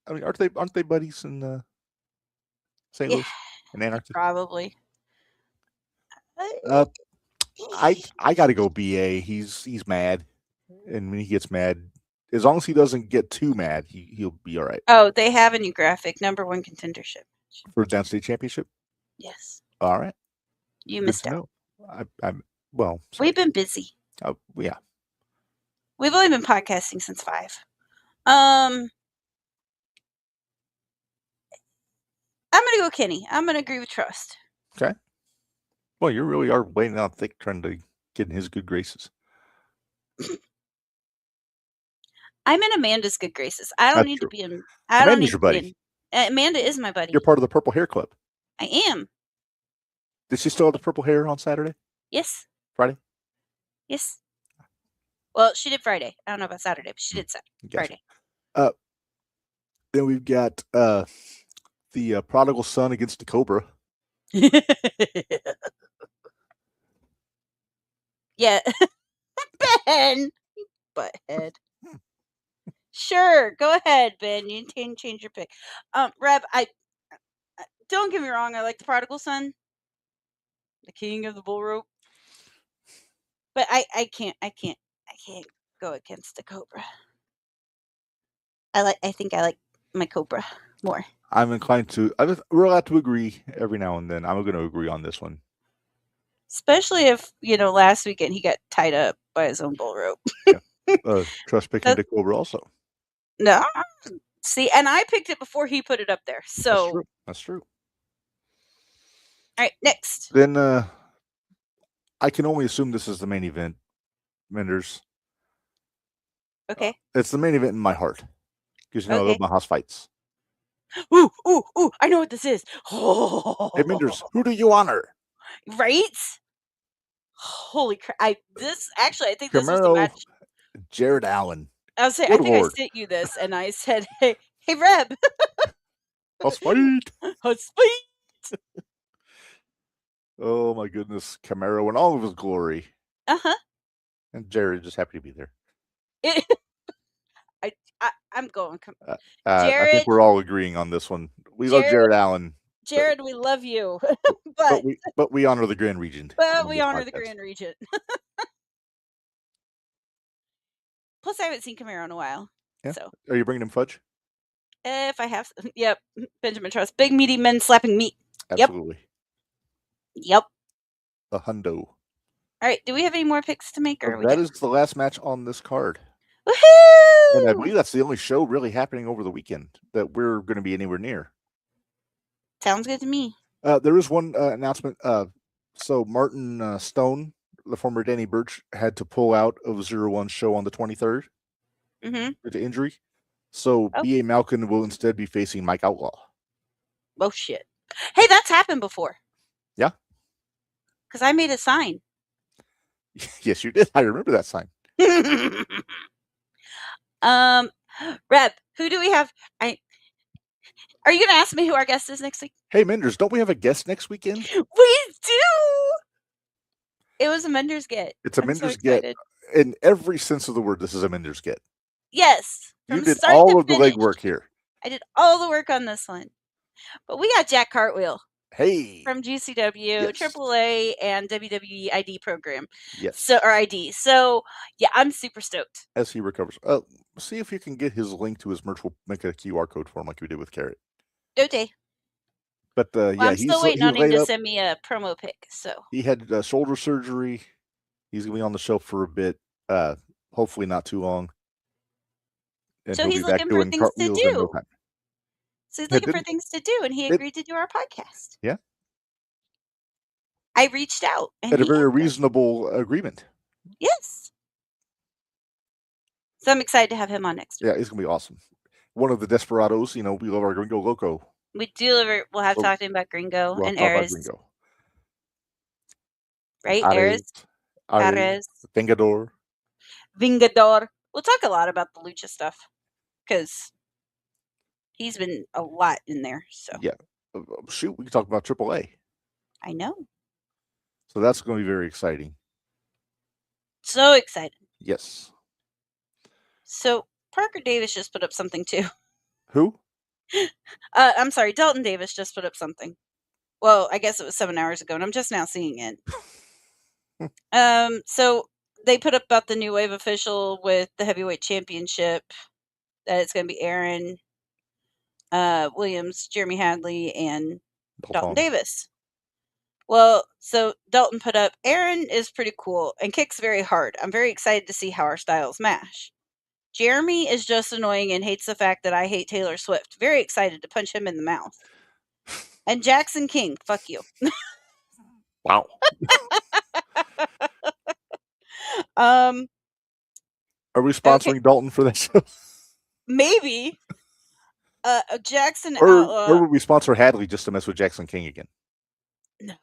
I mean, aren't they buddies in St. Louis and Anarchy? Probably. I got to go BA. He's mad, and when he gets mad, as long as he doesn't get too mad, he'll be all right. Oh, they have a new graphic, #1 contendership for downstate championship. Yes. All right. You missed out. I'm well. Sorry. We've been busy. Oh yeah. We've only been podcasting since 5. I'm gonna go Kenny. I'm gonna agree with Trust. Okay. Well, you really are laying out thick, trying to get in his good graces. I'm in Amanda's good graces. I don't need to be in. Amanda's your buddy. Amanda is my buddy. You're part of the Purple Hair Club. I am. Did she still have the purple hair on Saturday? Yes. Friday? Yes. Well, she did Friday. I don't know about Saturday, but she did Friday. Then we've got the prodigal son against the Cobra. Yeah. Ben. Butthead. Sure. Go ahead, Ben. You can change your pick. Reb, I don't get me wrong, I like the prodigal son. The king of the bull rope. But I can't go against the Cobra. I think I like my Cobra more. I'm inclined to. We're allowed to agree every now and then. I'm going to agree on this one. Especially if, last weekend he got tied up by his own bull rope. Yeah. Trust picking the Cobra also. No. See, and I picked it before he put it up there. So That's true. All right, next. Then I can only assume this is the main event, Minderz. Okay. It's the main event in my heart. Because I love my house fights. Ooh, I know what this is. Oh. Hey, Minderz, who do you honor? Right? Holy crap. I think this was Camaro, the match. Jared Allen. I think I sent you this, and I said, hey, Reb. I'll fight. I'll fight. Oh, my goodness. Camaro in all of his glory. Uh-huh. And Jared just happy to be there. I'm going. Jared, I think we're all agreeing on this one. We love Jared Allen. Jared, we love you. but we honor the Grand Regent. But we honor the Grand Regent. Plus, I haven't seen Camaro in a while. Yeah. So. Are you bringing him fudge? If I have. Yep. Benjamin Trust. Big meaty men slapping meat. Absolutely. Yep. A hundo. All right. Do we have any more picks to make? That is the last match on this card. Woohoo! And I believe that's the only show really happening over the weekend that we're going to be anywhere near. Sounds good to me. There is one announcement. So Martin Stone, the former Danny Burch, had to pull out of 0-1 show on the 23rd due to injury. So B.A. Malkin will instead be facing Mike Outlaw. Oh, shit. Hey, that's happened before. Yeah? Because I made a sign. Yes, you did. I remember that sign. Reb, who do we have? Are you going to ask me who our guest is next week? Hey, Minderz, don't we have a guest next weekend? We do. It was a Minderz get. It's a Minderz get. In every sense of the word, this is a Minderz get. Yes. You did all of the legwork here. I did all the work on this one. But we got Jack Cartwheel. Hey. From GCW, yes. AAA, and WWE ID program. Yes. Or ID. So, yeah, I'm super stoked. As he recovers. See if you can get his link to his merch. We'll make a QR code for him like we did with Carrot. Okay. But, yeah, I'm still waiting on him to send me a promo pic. So he had shoulder surgery. He's going to be on the show for a bit. Hopefully not too long. And so he's looking for things to do. No, so he's looking for things to do, and he agreed to do our podcast. Yeah. I reached out. And at a very reasonable agreement. Yes. So I'm excited to have him on next week. Yeah, it's going to be awesome. One of the Desperados, we love our Gringo Loco. We do. We'll have to talk to him about Gringo and Ares. Right? Ares. Vengador. We'll talk a lot about the Lucha stuff because he's been a lot in there. So yeah, shoot, we can talk about AAA. I know. So that's going to be very exciting. So excited. Yes. So Parker Davis just put up something too. Who? I'm sorry, Dalton Davis just put up something. Well, I guess it was 7 hours ago, and I'm just now seeing it. So they put up about the New Wave official with the heavyweight championship, that it's going to be Aaron Williams, Jeremy Hadley, and Dalton Davis. Well, so Dalton put up, Aaron is pretty cool and kicks very hard. I'm very excited to see how our styles mash. Jeremy is just annoying and hates the fact that I hate Taylor Swift. Very excited to punch him in the mouth. And Jackson King, fuck you. Wow. Are we sponsoring Dalton for that show? Maybe. Jackson or would we sponsor Hadley just to mess with Jackson King again? No.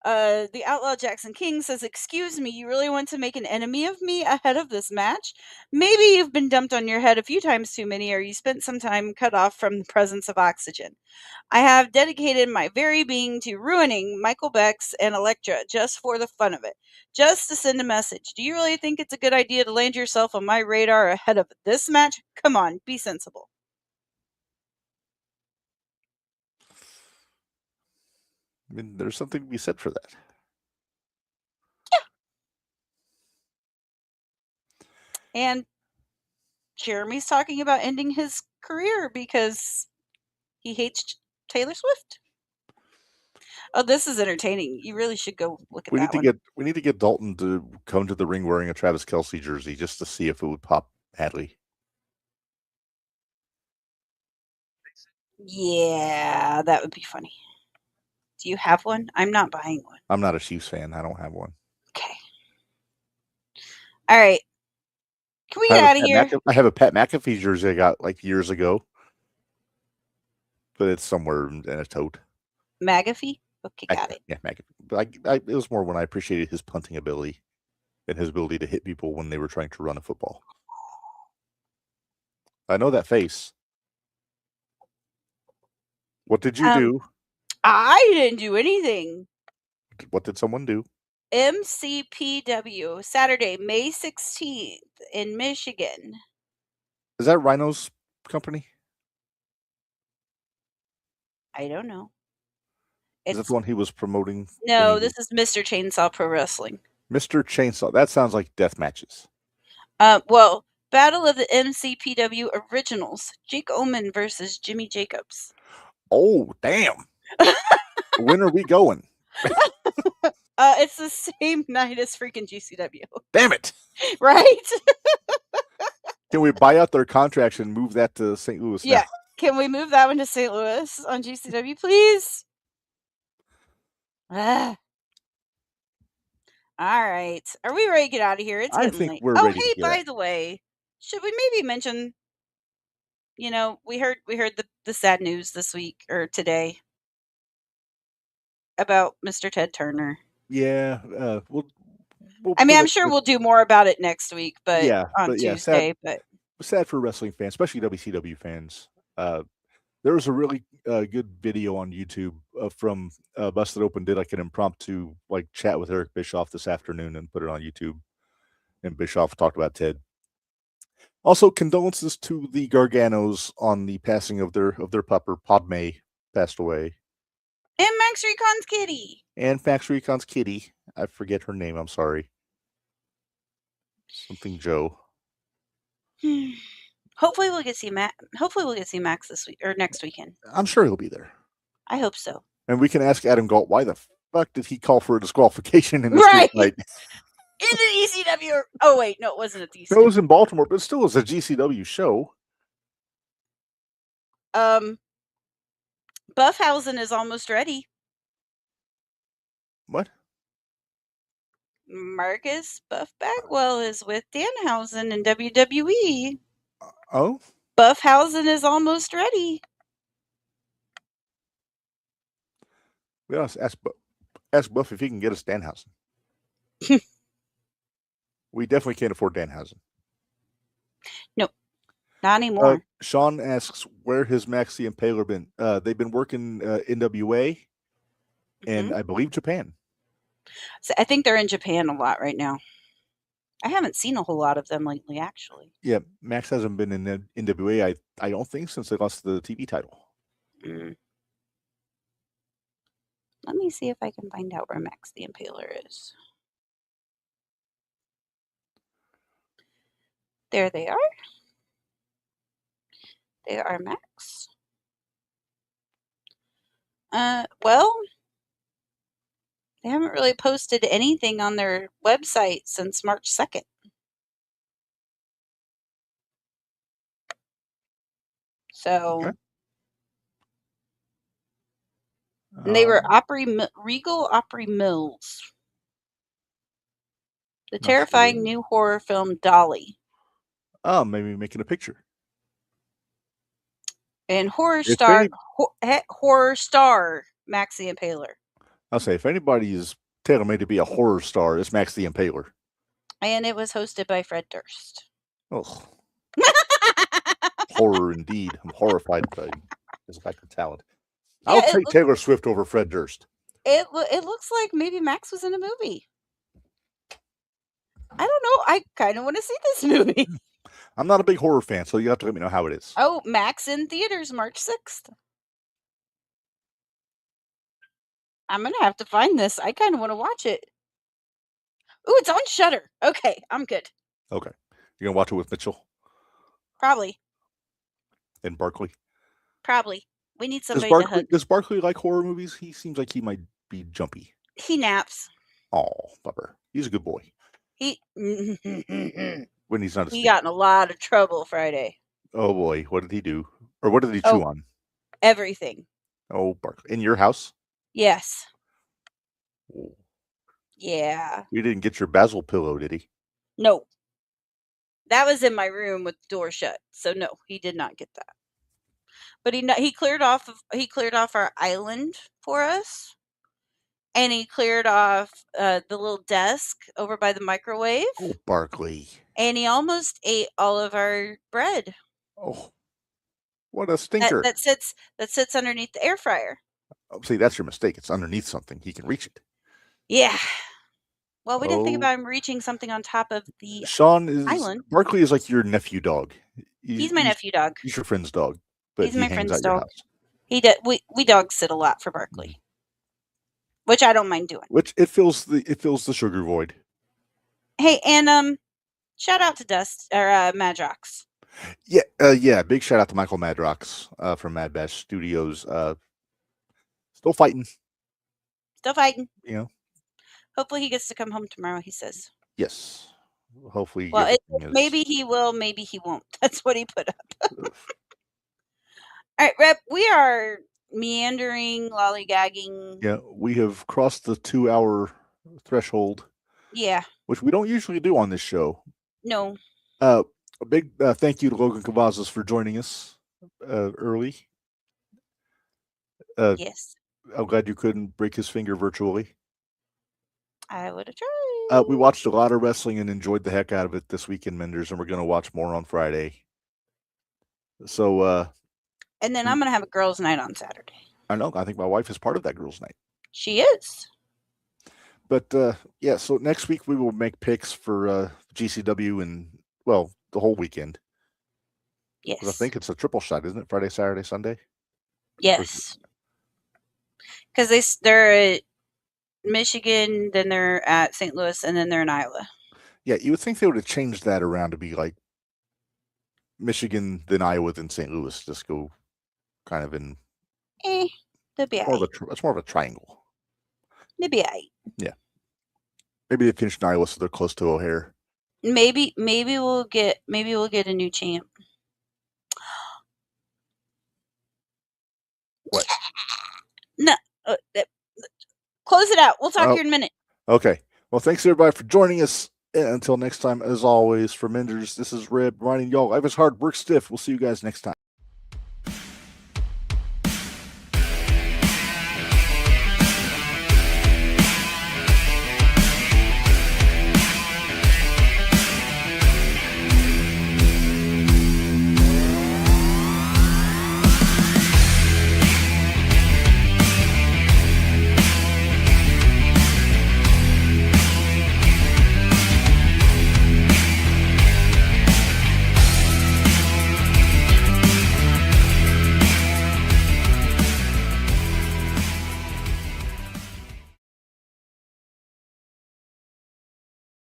The Outlaw Jackson King says, "Excuse me, you really want to make an enemy of me ahead of this match? Maybe you've been dumped on your head a few times too many, or you spent some time cut off from the presence of oxygen. I have dedicated my very being to ruining Michael Beck's and Elektra just for the fun of it. Just to send a message. Do you really think it's a good idea to land yourself on my radar ahead of this match? Come on, be sensible." I mean, there's something to be said for that. Yeah. And Jeremy's talking about ending his career because he hates Taylor Swift. Oh, this is entertaining. You really should go look at that one. We need to get Dalton to come to the ring wearing a Travis Kelce jersey just to see if it would pop Hadley. Yeah, that would be funny. Do you have one? I'm not buying one. I'm not a Chiefs fan. I don't have one. Okay. All right. Can we get out of here? I have a Pat McAfee jersey I got like years ago. But it's somewhere in a tote. McAfee? Okay, got it. Yeah, McAfee. But it was more when I appreciated his punting ability and his ability to hit people when they were trying to run a football. I know that face. What did you do? I didn't do anything. What did someone do? MCPW, Saturday, May 16th in Michigan. Is that Rhino's company? I don't know. Is that the one he was promoting? No, this is Mr. Chainsaw Pro Wrestling. Mr. Chainsaw. That sounds like death matches. Well, Battle of the MCPW Originals. Jake Omen versus Jimmy Jacobs. Oh, damn. When are we going? It's the same night as freaking GCW. Damn it. Right? Can we buy out their contracts and move that to St. Louis now? Yeah. Can we move that one to St. Louis on GCW, please? All right. Are we ready to get out of here? It's getting late. We're ready. Hey, by the way, should we maybe mention, we heard the sad news this week or today about Mr. Ted Turner. Yeah. I'm sure we'll do more about it next week, but on Tuesday. Sad for wrestling fans, especially WCW fans. There was a really good video on YouTube from Busted Open did like an impromptu like chat with Eric Bischoff this afternoon and put it on YouTube. And Bischoff talked about Ted. Also, condolences to the Garganos on the passing of their pupper. Padme passed away. And Max Recon's kitty. I forget her name. I'm sorry. Something Joe. Hopefully we'll get to see Max. Hopefully we'll get to see Max this week or next weekend. I'm sure he'll be there. I hope so. And we can ask Adam Galt why the fuck did he call for a disqualification in this fight? In the ECW. Oh wait, no, it wasn't at the ECW. It was in Baltimore, but it still was a GCW show. Buffhausen is almost ready. What? Marcus Buff Bagwell is with Danhausen in WWE. Oh? Buffhausen is almost ready. We gotta ask Buff if he can get us Danhausen. We definitely can't afford Danhausen. Nope. Not anymore. Sean asks, where has Max the Impaler been? They've been working NWA and I believe Japan. So I think they're in Japan a lot right now. I haven't seen a whole lot of them lately, actually. Yeah, Max hasn't been in NWA, I don't think, since they lost the TV title. Let me see if I can find out where Max the Impaler is. There they are. They are Max. Well, they haven't really posted anything on their website since March 2nd. So, and they were Regal Opry Mills. The terrifying new horror film Dolly. Oh, maybe making a picture. And horror star Max the Impaler. I'll say, if anybody is tailor-made to be a horror star, it's Max the Impaler. And it was hosted by Fred Durst. Oh. Horror indeed. I'm horrified by his lack of talent. I'll take Taylor Swift over Fred Durst. It looks like maybe Max was in a movie. I don't know. I kind of want to see this movie. I'm not a big horror fan, so you have to let me know how it is. Oh, Max in theaters March 6th. I'm going to have to find this. I kind of want to watch it. Ooh, it's on Shudder. Okay, I'm good. Okay. You're going to watch it with Mitchell? Probably. And Barkley? Probably. We need somebody to hug. Does Barkley like horror movies? He seems like he might be jumpy. He naps. Oh, bummer. He's a good boy. When he's not asleep. He got in a lot of trouble Friday. Oh boy, what did he do? Or what did he chew on? Everything. Oh, Barkley. In your house? Yes. Oh. Yeah. You didn't get your basil pillow, did he? No. That was in my room with the door shut. So no, he did not get that. But he cleared off our island for us. And he cleared off the little desk over by the microwave. Oh, Barkley. And he almost ate all of our bread. Oh, what a stinker. That sits underneath the air fryer. Oh, see, that's your mistake. It's underneath something. He can reach it. Yeah. Well, we didn't think about him reaching something on top of the island. Barkley is like your nephew dog. He's my nephew dog. He's your friend's dog. But he's my friend's dog. He did. We dog sit a lot for Barkley. Which I don't mind doing. Which it fills the sugar void. Hey, and shout out to Madrox. Yeah. Big shout out to Michael Madrox from Mad Bash Studios. Still fighting. You know. Hopefully he gets to come home tomorrow. He says. Yes. Hopefully. Well, maybe he will. Maybe he won't. That's what he put up. All right, Reb. We are meandering, lollygagging. Yeah, we have crossed the 2-hour threshold. Yeah. Which we don't usually do on this show. No. A big thank you to Logan Cavazos for joining us early. Yes. I'm glad you couldn't break his finger virtually. I would have tried. We watched a lot of wrestling and enjoyed the heck out of it this weekend, Minderz, and we're going to watch more on Friday. So, and then I'm going to have a girls' night on Saturday. I know. I think my wife is part of that girls' night. She is. But, yeah, so next week we will make picks for GCW and, well, the whole weekend. Yes. I think it's a triple shot, isn't it? Friday, Saturday, Sunday? Yes. Because they're at Michigan, then they're at St. Louis, and then they're in Iowa. Yeah, you would think they would have changed that around to be like Michigan, then Iowa, then St. Louis. Just go kind of in. They'll be it's more of a triangle. They'll be aight. Yeah. Maybe they finished in Iowa, so they're close to O'Hare. Maybe we'll get a new champ. What? No. Close it out. We'll talk here in a minute. Okay. Well, thanks everybody for joining us. And until next time, as always, for Minderz, this is Reb reminding y'all, life is hard, work stiff. We'll see you guys next time.